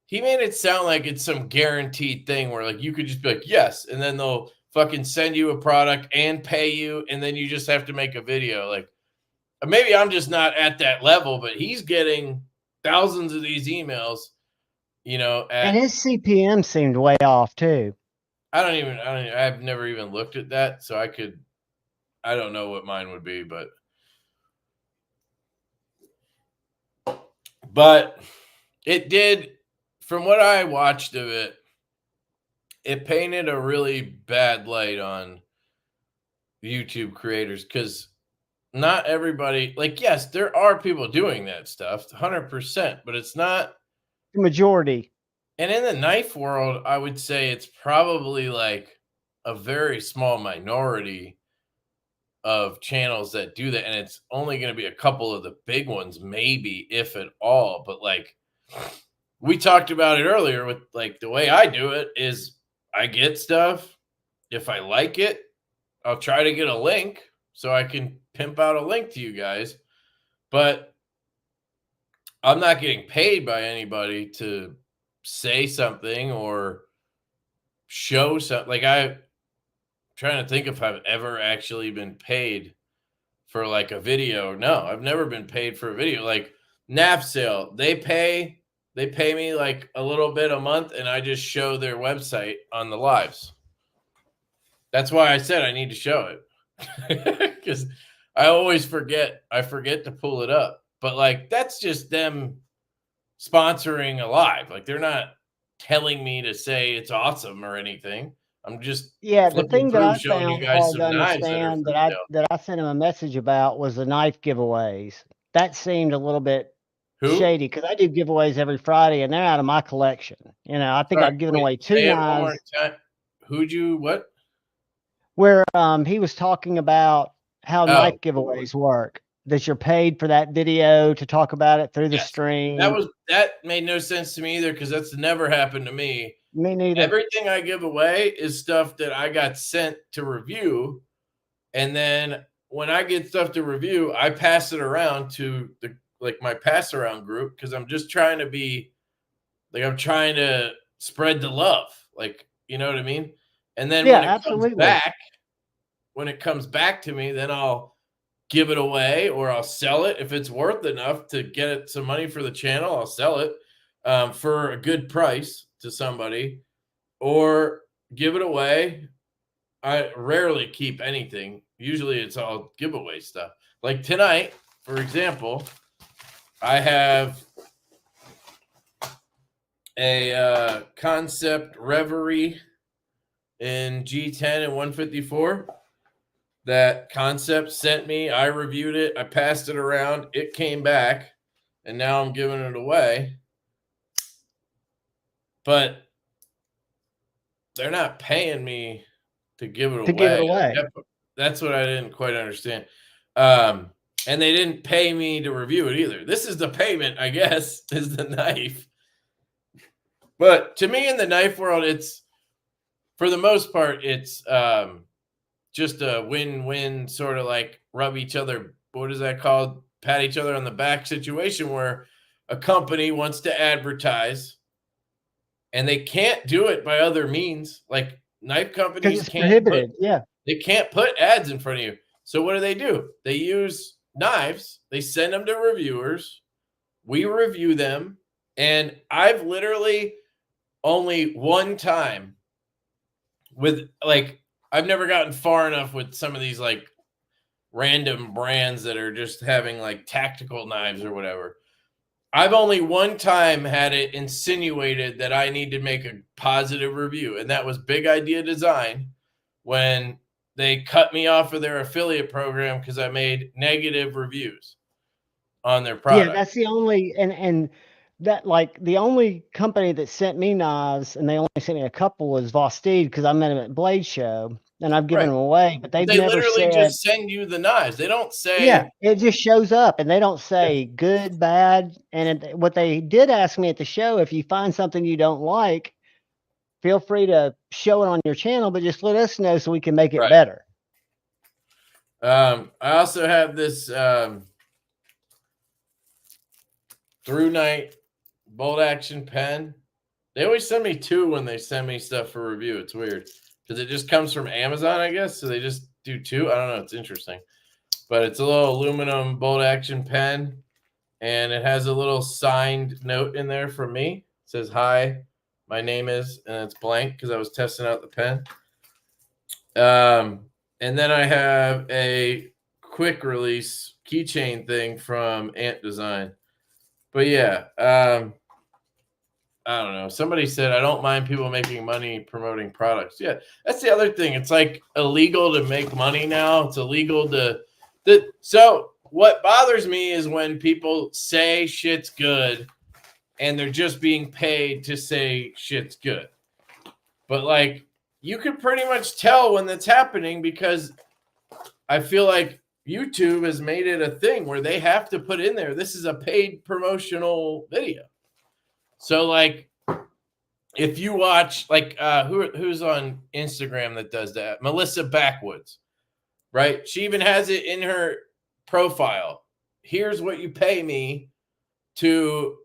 he made it sound like it's some guaranteed thing where like you could just be like, yes. And then they'll fucking send you a product and pay you. And then you just have to make a video. Like, maybe I'm just not at that level, but he's getting thousands of these emails, you know. And his CPM seemed way off too. I've never even looked at that. So I don't know what mine would be, but it did, from what I watched of it, it painted a really bad light on YouTube creators because not everybody, like, yes, there are people doing that stuff 100%, but it's not the majority. And in the knife world, I would say it's probably like a very small minority of channels that do that. And it's only going to be a couple of the big ones, maybe, if at all. But like we talked about it earlier with like the way I do it is I get stuff. If I like it, I'll try to get a link so I can pimp out a link to you guys. But I'm not getting paid by anybody to say something or show something. Like, I'm trying to think if I've ever actually been paid for like a video. No, I've never been paid for a video. Like NAF sale, they pay me like a little bit a month and I just show their website on the lives. That's why I said I need to show it because I always forget. I forget to pull it up, but like that's just them sponsoring a live. Like they're not telling me to say it's awesome or anything. I'm just the thing that I showing you found guys hard some to knives understand that I sent him a message about was the knife giveaways. That seemed a little bit shady because I do giveaways every Friday and they're out of my collection. You know, I think I've given away 2 knives. Who'd you what? Where he was talking about how knife giveaways work. That you're paid for that video to talk about it through the stream. That made no sense to me either because that's never happened to me. Me neither. Everything I give away is stuff that I got sent to review, and then when I get stuff to review, I pass it around to my pass around group because I'm just trying to be like, I'm trying to spread the love. Like, you know what I mean? And then Yeah, absolutely. when it comes back to me, then I'll give it away or I'll sell it. If it's worth enough to get it some money for the channel, I'll sell it for a good price to somebody or give it away. I rarely keep anything. Usually it's all giveaway stuff. Like tonight, for example, I have a Concept Reverie in G10 and 154 that Concept sent me. I reviewed it. I passed it around. It came back, and now I'm giving it away. But they're not paying me to give it away. That's what I didn't quite understand. And they didn't pay me to review it either. This is the payment, I guess, is the knife. But to me in the knife world, it's, for the most part, it's just a win-win sort of like rub each other. What is that called? Pat each other on the back situation where a company wants to advertise and they can't do it by other means. Like knife companies it's prohibited. They can't put ads in front of you. So what do? They use knives. They send them to reviewers. We review them. And I've literally only one time with like, I've never gotten far enough with some of these like random brands that are just having like tactical knives or whatever. I've only one time had it insinuated that I need to make a positive review. And that was Big Idea Design when they cut me off of their affiliate program because I made negative reviews on their product. Yeah, that's the only, and that like the only company that sent me knives, and they only sent me a couple, was Vostede, because I met them at Blade Show and I've given them away, but they never literally said, just send you the knives. They don't say, yeah, it just shows up and they don't say good, bad. And what they did ask me at the show, if you find something you don't like, feel free to show it on your channel, but just let us know so we can make it better. I also have this Through Night bolt action pen. They always send me two when they send me stuff for review. It's weird because it just comes from Amazon, I guess. So they just do two. I don't know. It's interesting. But it's a little aluminum bolt action pen. And it has a little signed note in there from me. It says, "Hi, my name is," and it's blank because I was testing out the pen. And then I have a quick release keychain thing from Ant Design. But yeah, I don't know. Somebody said, I don't mind people making money promoting products. Yeah, that's the other thing. It's like illegal to make money now. It's illegal to. So what bothers me is when people say shit's good and they're just being paid to say shit's good. But like, you can pretty much tell when that's happening because I feel like YouTube has made it a thing where they have to put in there, this is a paid promotional video. So like, if you watch like who's on Instagram that does that, Melissa Backwoods, right? She even has it in her profile. Here's what you pay me to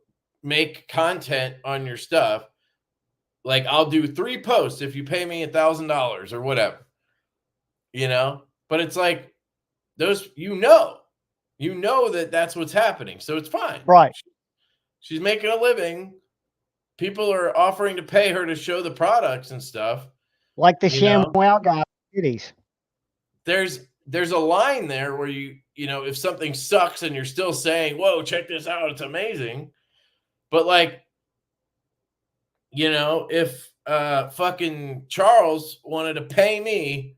make content on your stuff. Like, I'll do 3 posts if you pay me $1,000 or whatever, you know. But it's like those, you know that that's what's happening, so it's fine, right? She's making a living. People are offering to pay her to show the products and stuff, like the ShamWow guy. There's a line there where you know, if something sucks and you're still saying, "Whoa, check this out, it's amazing," but like, you know, if fucking Charles wanted to pay me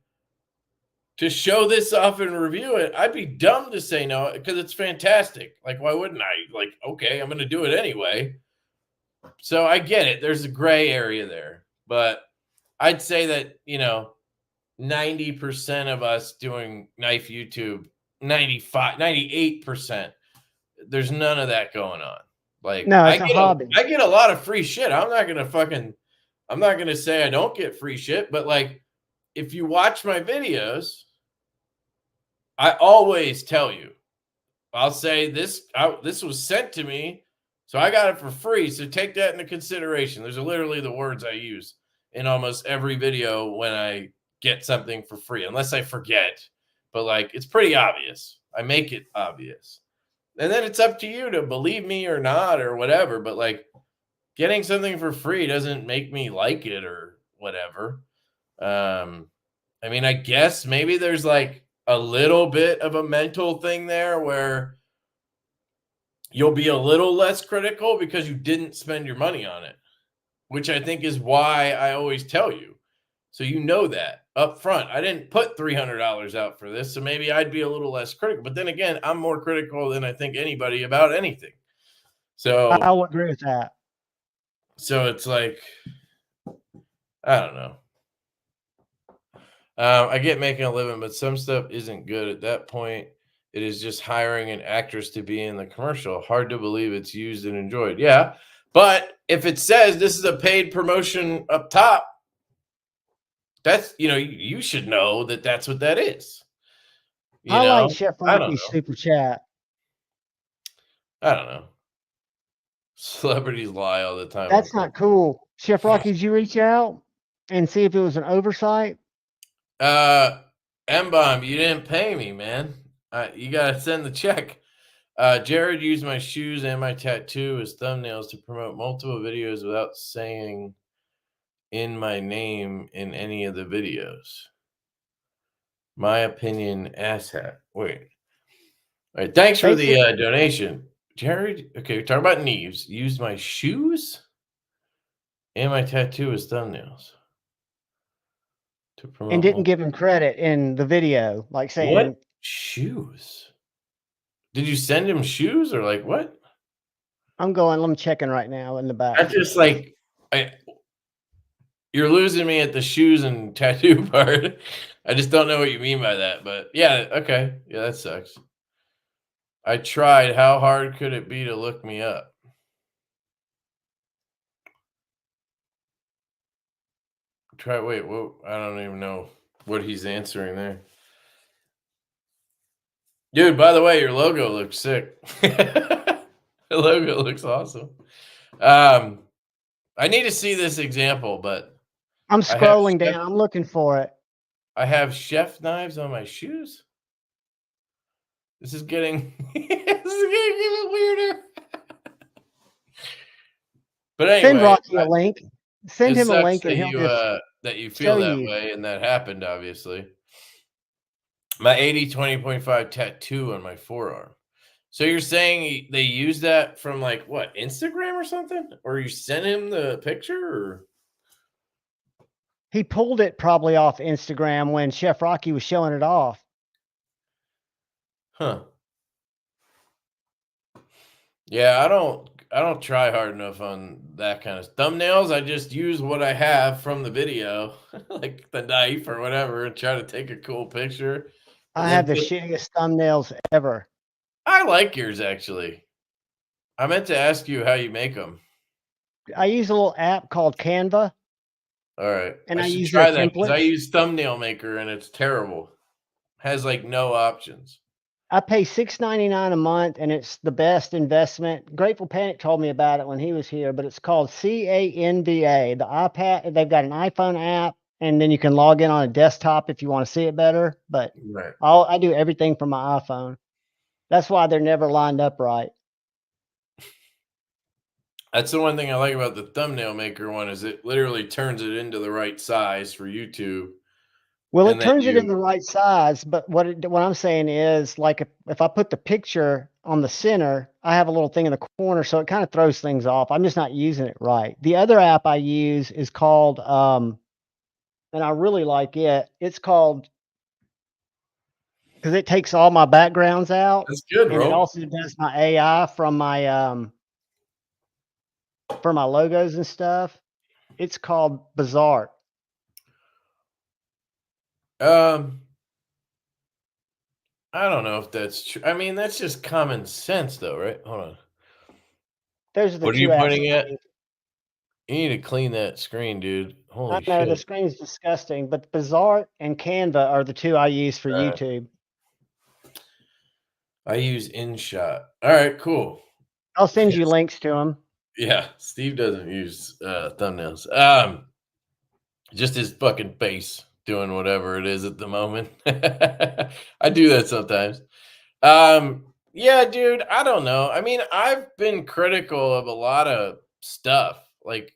to show this off and review it, I'd be dumb to say no because it's fantastic. Like, why wouldn't I? Like, okay, I'm going to do it anyway. So I get it. There's a gray area there. But I'd say that, you know, 90% of us doing knife YouTube, 98%, there's none of that going on. Like, no, it's a hobby. I get a lot of free shit. I'm not going to say I don't get free shit, but like, if you watch my videos, I always tell you, I'll say this was sent to me, so I got it for free. So take that into consideration. There's literally the words I use in almost every video when I get something for free, unless I forget. But like, it's pretty obvious. I make it obvious. And then it's up to you to believe me or not or whatever. But like, getting something for free doesn't make me like it or whatever. I mean, I guess maybe there's like a little bit of a mental thing there where you'll be a little less critical because you didn't spend your money on it, which I think is why I always tell you. So you know that up front. I didn't put $300 out for this, so maybe I'd be a little less critical. But then again, I'm more critical than I think anybody about anything. So I will agree with that. So it's like, I don't know. I get making a living, but some stuff isn't good. At that point, it is just hiring an actress to be in the commercial. Hard to believe it's used and enjoyed. Yeah. But if it says this is a paid promotion up top, that's, you should know that that's what that is. I like Chef Rocky's super chat. I don't know. Celebrities lie all the time. That's not cool. Chef Rocky, did you reach out and see if it was an oversight? M-Bomb, you didn't pay me, man. You gotta send the check. Jared used my shoes and my tattoo as thumbnails to promote multiple videos without saying in my name in any of the videos. My opinion, asshat. Wait. All right, thanks for the donation. Jared, okay, we're talking about Neves. Used my shoes and my tattoo as thumbnails. To promote and didn't give him credit in the video, like saying, what shoes? Did you send him shoes or like what? I'm checking right now in the back. That's just like, you're losing me at the shoes and tattoo part. I just don't know what you mean by that, but yeah, okay. Yeah, that sucks. I tried. How hard could it be to look me up? Wait, what? I don't even know what he's answering there. Dude, by the way, your logo looks sick. The logo looks awesome. I need to see this example, but I'm scrolling down. I'm looking for it. I have chef knives on my shoes. This is getting even weirder. But anyway, send Rocky a link. Send him a link, and he'll just that you feel that way, and that happened. Obviously, my 80/20.5 tattoo on my forearm. So you're saying they use that from like what, Instagram or something, or you sent him the picture? Or? He pulled it probably off Instagram when Chef Rocky was showing it off. Huh. Yeah, I don't try hard enough on that kind of thumbnails. I just use what I have from the video, like the knife or whatever, and try to take a cool picture. I have the shittiest thumbnails ever. I like yours, actually. I meant to ask you how you make them. I use a little app called Canva. All right. And I use try that because I use Thumbnail Maker and it's terrible. Has like no options. I pay $6.99 a month and it's the best investment. Grateful Panic told me about it when he was here, but it's called Canva. The iPad, they've got an iPhone app, and then you can log in on a desktop if you want to see it better. But right. I do everything from my iPhone. That's why they're never lined up right. That's the one thing I like about the Thumbnail Maker one is it literally turns it into the right size for YouTube. Well, it turns it in the right size, but what I'm saying is, like, if I put the picture on the center, I have a little thing in the corner, so it kind of throws things off. I'm just not using it right. The other app I use is called, and I really like it. It's called, because it takes all my backgrounds out. That's good, bro. And it also does my AI from my for my logos and stuff. It's called Bizarre. I don't know if that's true. I mean, that's just common sense, though, right? Hold on. Those are the what are two you apps pointing at? You need to clean that screen, dude. Holy shit. I know the screen's disgusting, but Bizarre and Canva are the two I use for YouTube. I use InShot. All right, cool. I'll send you links to them. Yeah, Steve doesn't use thumbnails. Just his fucking face doing whatever it is at the moment. I do that sometimes. Yeah, dude, I don't know. I mean, I've been critical of a lot of stuff. Like,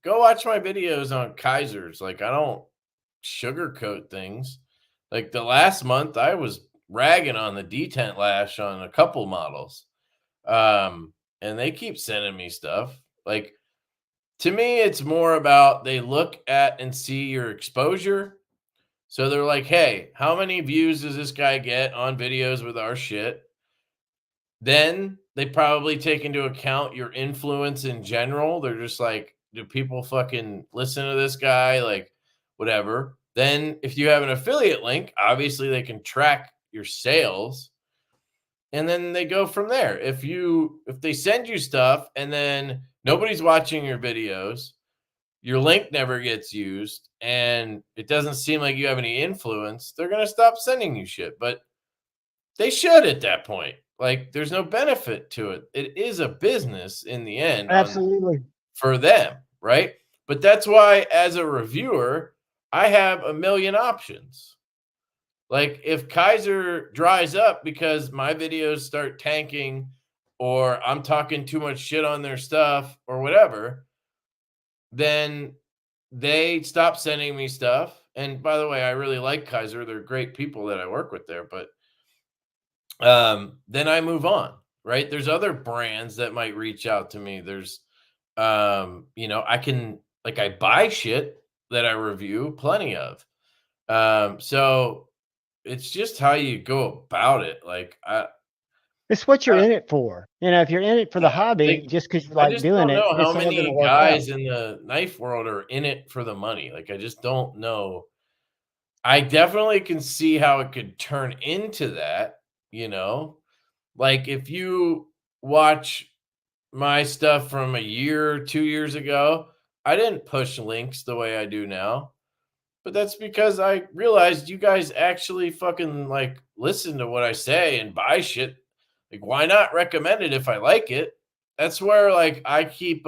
go watch my videos on Kaisers. Like, I don't sugarcoat things. Like the last month, I was ragging on the detent lash on a couple models. And they keep sending me stuff. Like, to me, it's more about they look at and see your exposure. So they're like, hey, how many views does this guy get on videos with our shit? Then they probably take into account your influence in general. They're just like, do people fucking listen to this guy? Like, whatever. Then if you have an affiliate link, obviously they can track your sales. And then they go from there. If they send you stuff and then nobody's watching your videos, your link never gets used, and it doesn't seem like you have any influence, they're going to stop sending you shit. But they should at that point. Like, there's no benefit to it. It is a business in the end Absolutely. for them, right? But that's why, as a reviewer, I have a million options. Like, if Kaiser dries up because my videos start tanking or I'm talking too much shit on their stuff or whatever, then they stop sending me stuff. And by the way, I really like Kaiser. They're great people that I work with there, but then I move on, right? There's other brands that might reach out to me. There's I can, like, I buy shit that I review plenty of. So it's just how you go about it. Like, It's what you're in it for. If you're in it for the hobby, like, just because you I like just doing don't it, know how it's all going to many work out. guys in the knife world are in it for the money. Like, I just don't know. I definitely can see how it could turn into that, you know? Like, if you watch my stuff from a year, 2 years ago, I didn't push links the way I do now. But that's because I realized you guys actually fucking, like, listen to what I say and buy shit. Like, why not recommend it if I like it? That's where, like, I keep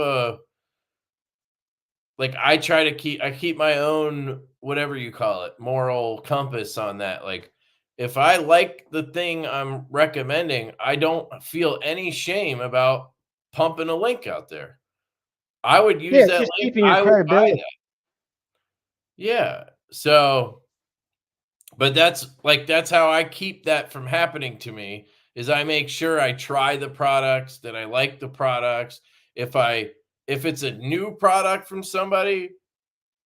my own, whatever you call it, moral compass on that. Like, if I like the thing I'm recommending, I don't feel any shame about pumping a link out there. I would Yeah, use it's that just link. keeping your I would buy credibility. that. Yeah. So, but that's how I keep that from happening to me, is I make sure I try the products, that I like the products. If it's a new product from somebody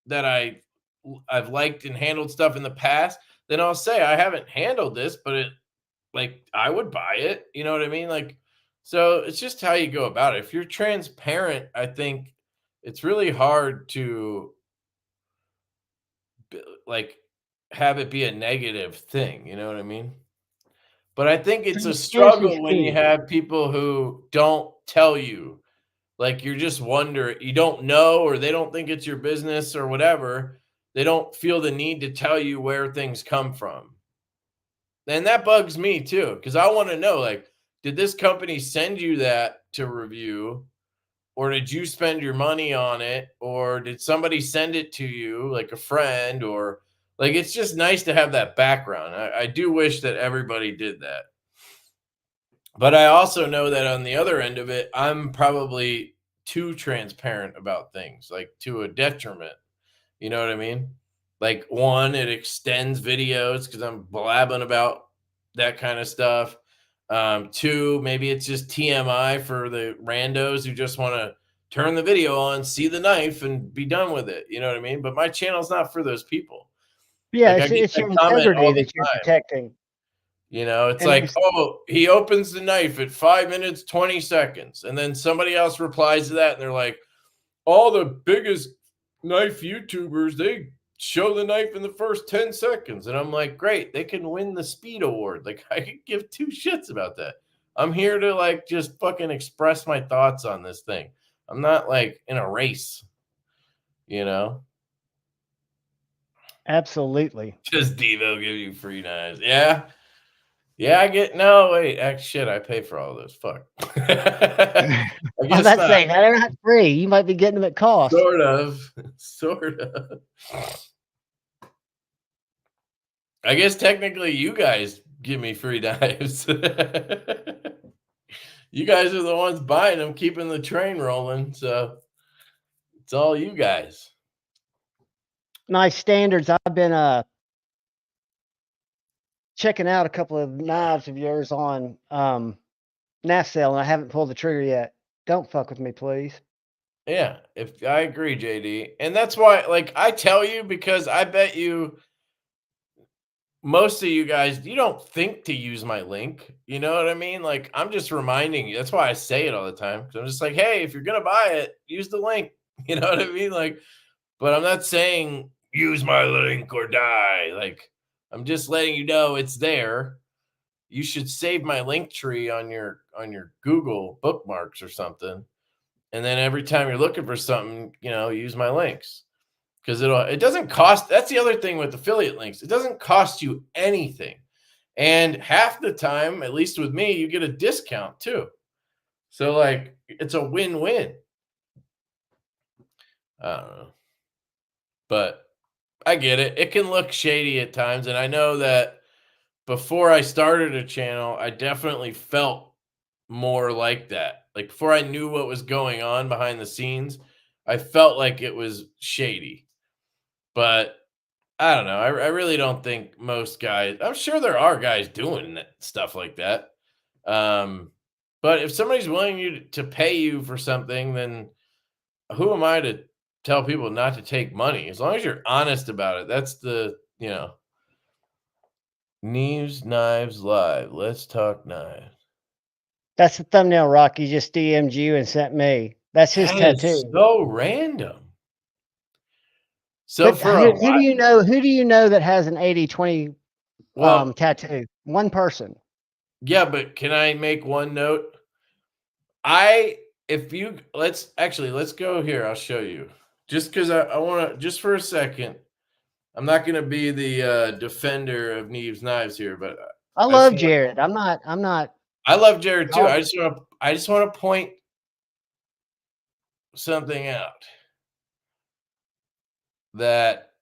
that I've liked and handled stuff in the past, then I'll say I haven't handled this, but I would buy it. You know what I mean? Like, so it's just how you go about it. If you're transparent, I think it's really hard to like have it be a negative thing. You know what I mean? But I think it's a Transparency is struggle when you key. have people who don't tell you. Like, you're just you don't know, or they don't think it's your business or whatever. They don't feel the need to tell you where things come from. And that bugs me too, because I want to know, like, did this company send you that to review? Or did you spend your money on it? Or did somebody send it to you, like a friend? Or, like, it's just nice to have that background. I do wish that everybody did that. But I also know that on the other end of it, I'm probably too transparent about things, like, to a detriment. You know what I mean? Like, one, it extends videos because I'm blabbing about that kind of stuff. Two, maybe it's just TMI for the randos who just want to turn the video on, see the knife, and be done with it. You know what I mean? But my channel's not for those people. Yeah, Like, I it's get it's that your comment all integrity the that you're time. protecting. It's And like, there's oh, he opens the knife at 5 minutes, 20 seconds. And then somebody else replies to that and they're like, all the biggest knife YouTubers, they show the knife in the first 10 seconds. And I'm like, great, they can win the speed award. Like, I could give two shits about that. I'm here to, like, just fucking express my thoughts on this thing. I'm not, like, in a race, you know? absolutely. Just Divo give you free knives. Yeah. Yeah, I get no wait. Shit, I pay for all those. Fuck. I I was guess about to not. say, now they're not free. You might be getting them at cost. Sort of. Sort of. I guess technically you guys give me free knives. You guys are the ones buying them, keeping the train rolling. So it's all you guys. Nice standards. I've been checking out a couple of knives of yours on NASL, and I haven't pulled the trigger yet. Don't fuck with me, please. Yeah, if I agree, JD. And that's why, like, I tell you because I bet you most of you guys, you don't think to use my link. You know what I mean? Like, I'm just reminding you. That's why I say it all the time. 'Cause I'm just like, hey, if you're gonna buy it, use the link. You know what I mean? Like, but I'm not saying use my link or die. Like, I'm just letting you know it's there. You should save my link tree on your Google bookmarks or something. And then every time you're looking for something, use my links. Because it doesn't cost. That's the other thing with affiliate links. It doesn't cost you anything. And half the time, at least with me, you get a discount too. So like it's a win-win. I don't know. But I get it. It can look shady at times. And I know that before I started a channel, I definitely felt more like that. Like before I knew what was going on behind the scenes, I felt like it was shady. But I don't know. I really don't think most guys, I'm sure there are guys doing stuff like that. But if somebody's willing to pay you for something, then who am I to tell people not to take money? As long as you're honest about it, that's Kneves, Knives Live. Let's talk knives. That's the thumbnail Rocky just DM'd you and sent me. That's his That is tattoo. so random. So But for a who do you know? Who do you know that has an 80/20 well, tattoo? One person. yeah, but can I make one note? If you let's go here. I'll show you. Just because I want to, just for a second, I'm not going to be the defender of Neve's knives here, but I I just love want, Jared. I'm not. I love Jared too. I'll- I just want to point something out that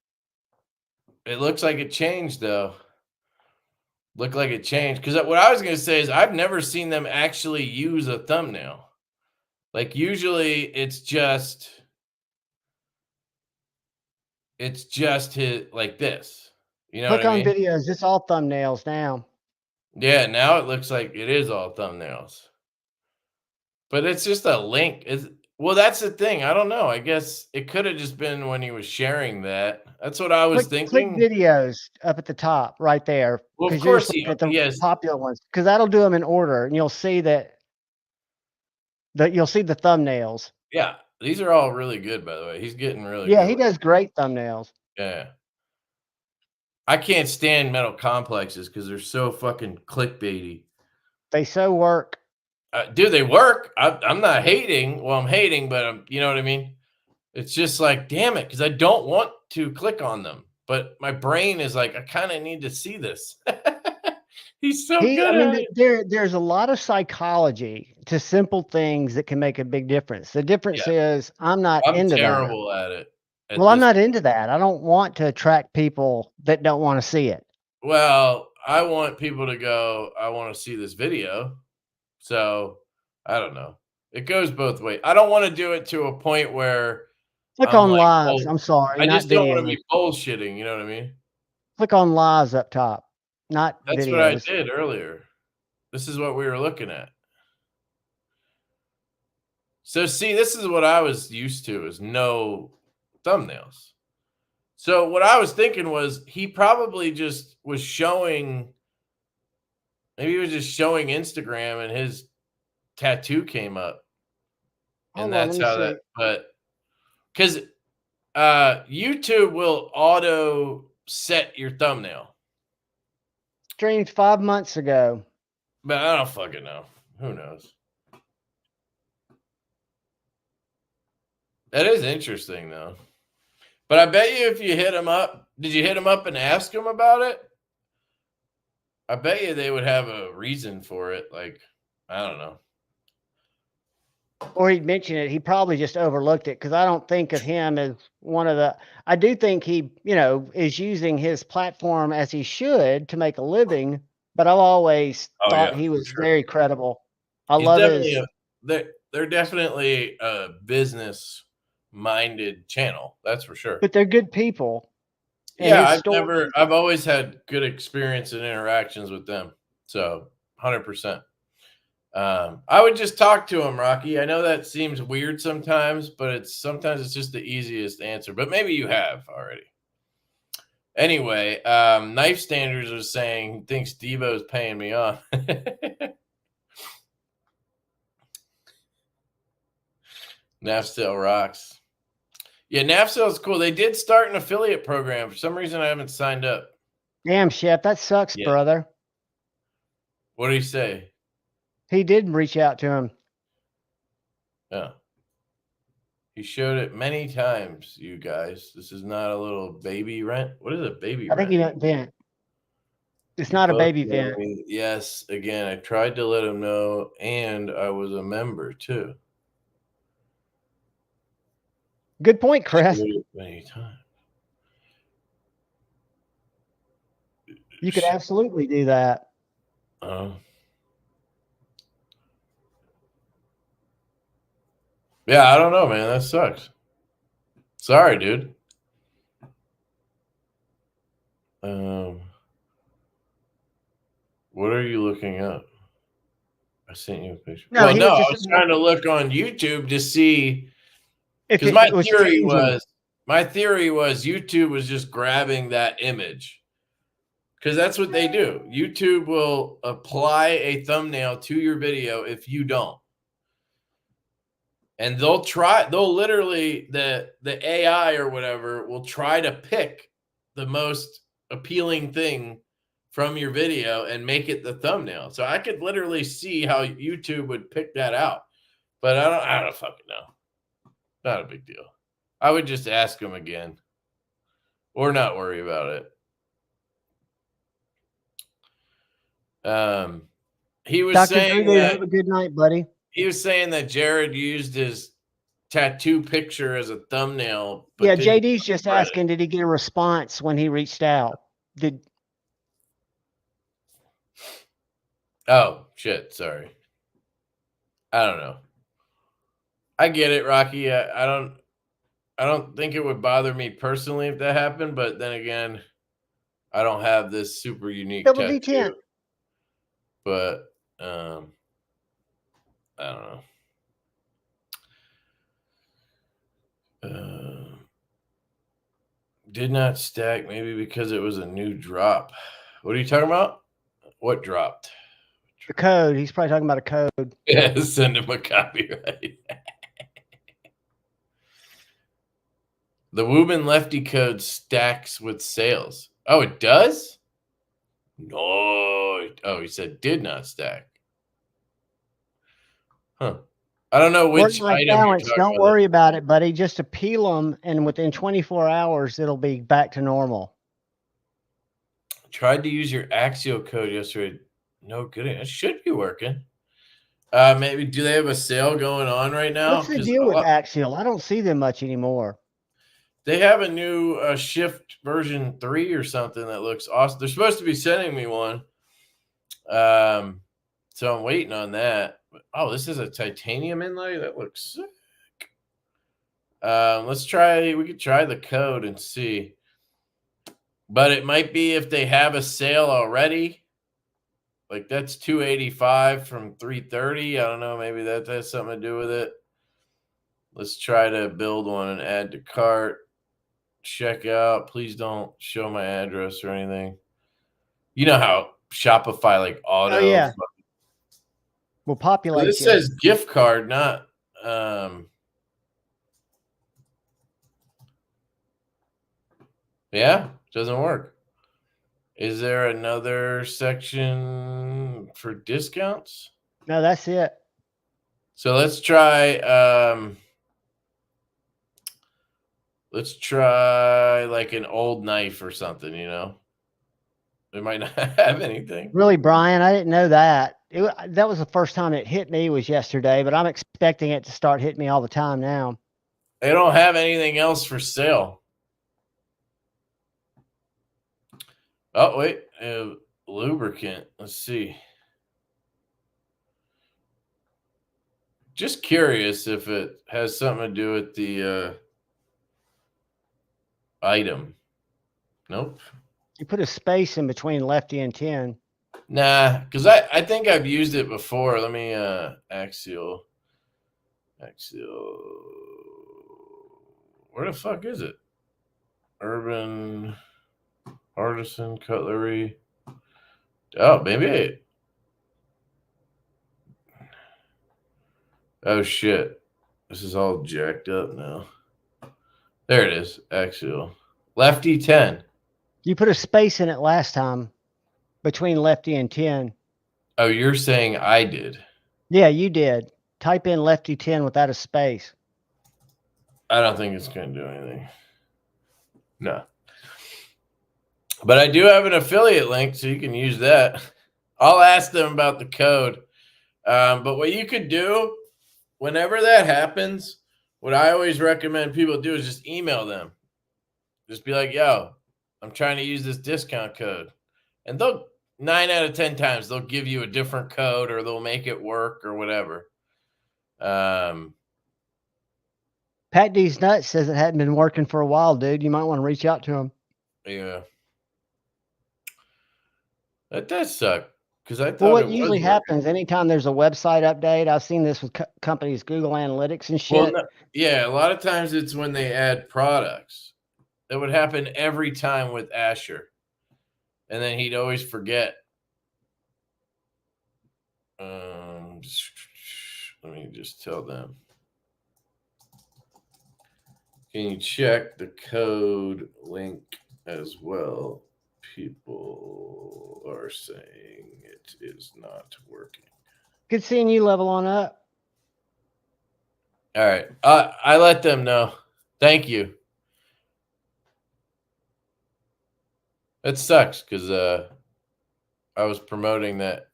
it looks like it changed though. Looked like it changed because what I was going to say is I've never seen them actually use a thumbnail. Like usually it's just his like this. You know what Click I on mean? videos. It's all thumbnails now. Yeah, now it looks like it is all thumbnails. But it's just a link. Well, that's the thing. I don't know. I guess it could have just been when he was sharing that. That's what I was Click thinking. videos up at the top right there Well, of because you're course just looking at the he has. popular ones because that'll do them in order and you'll see that you'll see the thumbnails. Yeah, these are all really good, by the way. He's getting really Yeah, good he with does great thumbnails. yeah. I can't stand metal complexes because they're so fucking clickbaity. They so work. Do they work? I'm not hating. Well, I'm hating, but you know what I mean? It's just like, damn it, because I don't want to click on them. But my brain is like, I kind of need to see this. He's so I good mean, at it. there's a lot of psychology to simple things that can make a big difference. The difference Yeah, is I'm not I'm into that. terrible at it at Well, I'm this. not into that. I don't want to attract people that don't want to see it. Well, I want people to go, I want to see this video. So I don't know. It goes both ways. I don't want to do it to a point where Click I'm on like, lives. oh, I'm sorry, I not just don't want to videos. be bullshitting. You know what I mean? Click on lives up top, not That's what I videos. did earlier. This is what we were looking at. So see, this is what I was used to is no thumbnails. So what I was thinking was he probably just was showing, maybe he was just showing Instagram and his tattoo came up. And Hold on, let that's me how see. that, but because YouTube will auto set your thumbnail. Streamed 5 months ago. But I don't fucking know. Who knows? That is interesting though. But I bet you if you hit him up, did you hit him up and ask him about it? I bet you they would have a reason for it. Like, I don't know. Or he'd mention it. He probably just overlooked it because I don't think of him as one of the. I do think he, is using his platform as he should to make a living. But I've always thought he was very credible. I He's love definitely his. they're definitely a business-minded channel. That's for sure. But they're good people. And Yeah, his I've always had good experience and interactions with them. So 100%. I would just talk to him, Rocky. I know that seems weird sometimes, but sometimes it's just the easiest answer. But maybe you have already. Anyway, Knife Standards are saying he thinks Divo's paying me off. Nafsale rocks. Yeah, Nafsale is cool. They did start an affiliate program. For some reason, I haven't signed up. Damn, Chef, that sucks, brother. What did he say? He did reach out to him. Yeah. He showed it many times, you guys. This is not a little baby rent. What is a baby rent? I think he meant vent. It's not a baby vent. Yes, again, I tried to let him know, and I was a member too. Good point, Chris. Many times. You could absolutely do that. Yeah, I don't know, man. That sucks. Sorry, dude. What are you looking up? I sent you a picture. No, I was trying to look on YouTube to see, because my theory was YouTube was just grabbing that image, because that's what they do. YouTube will apply a thumbnail to your video if you don't. And they'll literally, the AI or whatever will try to pick the most appealing thing from your video and make it the thumbnail. So I could literally see how YouTube would pick that out. But I don't fucking know. Not a big deal. I would just ask him again or not worry about it. He was Dr. saying Drew, that, have a good night, buddy. He was saying that Jared used his tattoo picture as a thumbnail. Yeah, JD's just asking, did he get a response when he reached out? Oh, shit. Sorry. I don't know. I get it, Rocky. I don't think it would bother me personally if that happened, but then again, I don't have this super unique tattoo. D10. But I don't know. Did not stack, maybe because it was a new drop. What are you talking about? What dropped? The code. He's probably talking about a code. Yeah, send him a copyright. The Woobin Lefty code stacks with sales. Oh, it does? No. Oh, he said did not stack. Huh. I don't know which item balance. Don't worry about it, buddy. Just appeal them, and within 24 hours, it'll be back to normal. Tried to use your Axial code yesterday. No good. It should be working. Maybe do they have a sale going on right now? What's the deal with Axial? I don't see them much anymore. They have a new Shift version 3 or something that looks awesome. They're supposed to be sending me one. So I'm waiting on that. Oh, this is a titanium inlay. That looks sick. Let's try. We could try the code and see. But it might be if they have a sale already. Like that's $285 from $330. I don't know. Maybe that has something to do with it. Let's try to build one and add to cart. Check out. Please don't show my address or anything. You know how Shopify like auto. Oh, yeah. Will populate. This says gift card, not. Yeah, doesn't work. Is there another section for discounts? No, that's it. So let's try. Let's try like an old knife or something, you know. It might not have anything. Really, Brian, I didn't know that. That was the first time it hit me was yesterday, but I'm expecting it to start hitting me all the time now. They don't have anything else for sale. Oh, wait. Lubricant. Let's see. Just curious if it has something to do with the item. Nope. You put a space in between Lefty and 10. Nah, because I think I've used it before. Let me axial. Where the fuck is it? Urban artisan cutlery. Oh, maybe oh shit. This is all jacked up now. There it is. Axial. Lefty 10. You put a space in it last time between Lefty and 10. Oh, you're saying I did. Yeah, you did. Type in Lefty 10 without a space. I don't think it's going to do anything. No. But I do have an affiliate link, so you can use that. I'll ask them about the code. But what you could do, whenever that happens, what I always recommend people do is just email them. Just be like, yo, I'm trying to use this discount code. And they'll 9 out of 10 times, they'll give you a different code or they'll make it work or whatever. Pat D's Nuts says it hadn't been working for a while, dude. You might want to reach out to him. Yeah. That does suck. Because I thought well, what usually happens anytime there's a website update, I've seen this with companies, Google Analytics and shit. Well, no, yeah, a lot of times it's when they add products. That would happen every time with Asher. And then he'd always forget. Let me just tell them. Can you check the code link as well? People are saying it is not working. Good seeing you. Level on up. All right. I let them know. Thank you. It sucks because I was promoting that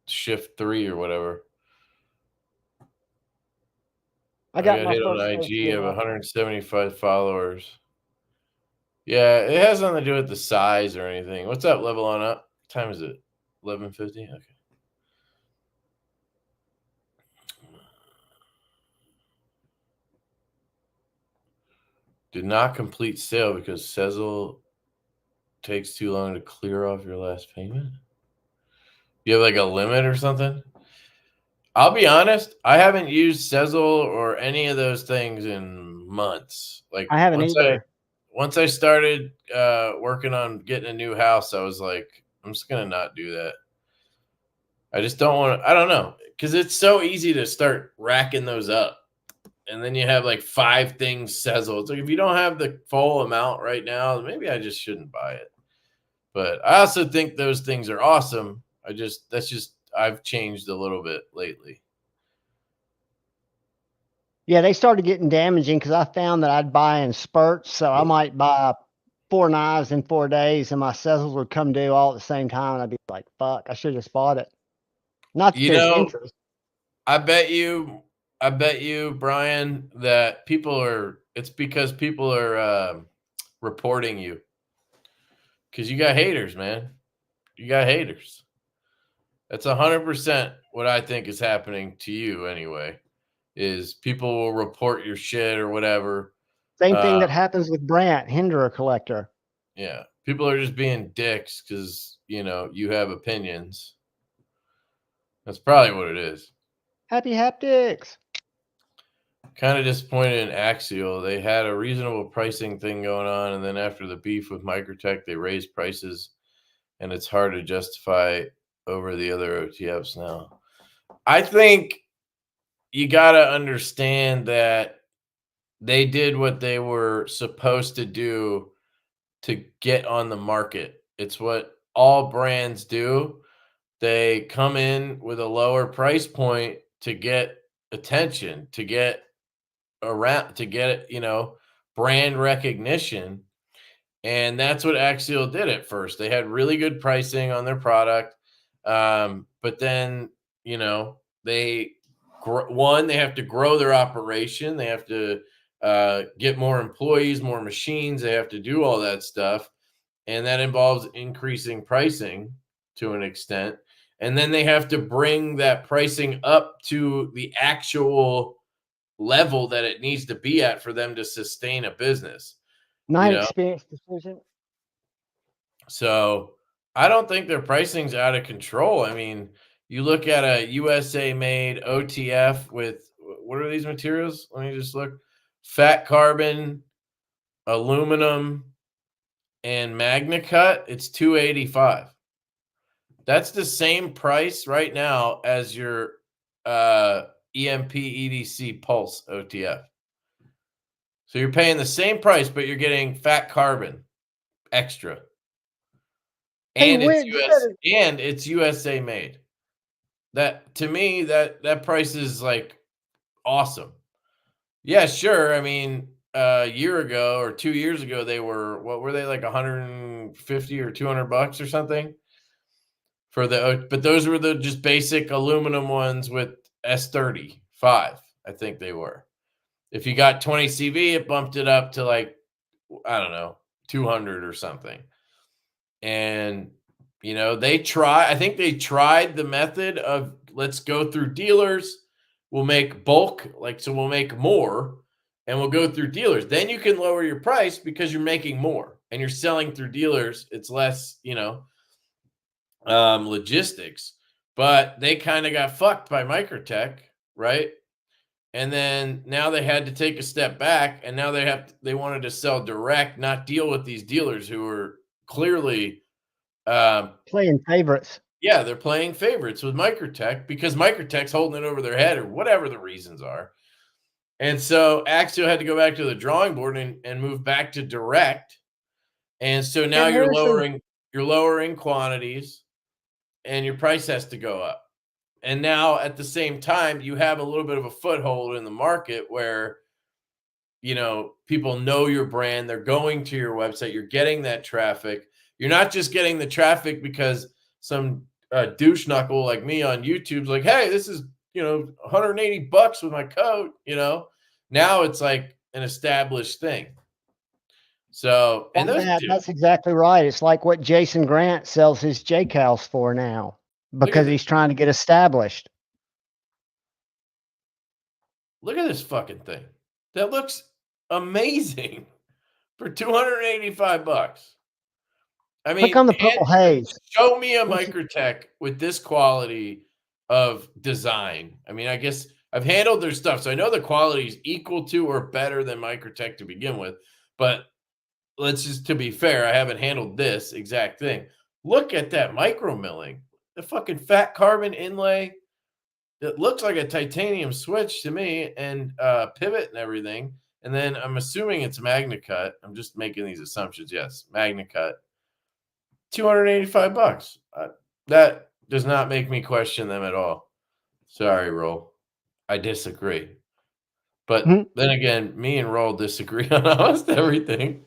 shift 3 or whatever. I got hit on IG. I have 175 followers. Yeah, it has nothing to do with the size or anything. What's up, level on up? What time is it? 11:50? Okay. Did not complete sale because Sezzle takes too long to clear off your last payment. You have like a limit or something? I'll be honest, I haven't used Sezzle or any of those things in months. Like I haven't either. Once I started working on getting a new house, I was like, I'm just going to not do that. I just don't want to, I don't know, because it's so easy to start racking those up. And then you have like 5 things Sezzle. It's like, if you don't have the full amount right now, maybe I just shouldn't buy it. But I also think those things are awesome. I've changed a little bit lately. Yeah, they started getting damaging because I found that I'd buy in spurts. So I might buy 4 knives in 4 days and my Sezzles would come due all at the same time. And I'd be like, fuck, I should have just bought it. Not that there's interest. I bet you, Brian, that it's because people are reporting you. Because you got haters, man. You got haters. That's 100% what I think is happening to you anyway. Is people will report your shit or whatever. Same thing that happens with Brant, Hinderer Collector. Yeah. People are just being dicks because, you have opinions. That's probably what it is. Happy haptics. Kind of disappointed in Axial. They had a reasonable pricing thing going on, and then after the beef with Microtech, they raised prices, and it's hard to justify over the other OTFs now. I think you got to understand that they did what they were supposed to do to get on the market. It's what all brands do. They come in with a lower price point to get attention, to get around, to get, brand recognition. And that's what Axial did at first. They had really good pricing on their product. But then, they have to grow their operation. They have to get more employees, more machines. They have to do all that stuff. And that involves increasing pricing to an extent. And then they have to bring that pricing up to the actual level that it needs to be at for them to sustain a business. Not experienced decision. So I don't think their pricing's out of control. I mean, you look at a USA made OTF with, what are these materials? Let me just look. Fat carbon, aluminum, and Magna Cut. It's $285. That's the same price right now as your EMP EDC Pulse OTF. So you're paying the same price, but you're getting fat carbon extra. And it's USA made. That, to me, that price is like awesome. Yeah, sure. I mean, a year ago or 2 years ago, they were, what were they, like $150 or $200 or something for but those were the just basic aluminum ones with S35, I think they were. If you got 20 CV, it bumped it up to like, I don't know, 200 or something. And, I think they tried the method of, let's go through dealers. We'll make bulk, so we'll make more and we'll go through dealers. Then you can lower your price because you're making more and you're selling through dealers. It's less, logistics, but they kind of got fucked by Microtech, right? And then now they had to take a step back, and now they wanted to sell direct, not deal with these dealers who are clearly playing favorites. Yeah, they're playing favorites with Microtech because Microtech's holding it over their head or whatever the reasons are. And so Axial had to go back to the drawing board and move back to direct. And so now you're lowering quantities and your price has to go up. And now at the same time, you have a little bit of a foothold in the market where, people know your brand. They're going to your website. You're getting that traffic. You're not just getting the traffic because some douche knuckle like me on YouTube's like, hey, this is, $180 with my code, Now it's like an established thing. So, and that's exactly right. It's like what Jason Grant sells his J-Cals for now because he's trying to get established. Look at this fucking thing. That looks amazing for $285. I mean, look on the purple haze. Show me a Microtech with this quality of design. I mean, I guess I've handled their stuff, so I know the quality is equal to or better than Microtech to begin with. But to be fair, I haven't handled this exact thing. Look at that micro milling, the fucking fat carbon inlay. It looks like a titanium switch to me, and pivot and everything. And then I'm assuming it's Magna Cut. I'm just making these assumptions. Yes, Magna Cut. $285. That does not make me question them at all. Sorry, Roll. I disagree. But then again, me and Roll disagree on almost everything.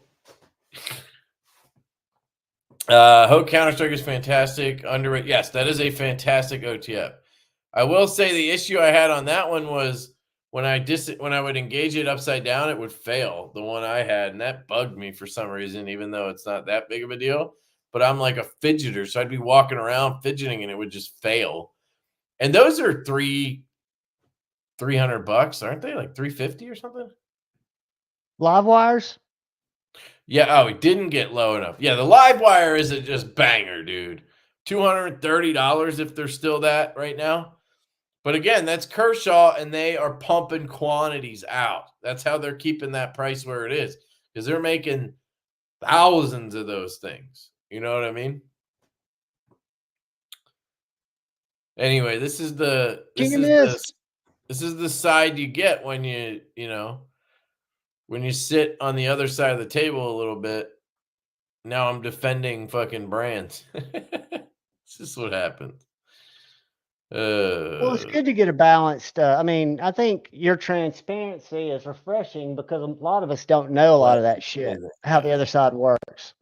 Ho Counter-Strike is fantastic. Underrated. Yes, that is a fantastic OTF. I will say the issue I had on that one was when I would engage it upside down, it would fail. The one I had, and that bugged me for some reason, even though it's not that big of a deal. But I'm like a fidgeter, so I'd be walking around fidgeting, and it would just fail. And those are $300, aren't they? Like $350 or something? Live wires? Yeah. Oh, it didn't get low enough. Yeah, the live wire is a just banger, dude. $230 if they're still that right now. But again, that's Kershaw, and they are pumping quantities out. That's how they're keeping that price where it is, because they're making thousands of those things. You know what I mean? Anyway, this is the side you get when when you sit on the other side of the table a little bit. Now I'm defending fucking brands. This is what happens. Well, it's good to get a balanced. I mean, I think your transparency is refreshing because a lot of us don't know a lot of that shit, how the other side works.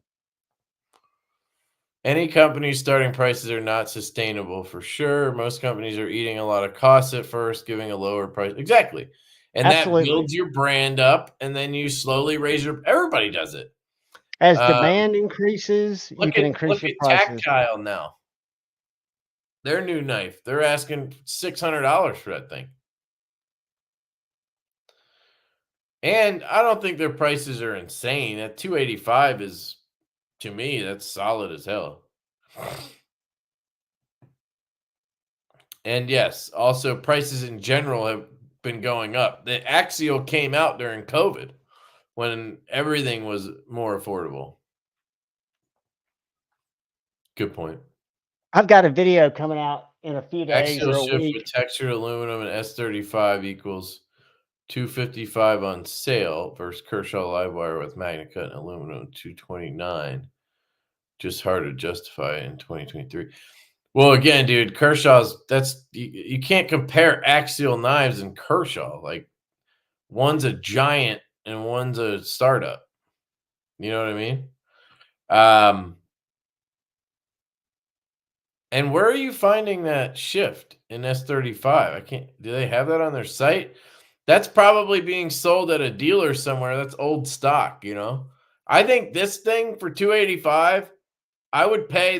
Any company's starting prices are not sustainable for sure. Most companies are eating a lot of costs at first, giving a lower price. Exactly. And that Absolutely. builds your brand up, and then you slowly raise your. Everybody does it. As demand increases, you can increase your prices. Tactile now. Their new knife, they're asking $600 for that thing. And I don't think their prices are insane. At $285 is, to me, that's solid as hell. And yes, also prices in general have been going up. The Axial came out during COVID when everything was more affordable. Good point. I've got a video coming out in a few days Axial or a shift week. with textured aluminum and S35 equals $255 on sale versus Kershaw Livewire with MagnaCut and aluminum $229. Just hard to justify in 2023. Well, again, dude, Kershaw's you can't compare Axial knives and Kershaw. Like, one's a giant and one's a startup. You know what I mean? And where are you finding that shift in S35? I can't. Do they have that on their site? That's probably being sold at a dealer somewhere. That's old stock, you know. I think this thing for $285, I would pay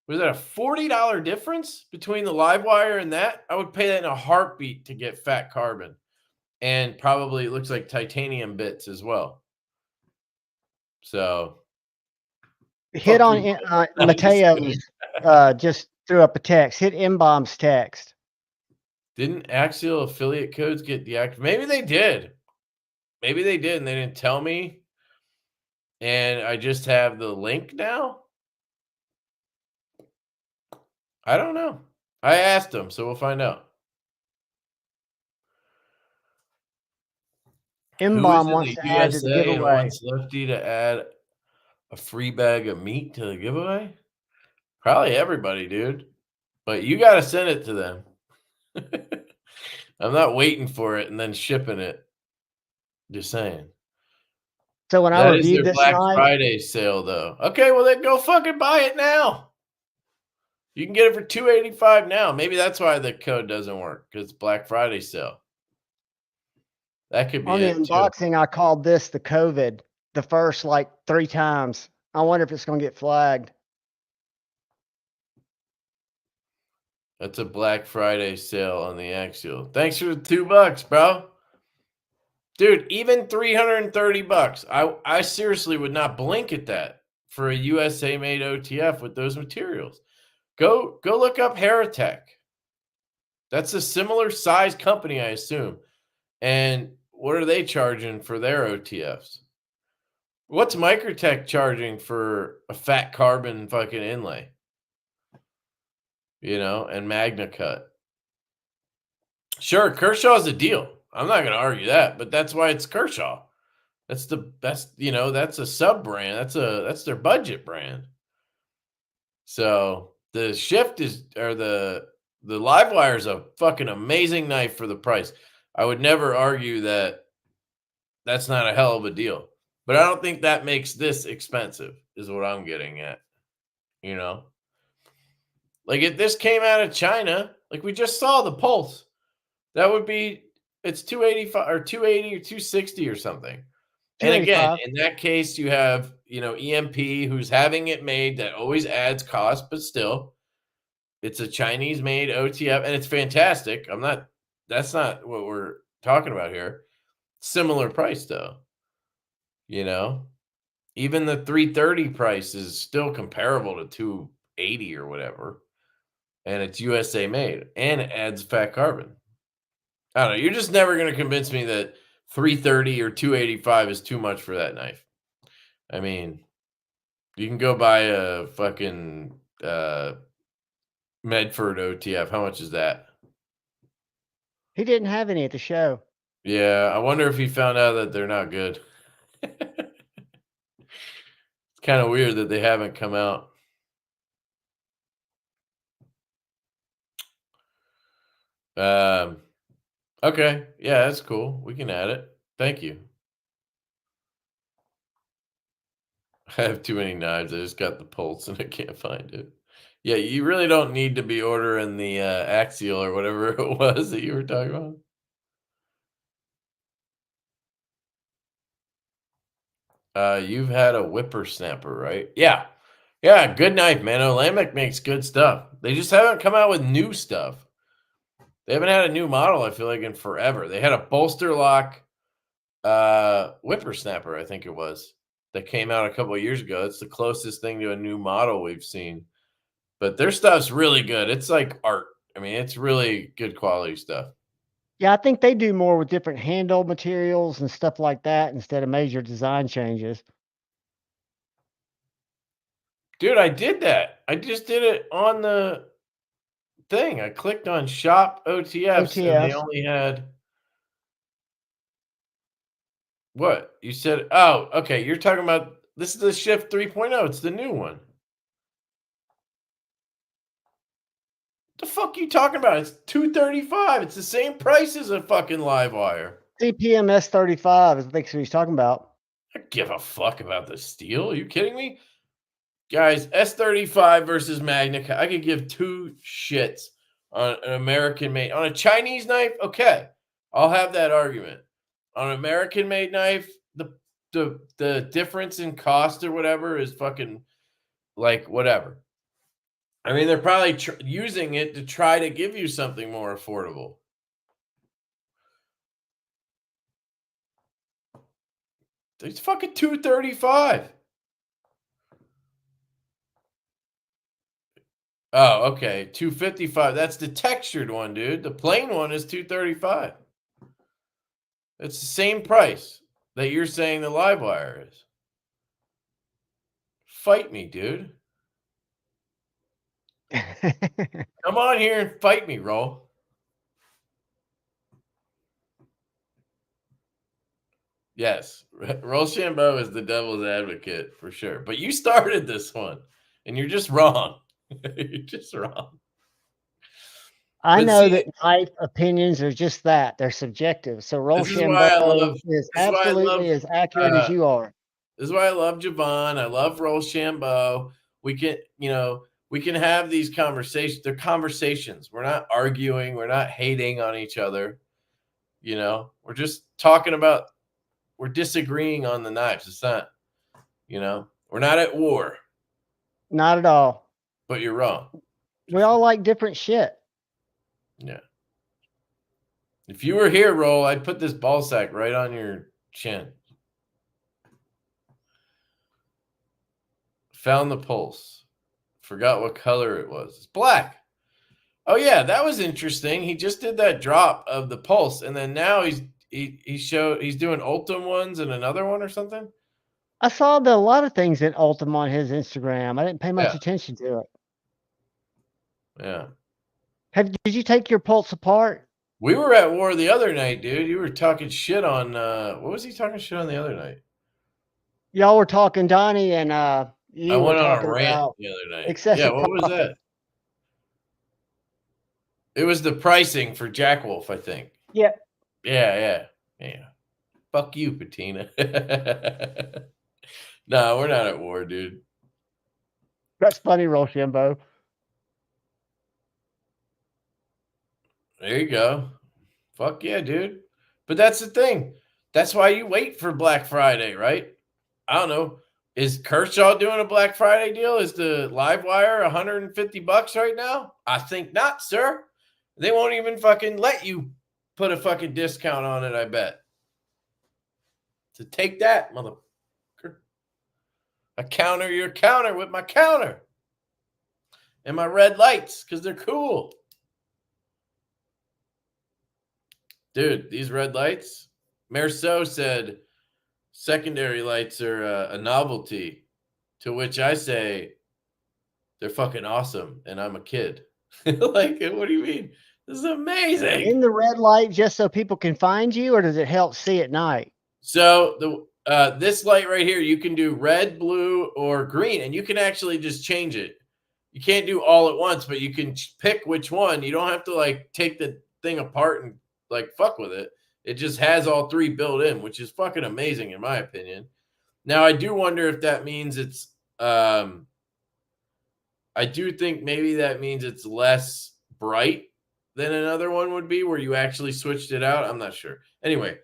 was that a $40 difference between the live wire and that? I would pay that in a heartbeat to get fat carbon. And probably it looks like titanium bits as well. So hit on Mateo's just threw up a text. Hit M-Bomb's text. Didn't Axial affiliate codes get deactivated? Maybe they did. Maybe they did and they didn't tell me. And I just have the link now. I don't know. I asked them, so we'll find out. M-Bomb wants to add to the giveaway. Wants Lefty to add a free bag of meat to the giveaway? Probably everybody, dude. But you got to send it to them. I'm not waiting for it and then shipping it. Just saying. So when I reviewed this Black Friday sale, though. Okay, well then go fucking buy it now. You can get it for $285 now. Maybe that's why the code doesn't work, because it's Black Friday sale. That could be on the unboxing. I called this the COVID the first like 3 times. I wonder if it's going to get flagged. That's a Black Friday sale on the Axial. Thanks for the $2, bro. Dude, even $330. I seriously would not blink at that for a USA made OTF with those materials. Go look up Heratech. That's a similar size company, I assume. And what are they charging for their OTFs? What's Microtech charging for a fat carbon fucking inlay? You know, and MagnaCut. Sure, Kershaw's a deal. I'm not going to argue that, but that's why it's Kershaw. That's the best, you know, that's a sub brand. That's their budget brand. So the shift the live wire is a fucking amazing knife for the price. I would never argue that that's not a hell of a deal, but I don't think that makes this expensive is what I'm getting at. You know, like if this came out of China, like we just saw the Pulse, that would be, it's 285 or 280 or 260 or something. And again, in that case, you have, you know, EMP who's having it made. That always adds cost, but still, it's a Chinese made OTF and it's fantastic. That's not what we're talking about here. Similar price though, you know, even the 330 price is still comparable to 280 or whatever. And it's USA made and it adds fat carbon. I don't know. You're just never going to convince me that 330 or 285 is too much for that knife. I mean, you can go buy a fucking Medford OTF. How much is that? He didn't have any at the show. Yeah, I wonder if he found out that they're not good. It's kind of weird that they haven't come out. Okay. Yeah, that's cool. We can add it. Thank you. I have too many knives. I just got the Pulse and I can't find it. Yeah, you really don't need to be ordering the Axial or whatever it was that you were talking about. You've had a whippersnapper, right? Yeah. Yeah, good knife, man. Olamic makes good stuff. They just haven't come out with new stuff. They haven't had a new model, I feel like, in forever. They had a bolster lock whippersnapper, I think it was, that came out a couple of years ago. It's the closest thing to a new model we've seen. But their stuff's really good. It's like art. I mean, it's really good quality stuff. Yeah, I think they do more with different handle materials and stuff like that instead of major design changes. Dude, I did that. I just did it on the thing. I clicked on shop OTFs and they OTFs. only had what? You said, oh, okay. You're talking about this is the Shift 3.0. It's the new one. The fuck you talking about? It's $235. It's the same price as a fucking live wire. CPMS 35 is I think what he's talking about. I give a fuck about the steel. Are you kidding me? Guys, S35 versus Magna. I could give two shits on an American made. On a Chinese knife, okay. I'll have that argument. On an American made knife, the difference in cost or whatever is fucking like whatever. I mean, they're probably using it to try to give you something more affordable. It's fucking $235. Oh, okay. $255. That's the textured one, dude. The plain one is $235. It's the same price that you're saying the live wire is. Fight me, dude. Come on here and fight me, Roll. Yes, Rochambeau is the devil's advocate for sure. But you started this one, and you're just wrong. You're just wrong. I But know see, that knife opinions are just that. They're subjective. So this is why I Rochambeau love. is This is why I love. absolutely as accurate as you are. This is why I love Juhvon. I love Rochambeau. We can, we can have these conversations. They're conversations. We're not arguing. We're not hating on each other. We're just talking about. We're disagreeing on the knives. It's not, we're not at war. Not at all. But you're wrong. We all like different shit. Yeah. If you were here, Roll, I'd put this ball sack right on your chin. Found the Pulse. Forgot what color it was. It's black. Oh yeah, that was interesting. He just did that drop of the Pulse, and then now he's doing Ultim ones and another one or something. I saw a lot of things in Ultim on his Instagram. I didn't pay much attention to it. Yeah. Did you take your Pulse apart? We were at war the other night, dude. You were talking shit on what was he talking shit on the other night? Y'all were talking, Donnie, and you I were went on talking a rant about the other night. excessive Yeah, what was profit. that? It was the pricing for Jack Wolf, I think. Yeah. Yeah. Fuck you, Patina. No, we're not at war, dude. That's funny, Rochambeau. There you go. Fuck yeah, dude. But that's the thing. That's why you wait for Black Friday, right? I don't know. Is Kershaw doing a Black Friday deal? Is the live wire $150 right now? I think not, sir. They won't even fucking let you put a fucking discount on it, I bet. So take that, motherfucker. I counter your counter with my counter. And my red lights, because they're cool. Dude, these red lights, Merceau said secondary lights are a novelty, to which I say they're fucking awesome, and I'm a kid. Like, what do you mean? This is amazing. In the red light just so people can find you, or does it help see at night? So this light right here, you can do red, blue, or green, and you can actually just change it. You can't do all at once, but you can pick which one. You don't have to like take the thing apart and like fuck with it. It just has all three built in, which is fucking amazing in my opinion. Now I do wonder if that means it's I do think maybe that means it's less bright than another one would be where you actually switched it out. I'm not sure. Anyway,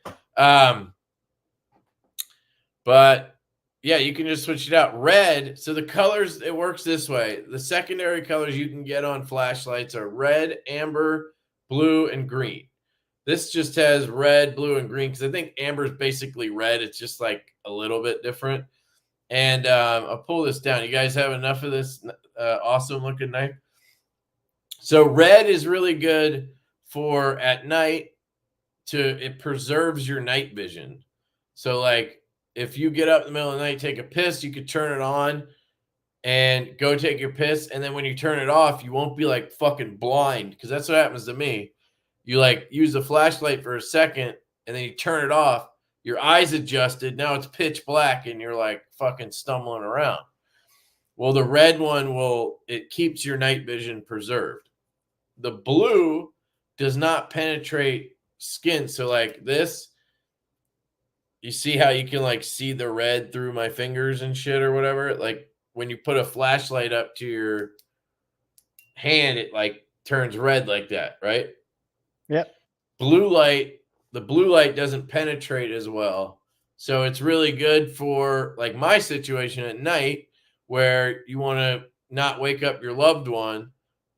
but yeah, you can just switch it out. Red, so the colors, it works this way. The secondary colors you can get on flashlights are red, amber, blue, and green. This just has red, blue, and green because I think amber is basically red. It's just like a little bit different. And I'll pull this down. You guys have enough of this awesome looking knife? So red is really good for at night. It preserves your night vision. So like if you get up in the middle of the night, take a piss, you could turn it on and go take your piss. And then when you turn it off, you won't be like fucking blind because that's what happens to me. You like use the flashlight for a second and then you turn it off. Your eyes adjusted. Now it's pitch black and you're like fucking stumbling around. Well, the red one it keeps your night vision preserved. The blue does not penetrate skin. So like this, you see how you can like see the red through my fingers and shit or whatever? Like when you put a flashlight up to your hand, it like turns red like that, right? Yep. The blue light doesn't penetrate as well. So it's really good for like my situation at night where you want to not wake up your loved one.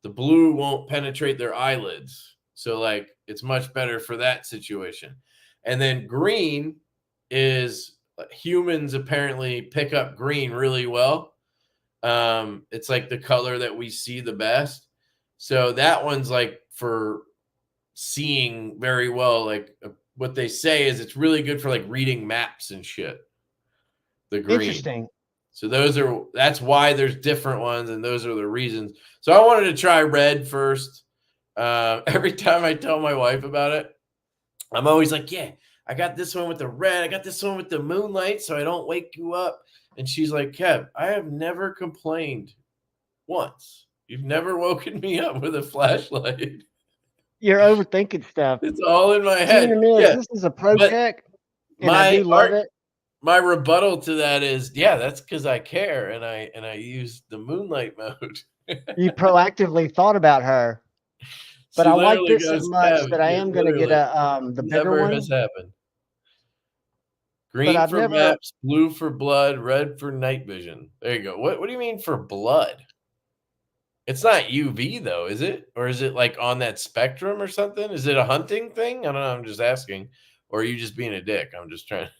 The blue won't penetrate their eyelids. So like it's much better for that situation. And then green is humans apparently pick up green really well. It's like the color that we see the best. So that one's like for seeing very well. Like what they say is it's really good for like reading maps and shit. The green. Interesting. So that's why there's different ones, and those are the reasons. So I wanted to try red first. Every time I tell my wife about it, I'm always like, yeah, I got this one with the red. I got this one with the moonlight, so I don't wake you up. And she's like, Kev, I have never complained once. You've never woken me up with a flashlight. You're overthinking stuff. It's all in my head. Yeah. This is a project, and I do love it. My rebuttal to that is, yeah, that's because I care, and I use the moonlight mode. You proactively thought about her. But I like this so much that I am going to get the bigger one. Never has happened. Green for maps, blue for blood, red for night vision. There you go. What do you mean for blood? It's not UV though, is it? Or is it like on that spectrum or something? Is it a hunting thing? I don't know. I'm just asking. Or are you just being a dick? I'm just trying.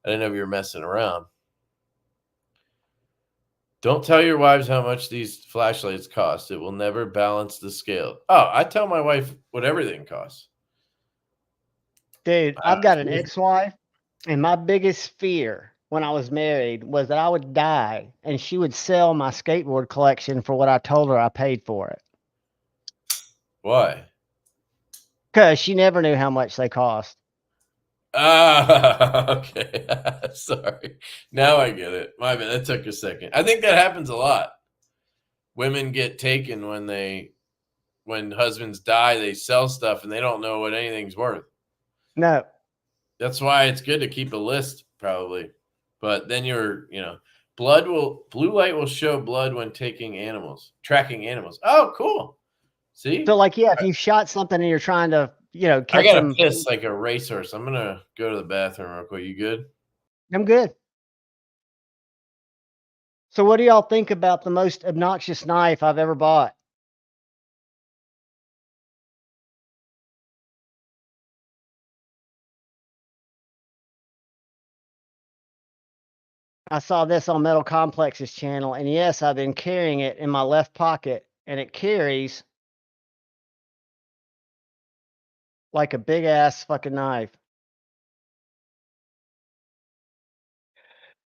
I didn't know if you were messing around. Don't tell your wives how much these flashlights cost. It will never balance the scale. Oh, I tell my wife what everything costs. Dude, I've got an ex-wife, and my biggest fear when I was married was that I would die and she would sell my skateboard collection for what I told her I paid for it. Why? Because she never knew how much they cost. Okay. Sorry. Now I get it. My bad. That took a second. I think that happens a lot. Women get taken when husbands die, they sell stuff and they don't know what anything's worth. No. That's why it's good to keep a list, probably. But then blue light will show blood when tracking animals. Oh, cool. See? So like, yeah, if you shot something and you're trying to, catch I gotta piss like a racehorse. I'm gonna go to the bathroom real quick. You good? I'm good. So what do y'all think about the most obnoxious knife I've ever bought? I saw this on Metal Complex's channel, and yes, I've been carrying it in my left pocket, and it carries like a big ass fucking knife.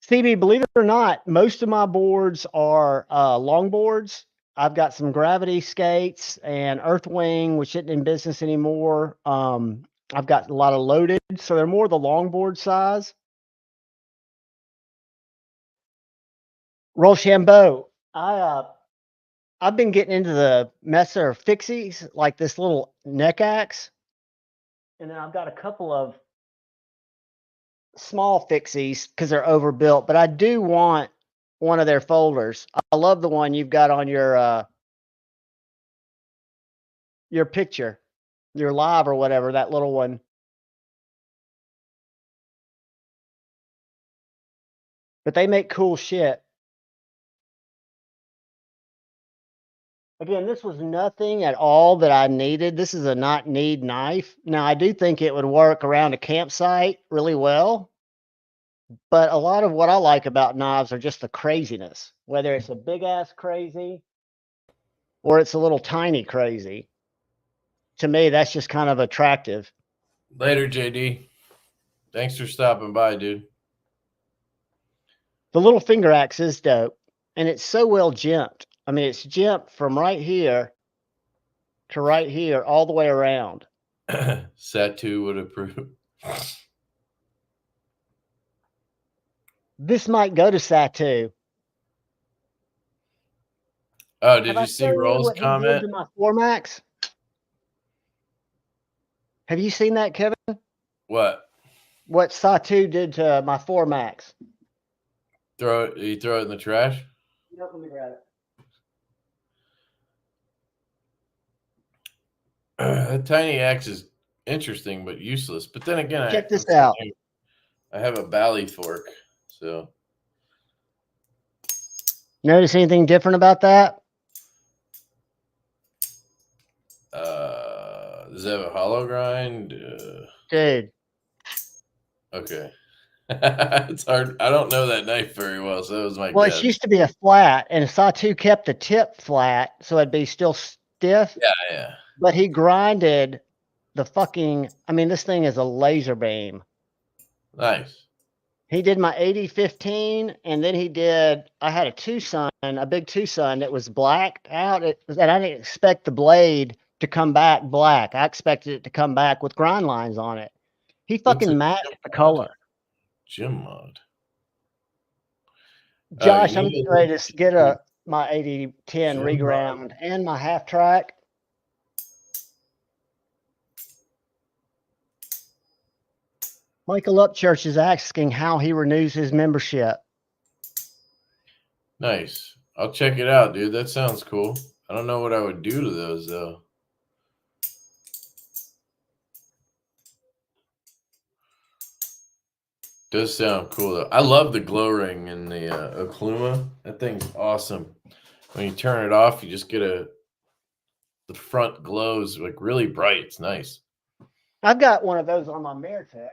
CB, believe it or not, most of my boards are long boards. I've got some gravity skates and Earthwing, which isn't in business anymore. I've got a lot of loaded, so they're more the longboard size. Rochambeau. I've been getting into the Messer fixies, like this little neck axe. And then I've got a couple of small fixies because they're overbuilt, but I do want one of their folders. I love the one you've got on your picture, your live or whatever, that little one. But they make cool shit. Again, this was nothing at all that I needed. This is a not need knife. Now, I do think it would work around a campsite really well. But a lot of what I like about knives are just the craziness, whether it's a big ass crazy or it's a little tiny crazy. To me, that's just kind of attractive. Later, JD. Thanks for stopping by, dude. The little finger axe is dope, and it's so well jimped. I mean, it's jimped from right here to right here, all the way around. Satu would approve. This might go to Satu. Oh, did you see Roll's comment? To my Formax? Have you seen that, Kevin? What? What Satu did to my Formax? You throw it in the trash? Nope, let me grab it. That tiny axe is interesting but useless. But then again, check this out. I have a Bally fork, so. Notice anything different about that? Does it have a hollow grind? Dude. Okay. It's hard. I don't know that knife very well, so it was my guess. It used to be a flat, and Satu kept the tip flat, so it'd be still stiff. Yeah. But he grinded the fucking, I mean, this thing is a laser beam. Nice. He did my 80-15, and then I had a Tucson, a big Tucson that was blacked out, and I didn't expect the blade to come back black. I expected it to come back with grind lines on it. He fucking matched the color. Gym mod. Josh, I'm getting ready to get my 80-10 reground and my half track. Michael Upchurch is asking how he renews his membership. Nice. I'll check it out, dude. That sounds cool. I don't know what I would do to those, though. Does sound cool, though. I love the glow ring in the Okluma. That thing's awesome. When you turn it off, you just get the front glows like really bright. It's nice. I've got one of those on my Meritex.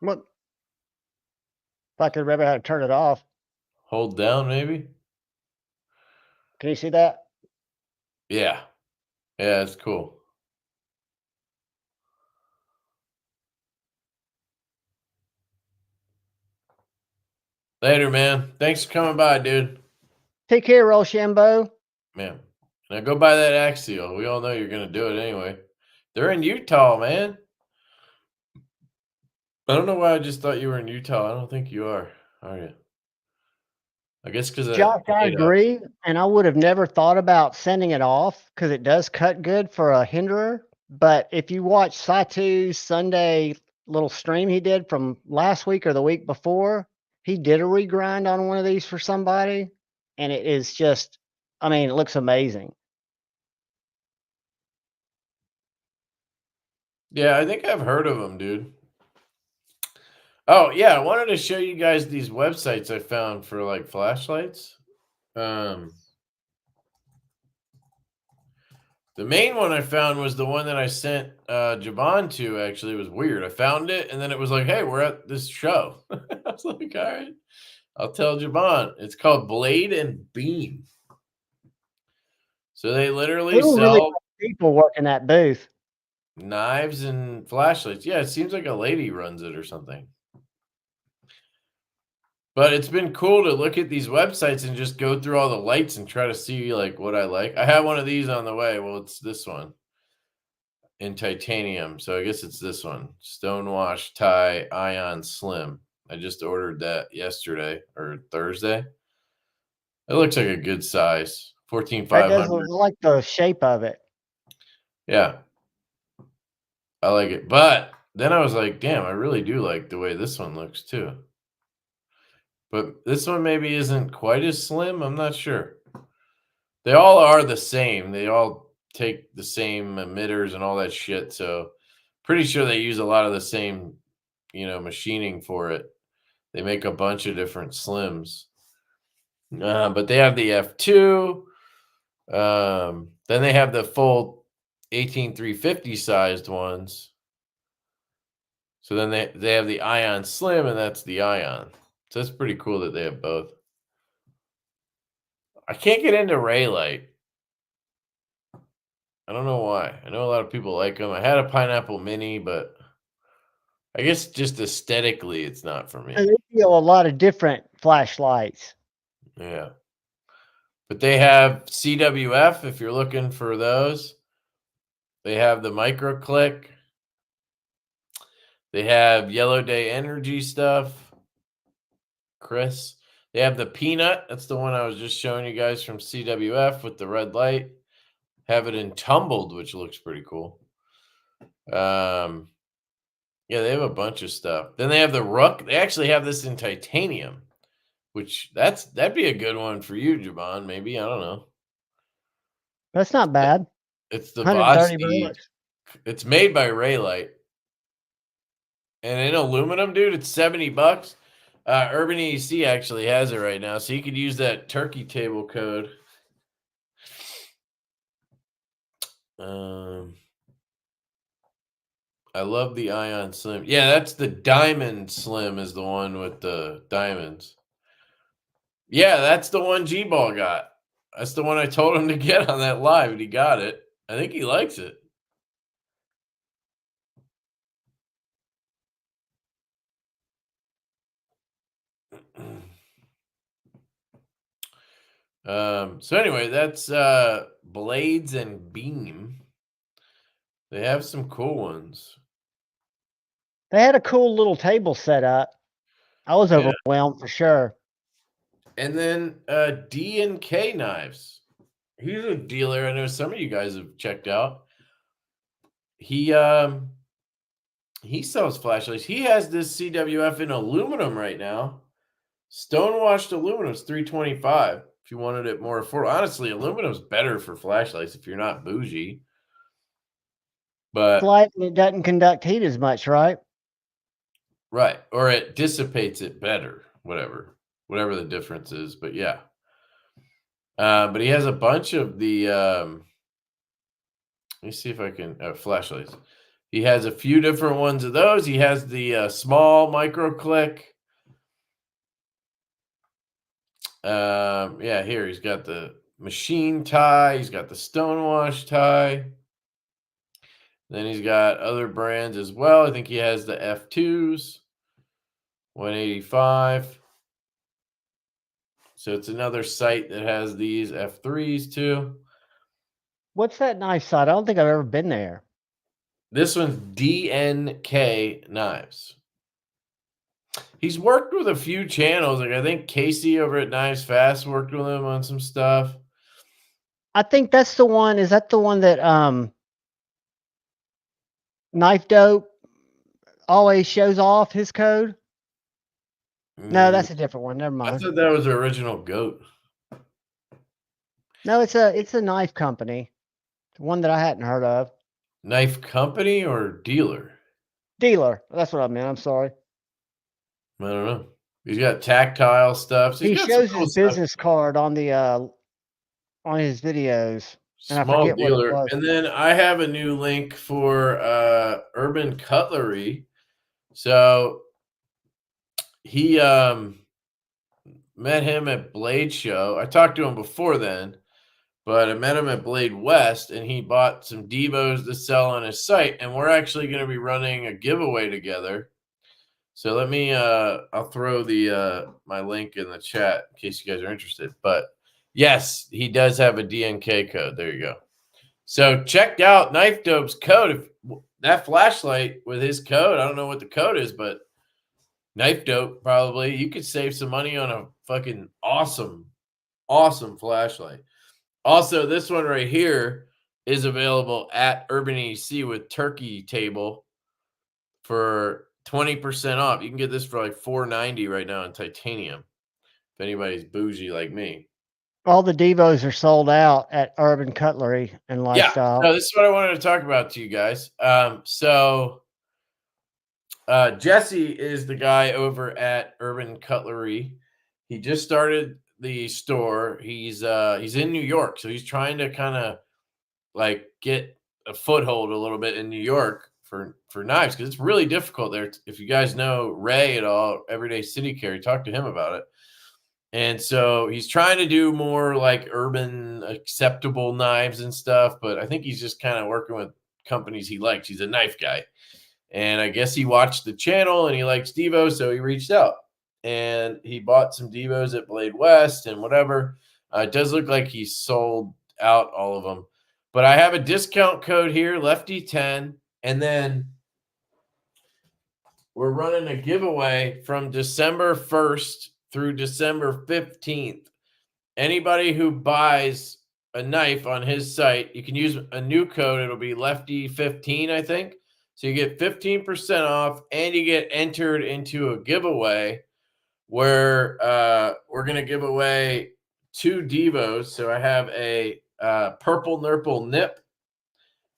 What? If I could remember how to turn it off. Hold down, maybe? Can you see that? Yeah. Yeah, it's cool. Later, man. Thanks for coming by, dude. Take care, Rochambeau. Man. Now go buy that Axial. We all know you're going to do it anyway. They're in Utah, man. I don't know why I just thought you were in Utah. I don't think you are you? I guess because Josh, I agree, and I would have never thought about sending it off because it does cut good for a hinderer. But if you watch Satu's Sunday little stream he did from last week or the week before, he did a regrind on one of these for somebody, and it is just, I mean, it looks amazing. Yeah, I think I've heard of them, dude. Oh, yeah, I wanted to show you guys these websites I found for, like, flashlights. The main one I found was the one that I sent Juhvon to, actually. It was weird. I found it, and then it was like, hey, we're at this show. I was like, all right. I'll tell Juhvon. It's called Blade and Beam. So they literally sell really people working that booth. Knives and flashlights. Yeah, it seems like a lady runs it or something. But it's been cool to look at these websites and just go through all the lights and try to see like what I like. I have one of these on the way. Well, it's this one in titanium. So I guess it's this one. Stonewash Tie Ion Slim. I just ordered that yesterday or Thursday. It looks like a good size. That 14,500. does look like the shape of it. Yeah. I like it. But then I was like, damn, I really do like the way this one looks too. But this one maybe isn't quite as slim. I'm not sure. They all are the same. They all take the same emitters and all that shit. So pretty sure they use a lot of the same, machining for it. They make a bunch of different slims. But they have the F2. Then they have the full 18350 sized ones. So then they have the Ion Slim, and that's the Ion. So that's pretty cool that they have both. I can't get into Raylight. I don't know why. I know a lot of people like them. I had a Pineapple Mini, but I guess just aesthetically, it's not for me. And they feel a lot of different flashlights. Yeah. But they have CWF if you're looking for those. They have the Micro Click. They have Yellow Day Energy stuff. Chris. They have the Peanut. That's the one I was just showing you guys from CWF with the red light. Have it in tumbled, which looks pretty cool. Yeah, they have a bunch of stuff. Then they have the Rook. They actually have this in titanium, which that'd be a good one for you, Juhvon. Maybe, I don't know. That's not bad. It's the 130 bucks. It's made by Raylight. And in aluminum, dude, it's 70 bucks. Urban EDC actually has it right now, so you could use that turkey table code. I love the Ion Slim. Yeah, that's the Diamond Slim is the one with the diamonds. Yeah, that's the one G-Ball got. That's the one I told him to get on that live, and he got it. I think he likes it. So anyway, that's Blades and Beam. They have some cool ones. They had a cool little table set up. I was overwhelmed for sure. And then D&K Knives. He's a dealer. I know some of you guys have checked out. He sells flashlights. He has this CWF in aluminum right now. Stonewashed aluminum is $325. If you wanted it more affordable. Honestly, aluminum's better for flashlights if you're not bougie. But it's light and it doesn't conduct heat as much, right? Right. Or it dissipates it better. Whatever the difference is. But yeah. But he has a bunch of the let me see if I can flashlights. He has a few different ones of those. He has the small Micro Click. Yeah, here he's got the machine tie. He's got the Stonewash tie. Then he's got other brands as well. I think he has the F2s, 185. So it's another site that has these F3s too. What's that knife site? I don't think I've ever been there. This one's D&K Knives. He's worked with a few channels. Like I think Casey over at Knives Fast worked with him on some stuff. I think that's the one. Is that the one that Knife Dope always shows off his code? No, that's a different one. Never mind. I thought that was the original goat. No, it's a knife company. One that I hadn't heard of. Knife company or dealer? Dealer. That's what I meant. I'm sorry. I don't know. He's got tactile stuff. So he shows his business card on the on his videos. And Small I forget dealer. what it was. And then I have a new link for Urban Cutlery. So he met him at Blade Show. I talked to him before then, but I met him at Blade West, and he bought some Divos to sell on his site. And we're actually going to be running a giveaway together. So let me I'll throw the my link in the chat in case you guys are interested. But yes, he does have a DNK code. There you go. So check out Knife Dope's code. If that flashlight with his code, I don't know what the code is, but Knife Dope probably you could save some money on a fucking awesome flashlight. Also, this one right here is available at Urban EDC with turkey table for 20% off. You can get this for like $490 right now in titanium. If anybody's bougie like me. All the Divos are sold out at Urban Cutlery and Lifestyle. So this is what I wanted to talk about to you guys. Jesse is the guy over at Urban Cutlery. He just started the store. He's in New York, so he's trying to kind of like get a foothold a little bit in New York for knives because it's really difficult there. If you guys know Ray at all, Everyday City Carry, talk to him about it. And so he's trying to do more like urban acceptable knives and stuff, but I think he's just kind of working with companies he likes. He's a knife guy. And I guess he watched the channel and he likes Divo, so he reached out and he bought some Divos at Blade West and whatever. It does look like he sold out all of them, but I have a discount code here, Lefty10, and then we're running a giveaway from December 1st through December 15th. Anybody who buys a knife on his site, you can use a new code. It'll be Lefty15, I think. So you get 15% off and you get entered into a giveaway where we're going to give away 2 Divos. So I have a Purple Nurple Nip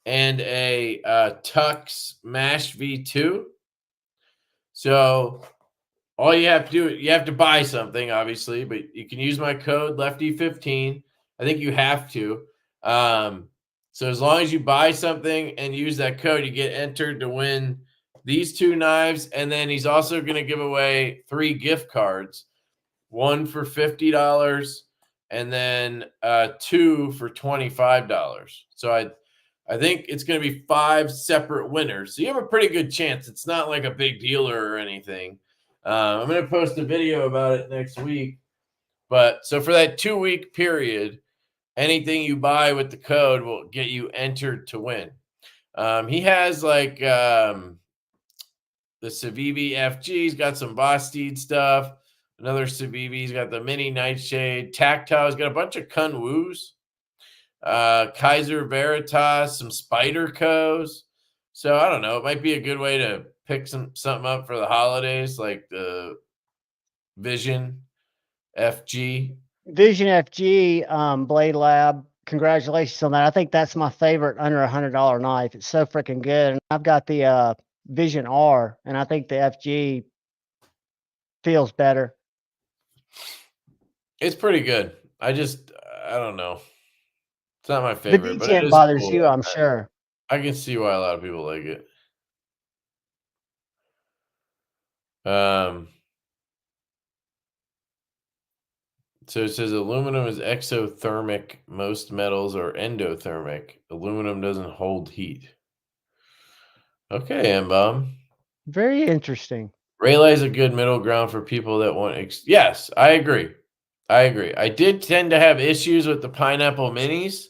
and a Tux Mash V2. So all you have to do, you have to buy something, obviously, but you can use my code Lefty15. I think you have to. So as long as you buy something and use that code, you get entered to win these 2 knives. And then he's also going to give away 3 gift cards, one for $50 and then 2 for $25. So I think it's going to be 5 separate winners. So you have a pretty good chance. It's not like a big dealer or anything. I'm going to post a video about it next week. But so for that 2-week period, anything you buy with the code will get you entered to win. He has like the Civivi FG. He's got some Bastide stuff. Another Civivi. He's got the Mini Nightshade. Tactile. He's got a bunch of Kunwus. Kaiser Veritas. Some Spydercos. So I don't know. It might be a good way to pick something up for the holidays, like the Vision FG. Vision FG Blade Lab. Congratulations on that. I think that's my favorite under $100 knife. It's so freaking good. And I've got the Vision R, and I think the FG feels better. It's pretty good. I don't know. It's not my favorite, The but it detent is bothers cool. you, I'm sure. I can see why a lot of people like it. So it says aluminum is exothermic. Most metals are endothermic. Aluminum doesn't hold heat. Okay, M-Bomb. Very interesting. Rayleigh is a good middle ground for people that want. Yes, I agree. I did tend to have issues with the pineapple minis.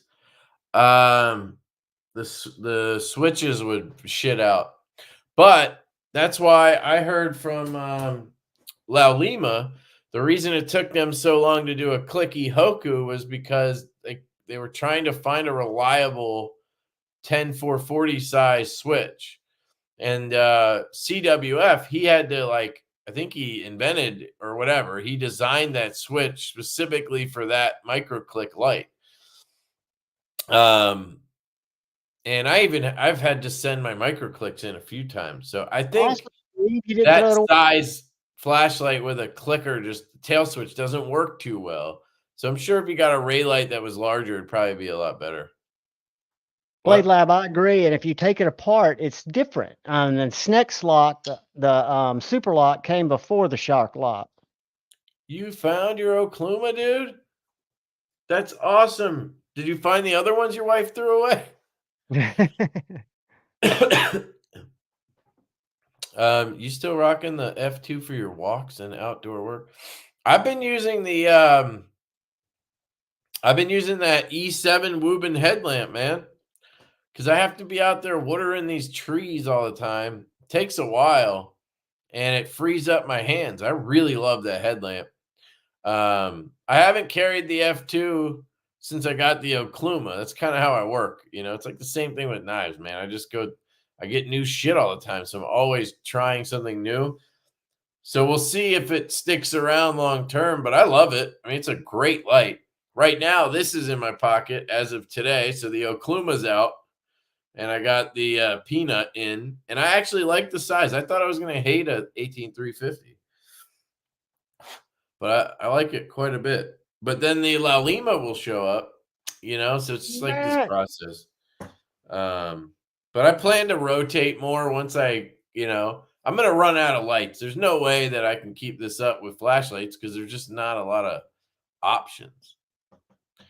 The switches would shit out, but that's why I heard from La Lima. The reason it took them so long to do a clicky Hoku was because they were trying to find a reliable 10440 size switch. And CWF, he had to I think he invented or whatever. He designed that switch specifically for that micro click light. And I've had to send my micro clicks in a few times. So I think that size flashlight with a clicker, just tail switch, doesn't work too well. So I'm sure if you got a ray light that was larger, it'd probably be a lot better. Blade Lab, I agree. And if you take it apart, it's different. And Snex lock, the super lock came before the shark lock. You found your Okluma, dude? That's awesome. Did you find the other ones your wife threw away? You still rocking the F2 for your walks and outdoor work? I've been using that E7 Woobin headlamp, man, because I have to be out there watering these trees all the time. It takes a while, and it frees up my hands. I really love that headlamp. I haven't carried the F2 since I got the Okluma. That's kind of how I work. It's like the same thing with knives, man. I get new shit all the time. So I'm always trying something new. So we'll see if it sticks around long term, but I love it. I mean, it's a great light. Right now, this is in my pocket as of today. So the Okluma's out, and I got the Peanut in, and I actually like the size. I thought I was going to hate a 18350, but I like it quite a bit. But then the La Lima will show up, so it's just like this process. But I plan to rotate more once I'm going to run out of lights. There's no way that I can keep this up with flashlights because there's just not a lot of options.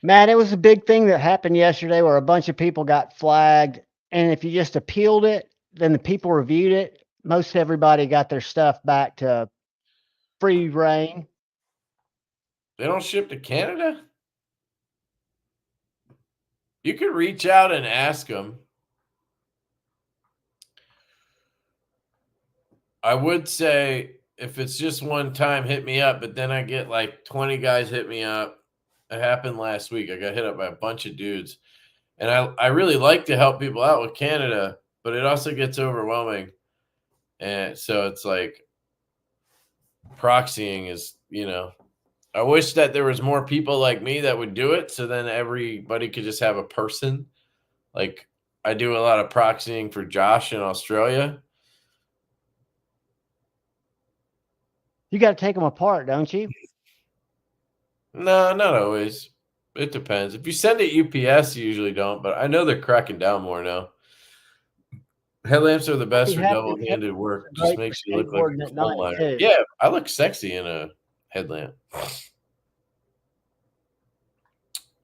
Matt, it was a big thing that happened yesterday where a bunch of people got flagged. And if you just appealed it, then the people reviewed it. Most everybody got their stuff back to free reign. They don't ship to Canada? You could reach out and ask them. I would say if it's just one time, hit me up, but then I get like 20 guys hit me up. It happened last week. I got hit up by a bunch of dudes. And I really like to help people out with Canada, but it also gets overwhelming. And so it's like proxying is, I wish that there was more people like me that would do it. So then everybody could just have a person. Like I do a lot of proxying for Josh in Australia. You got to take them apart, don't you? No, not always. It depends. If you send it UPS, you usually don't, but I know they're cracking down more now. Headlamps are the best for double-handed work. Just makes you look like a coal miner. Yeah, I look sexy in a headlamp.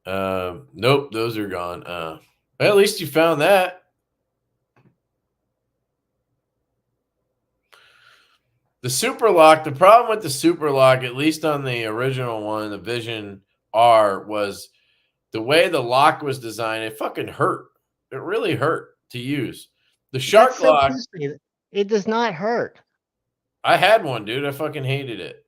Nope, those are gone. Well, at least you found that. The super lock, the problem with the super lock, at least on the original one, the Vision R, was the way the lock was designed. It fucking hurt. It really hurt to use. The shark lock. It does not hurt. I had one, dude. I fucking hated it.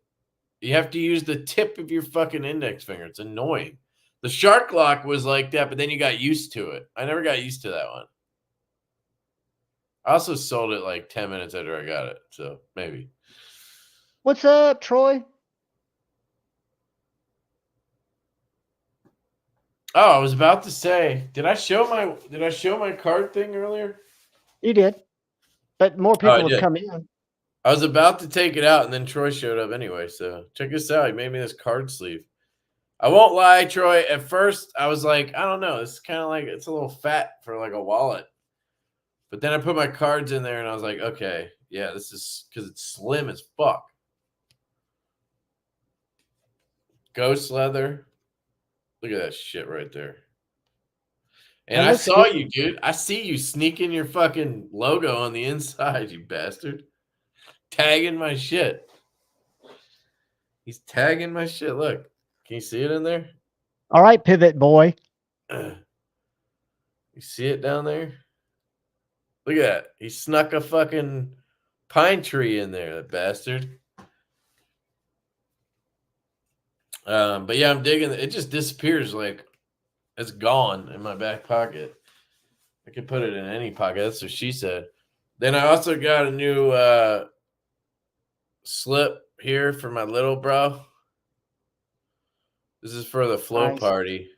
You have to use the tip of your fucking index finger. It's annoying. The shark lock was like that, but then you got used to it. I never got used to that one. I also sold it like 10 minutes after I got it, so maybe. What's up, Troy? Oh, I was about to say, did I show my card thing earlier? You did. But more people have come in. I was about to take it out, and then Troy showed up anyway. So check this out. He made me this card sleeve. I won't lie, Troy. At first, I was like, I don't know. It's kind of like it's a little fat for like a wallet. But then I put my cards in there, and I was like, okay, yeah, this is because it's slim as fuck. Ghost leather. Look at that shit right there. And I saw you, dude. I see you sneaking your fucking logo on the inside, you bastard. Tagging my shit. He's tagging my shit. Look. Can you see it in there? All right, pivot boy. You see it down there? Look at that. He snuck a fucking pine tree in there, that bastard. But yeah, I'm digging it. It just disappears like it's gone in my back pocket. I could put it in any pocket. That's what she said. Then I also got a new slip here for my little bro. This is for the flow party.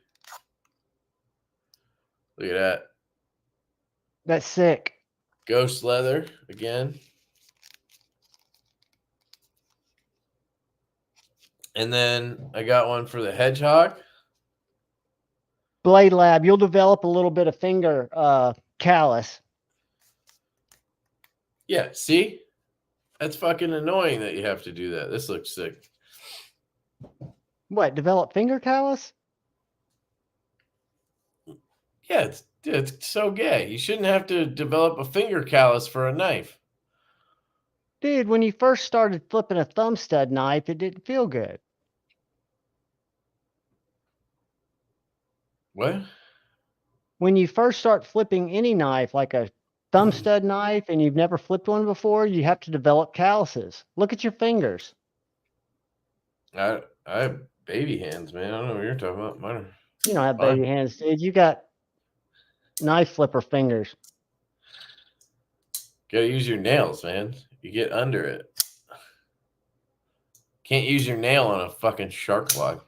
Look at that. That's sick. Ghost leather again. And then I got one for the hedgehog. Blade Lab, you'll develop a little bit of finger callus. Yeah, see? That's fucking annoying that you have to do that. This looks sick. What, develop finger callus? Yeah, it's so gay. You shouldn't have to develop a finger callus for a knife. Dude, when you first started flipping a thumb stud knife, it didn't feel good. What? When you first start flipping any knife, like a thumb stud knife, and you've never flipped one before, you have to develop calluses. Look at your fingers. I have baby hands, man. I don't know what you're talking about. Mine are You don't have fine. baby hands, dude. You got knife flipper fingers. Gotta use your nails, man. You get under it. Can't use your nail on a fucking shark log.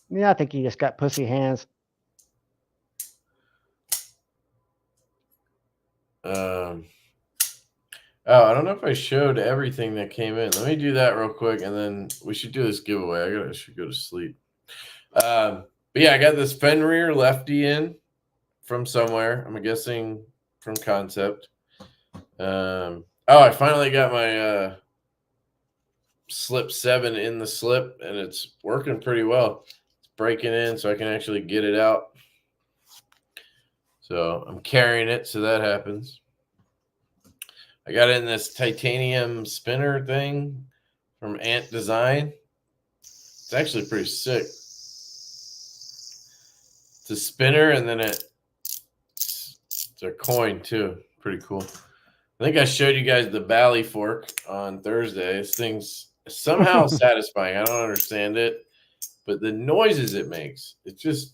Yeah, I think you just got pussy hands. Oh, I don't know if I showed everything that came in. Let me do that real quick, and then we should do this giveaway. I should go to sleep. But yeah, I got this Fenrir Lefty in from somewhere. I'm guessing from Concept. Oh, I finally got my slip 7 in the slip, and it's working pretty well. It's breaking in, so I can actually get it out. So I'm carrying it, so that happens. I got in this titanium spinner thing from Ant Design. It's actually pretty sick. It's a spinner, and then it's a coin too. Pretty cool. I think I showed you guys the Bally fork on Thursday. This thing's somehow satisfying. I don't understand it, but the noises it makes, it's just.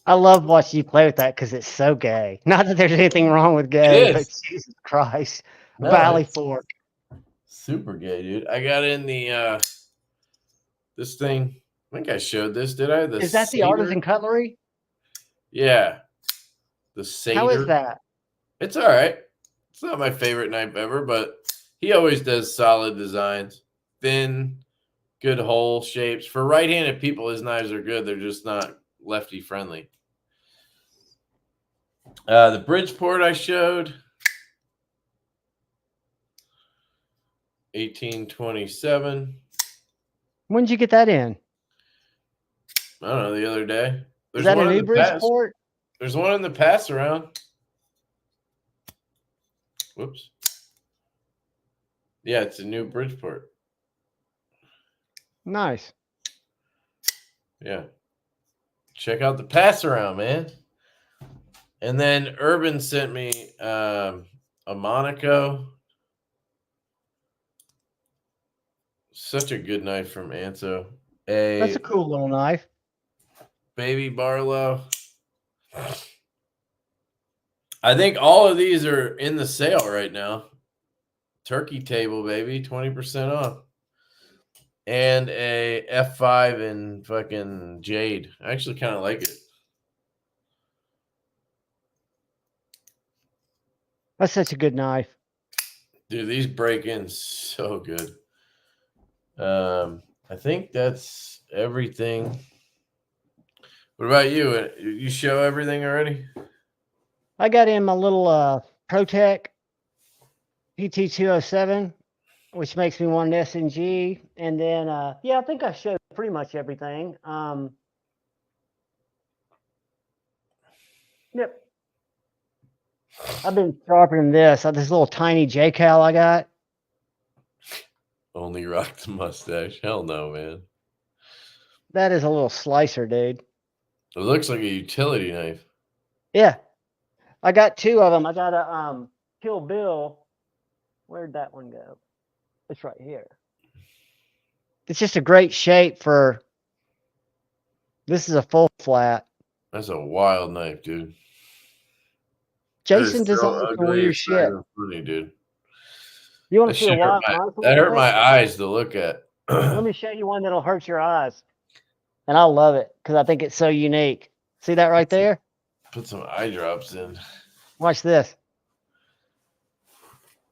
I love watching you play with that because it's so gay. Not that there's anything wrong with gay, but Jesus Christ. No, Valley Fork. Super gay, dude. I got in the this thing. I think I showed this, did I? Is that the artisan cutlery? Yeah. The Satyr. How is that? It's all right. It's not my favorite knife ever, but he always does solid designs. Thin, good hole shapes. For right-handed people, his knives are good. They're just not lefty friendly. The Bridgeport I showed. 1827. When did you get that in? I don't know, the other day. Is that a new Bridgeport? There's one in the pass around. Whoops. Yeah, it's a new Bridgeport. Nice. Yeah. Check out the pass around, man. And then Urban sent me a Monaco. Such a good knife from Anso. That's a cool little knife. Baby Barlow. I think all of these are in the sale right now. Turkey table, baby, 20% off. And a F5 in fucking jade. I actually kind of like it. That's such a good knife. Dude, these break in so good. I think that's everything. What about you? You show everything already? I got in my little ProTech PT207, which makes me want an SNG. And then, yeah, I think I showed pretty much everything. Yep. I've been sharpening this little tiny J-Cal I got. Only rock the mustache. Hell no, man. That is a little slicer, dude. It looks like a utility knife. Yeah. I got 2 of them. I got a Kill Bill. Where'd that one go? It's right here. It's just a great shape for. This is a full flat. That's a wild knife, dude. Jason designed some weird shit. Funny, dude. You want to see a wild knife? That hurt my eyes to look at. Let me show you one that'll hurt your eyes. And I love it because I think it's so unique. See that right there? Put some eye drops in. Watch this.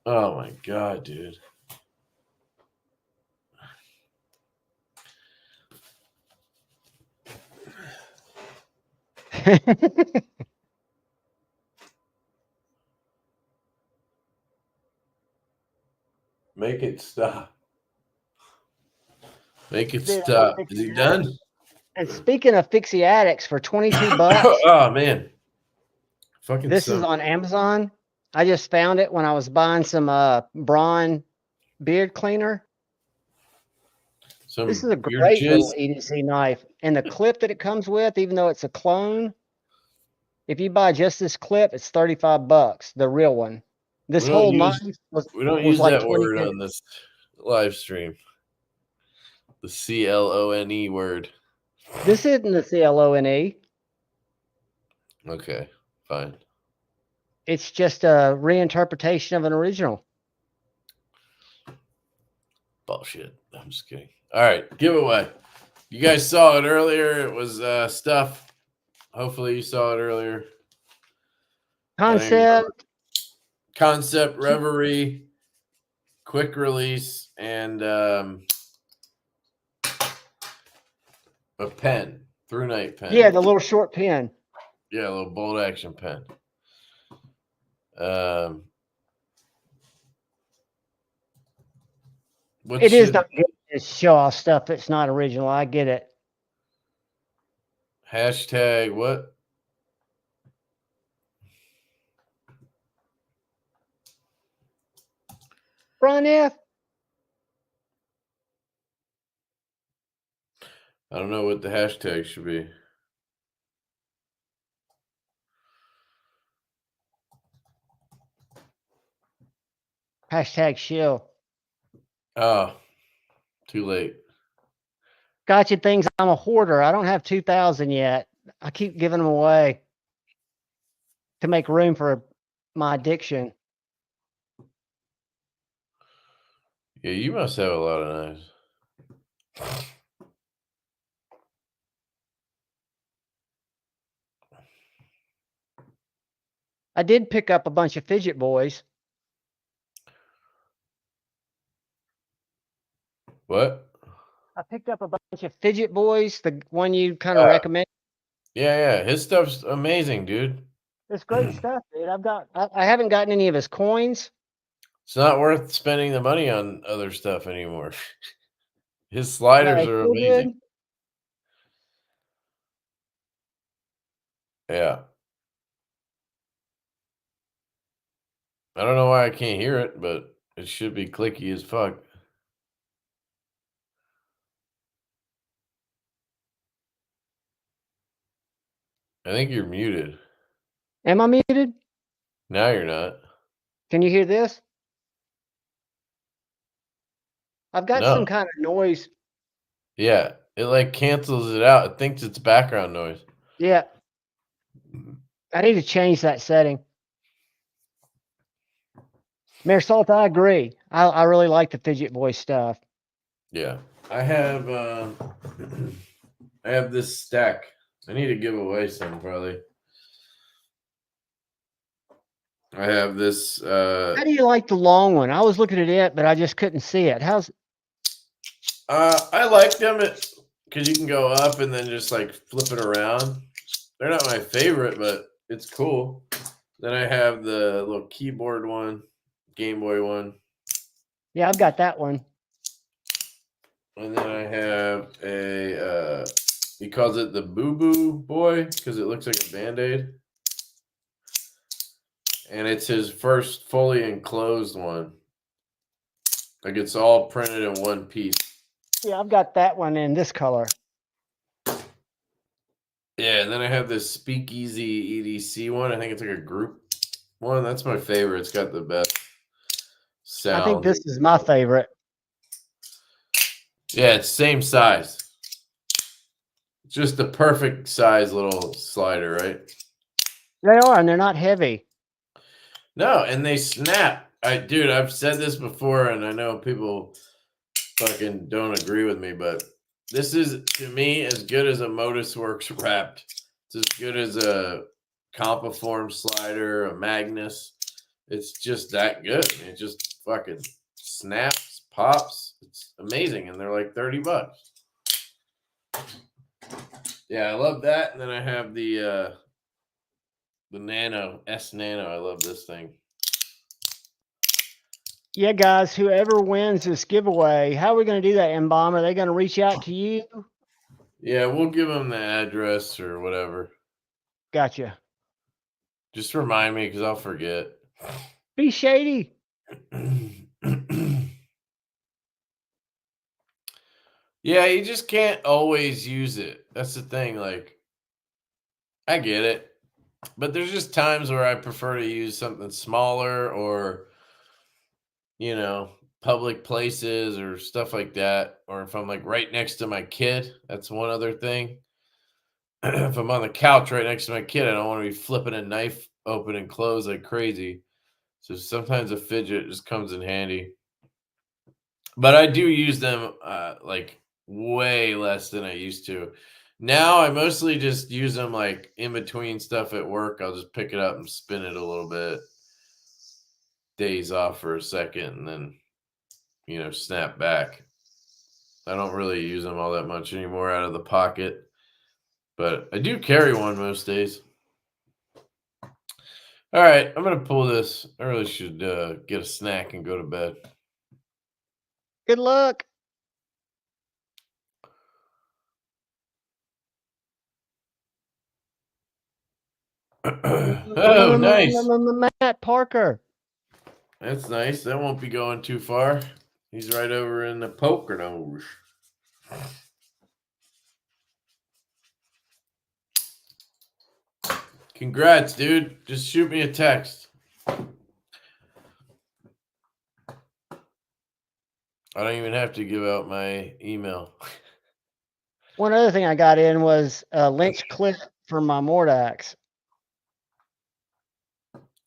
Oh my God, dude. Make it stop. Make it stop. Is he done? And speaking of Fixiatics, for $22. Oh man. Fucking This is on Amazon. I just found it when I was buying some Braun beard cleaner. This is a great little EDC knife. And the clip that it comes with, even though it's a clone, if you buy just this clip, it's $35, the real one. This whole knife was use like that word on this live stream. The CLONE word. This isn't the CLONE. Okay, fine. It's just a reinterpretation of an original. Bullshit. I'm just kidding. All right, giveaway. You guys saw it earlier. It was stuff. Hopefully you saw it earlier. Concept, Reverie, quick release, and a pen, through night pen. Yeah, the little short pen. Yeah, a little bolt action pen. It is not good to show off stuff that's not original. I get it. Hashtag what? Brian F. I don't know what the hashtag should be. Hashtag Shill. Oh, too late. Gotcha things. I'm a hoarder. I don't have 2,000 yet. I keep giving them away to make room for my addiction. Yeah, you must have a lot of knives. I did pick up a bunch of fidget boys. What? I picked up a bunch of fidget boys, the one you kind of recommend. Yeah. His stuff's amazing, dude. It's great stuff, dude. I haven't gotten any of his coins. It's not worth spending the money on other stuff anymore. His sliders are amazing. Good. Yeah. I don't know why I can't hear it, but it should be clicky as fuck. I think you're muted. Am I muted? Now you're not. Can you hear this? I've got some kind of noise. Yeah, it like cancels it out. It thinks it's background noise. Yeah. I need to change that setting. Mayor Salt, I agree. I really like the fidget boy stuff. Yeah. I have this stack. I need to give away some probably. I have this how do you like the long one? I was looking at it, but I just couldn't see it. How's I like them because you can go up and then just like flip it around. They're not my favorite, but it's cool. Then I have the little keyboard one, Game Boy one. Yeah, I've got that one. And then I have a he calls it the Boo Boo Boy because it looks like a Band-Aid. And it's his first fully enclosed one. Like it's all printed in one piece. Yeah, I've got that one in this color. Yeah, and then I have this Speakeasy EDC one. I think it's like a group one. That's my favorite. It's got the best sound. I think this is my favorite. Yeah, it's same size. Just the perfect size little slider, right? They are, and they're not heavy. No, and they snap. Dude, I've said this before, and I know people fucking don't agree with me, but this is, to me, as good as a Modusworks wrapped. It's as good as a Compaform slider, a Magnus. It's just that good. It just fucking snaps, pops. It's amazing, and they're like $30. Yeah, I love that. And then I have the Nano, S Nano. I love this thing. Yeah, guys, whoever wins this giveaway, how are we going to do that, M-Bomb? Are they going to reach out to you? Yeah, we'll give them the address or whatever. Gotcha. Just remind me because I'll forget. Be shady. Yeah, you just can't always use it. That's the thing. Like, I get it. But there's just times where I prefer to use something smaller or, public places or stuff like that. Or if I'm like right next to my kid, that's one other thing. If I'm on the couch right next to my kid, I don't want to be flipping a knife open and close like crazy. So sometimes a fidget just comes in handy. But I do use them like way less than I used to. Now I mostly just use them like in between stuff at work. I'll just pick it up and spin it a little bit, daze off for a second, and then, snap back. I don't really use them all that much anymore out of the pocket, but I do carry one most days. All right, I'm going to pull this. I really should get a snack and go to bed. Good luck. Oh, nice. Matt Parker. That's nice. That won't be going too far. He's right over in the Poconos. Congrats, dude. Just shoot me a text. I don't even have to give out my email. One other thing I got in was a lynch clip for my Mordax.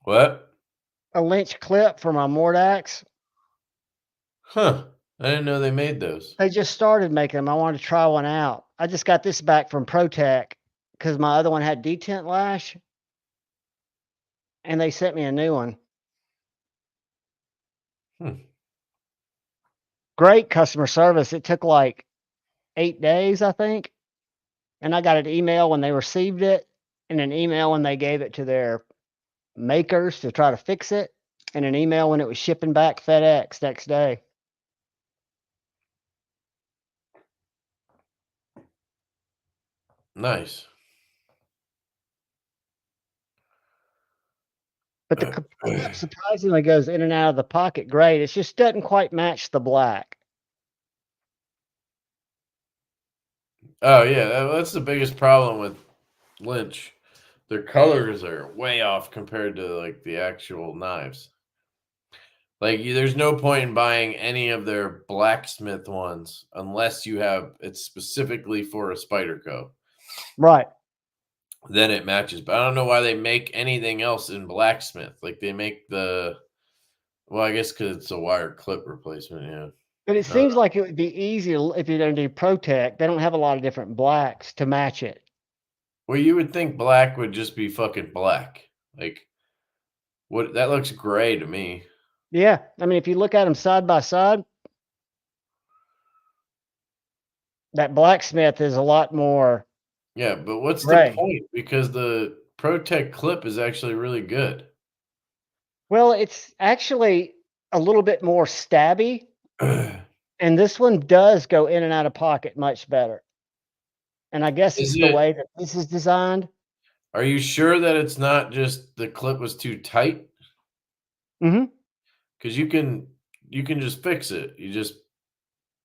What? A lynch clip for my Mordax. Huh. I didn't know they made those. They just started making them. I wanted to try one out. I just got this back from ProTech because my other one had detent lash. And they sent me a new one. Great customer service. It took like 8 days, I think. And I got an email when they received it, and an email when they gave it to their makers to try to fix it, and an email when it was shipping back FedEx next day. Nice. But the clip surprisingly goes in and out of the pocket great. It just doesn't quite match the black. Oh, yeah. That's the biggest problem with Lynch. Their colors are way off compared to like the actual knives. Like, there's no point in buying any of their blacksmith ones unless you have it specifically for a Spyderco. Right. Then it matches. But I don't know why they make anything else in blacksmith. Like they make well, I guess because it's a wire clip replacement. Yeah. But it seems like it would be easier if you're going to do ProTech. They don't have a lot of different blacks to match it. Well, you would think black would just be fucking black. Like, what? That looks gray to me. Yeah. I mean, if you look at them side by side, that blacksmith is a lot more. Yeah, but what's gray. the point? Because the ProTech clip is actually really good. Well, it's actually a little bit more stabby. And this one does go in and out of pocket much better. And I guess it's the way that this is designed. Are you sure that it's not just the clip was too tight? Mm-hmm. Because you can just fix it. You just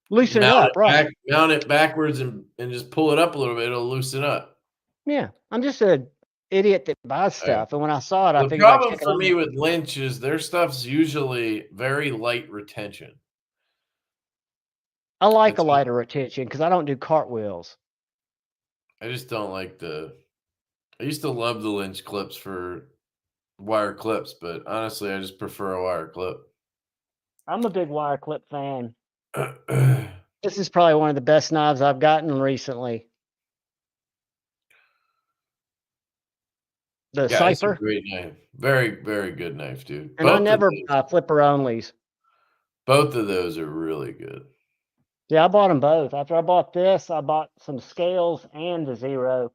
loosen it up, right? Mount it backwards and just pull it up a little bit. It'll loosen up. Yeah, I'm just an idiot that buys stuff, and when I saw it, I figured. The problem for me with Lynch is their stuff's usually very light retention. I like a lighter retention because I don't do cartwheels. I just don't like I used to love the Lynch clips for wire clips, but honestly, I just prefer a wire clip. I'm a big wire clip fan. This is probably one of the best knives I've gotten recently. The Cypher. It's a great knife. Very, very good knife, dude. And I never buy flipper onlys. Both of those are really good. Yeah, I bought them both. After I bought this, I bought some scales and the Zero.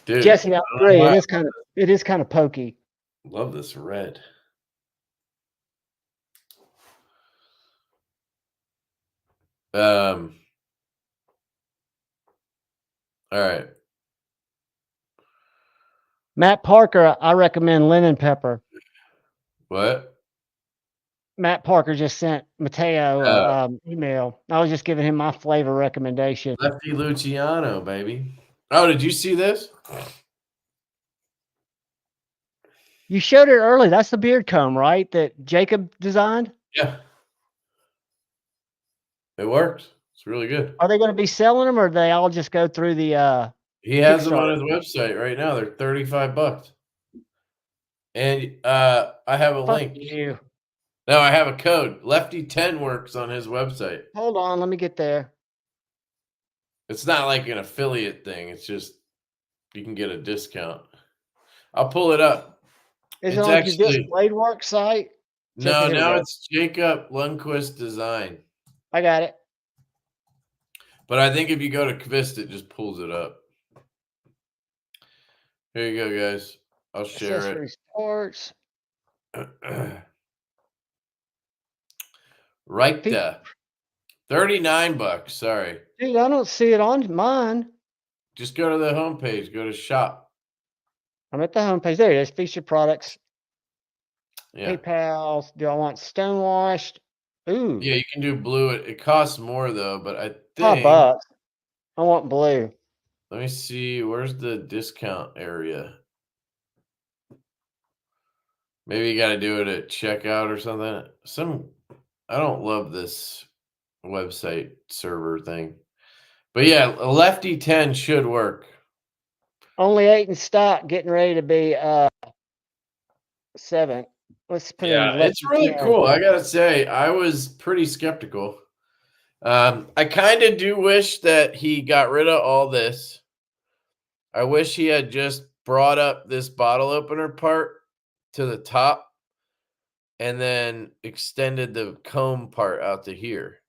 Dude, Jesse, I agree. It is kind of pokey. Love this red. All right. Matt Parker, I recommend lemon pepper. What? Matt Parker just sent Mateo email. I was just giving him my flavor recommendation. Lefty Luciano, baby. Oh, did you see this? You showed it early. That's the beard comb, right? That Jacob designed? Yeah. It works. It's really good. Are they going to be selling them, or do they all just go through the He has them on Kickstarter? his website right now. They're $35. And I have a Fuck link. you. No, I have a code. Lefty10 works on his website. Hold on, let me get there. It's not like an affiliate thing. It's just you can get a discount. I'll pull it up. Is it It's on your actually Blade Work site? no, Here we now go. it's Jacob Lundquist Design. I got it. But I think if you go to Kvist, it just pulls it up. Here you go, guys. I'll share Accessories parts. it. Right there. $39. Sorry. Dude, I don't see it on mine. Just go to the homepage. Go to shop. I'm at the homepage. There it is. Featured products. Yeah. PayPal. Do I want stonewashed? Ooh. Yeah, you can do blue. It costs more though, but I think $5. I want blue. let me see. Where's the discount area? Maybe you got to do it at checkout or something. I don't love this website server thing. But yeah, a Lefty10 should work. Only 8 in stock, getting ready to be 7. Let's put Yeah, in it's really Lefty10. cool. I gotta say, I was pretty skeptical. I kind of do wish that he got rid of all this. I wish he had just brought up this bottle opener part to the top and then extended the comb part out to here.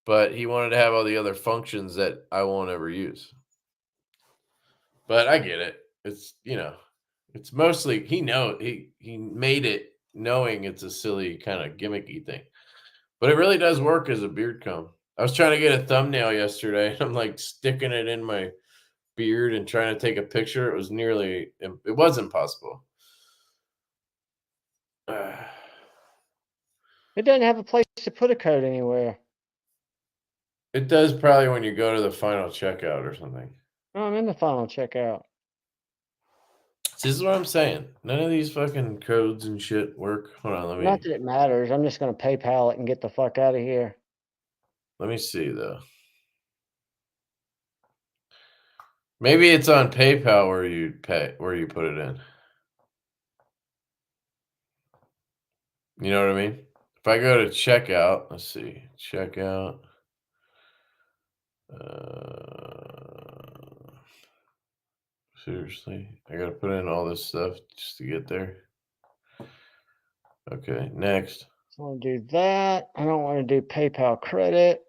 But he wanted to have all the other functions that I won't ever use. But I get it. It's, it's mostly he made it knowing it's a silly kind of gimmicky thing. But it really does work as a beard comb. I was trying to get a thumbnail yesterday and I'm like sticking it in my beard and trying to take a picture. It was impossible. It doesn't have a place to put a code anywhere. It does probably when you go to the final checkout or something. Oh, I'm in the final checkout. This is what I'm saying. None of these fucking codes and shit work. Hold on, Not that it matters. I'm just going to PayPal it and get the fuck out of here. Let me see though. Maybe it's on PayPal where you put it in. You know what I mean? If I go to checkout, let's see, checkout. Seriously, I gotta put in all this stuff just to get there. Okay, next. So I want to do that. I don't want to do PayPal credit.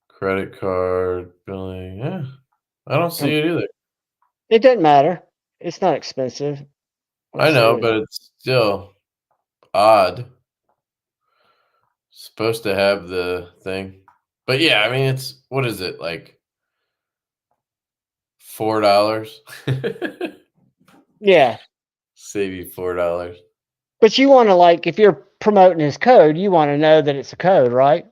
Credit card, billing. Yeah, I don't see it either. It doesn't matter. It's not expensive. I know, but it's still odd. Supposed to have the thing. But yeah, I mean, what is it, like $4? Yeah. Save you $4. But you want to, if you're promoting his code, you want to know that it's a code, right?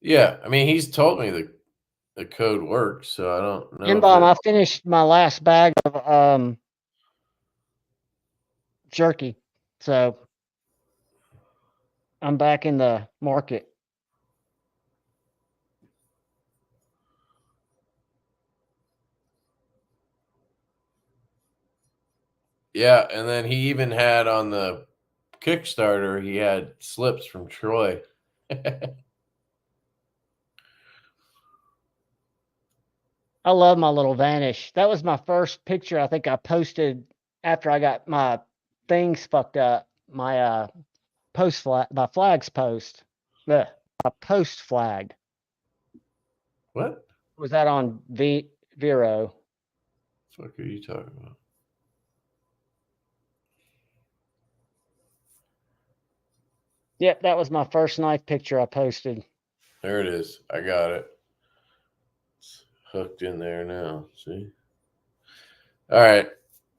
Yeah, I mean, he's told me the code works, so I don't know. Jim-Bomb, I finished my last bag of jerky, so I'm back in the market. Yeah, and then he even had on the Kickstarter, he had slips from Troy. I love my little vanish. That was my first picture I think I posted after I got my things fucked up. My my flags post. My post flagged. What? Was that on Vero? The fuck are you talking about? Yep, that was my first knife picture I posted. There it is. I got it. hooked in there now. See? All right.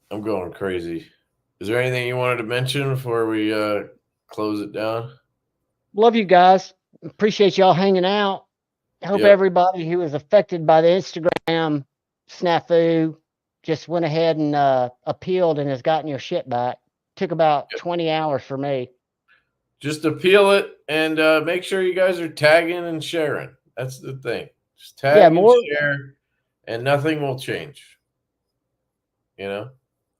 I'm going crazy. Is there anything you wanted to mention before we close it down? Love you guys. Appreciate y'all hanging out. I hope everybody who was affected by the Instagram snafu just went ahead and appealed and has gotten your shit back. Took about 20 hours for me. Just appeal it and make sure you guys are tagging and sharing. That's the thing. Just tag and share, and nothing will change. You know,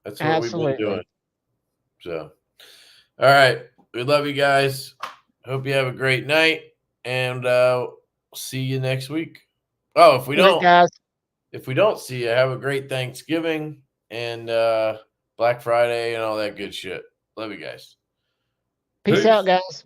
that's what we've been doing. So, all right. We love you guys. Hope you have a great night, and see you next week. Oh, if we don't see you, have a great Thanksgiving and Black Friday and all that good shit. Love you guys. Peace out, guys.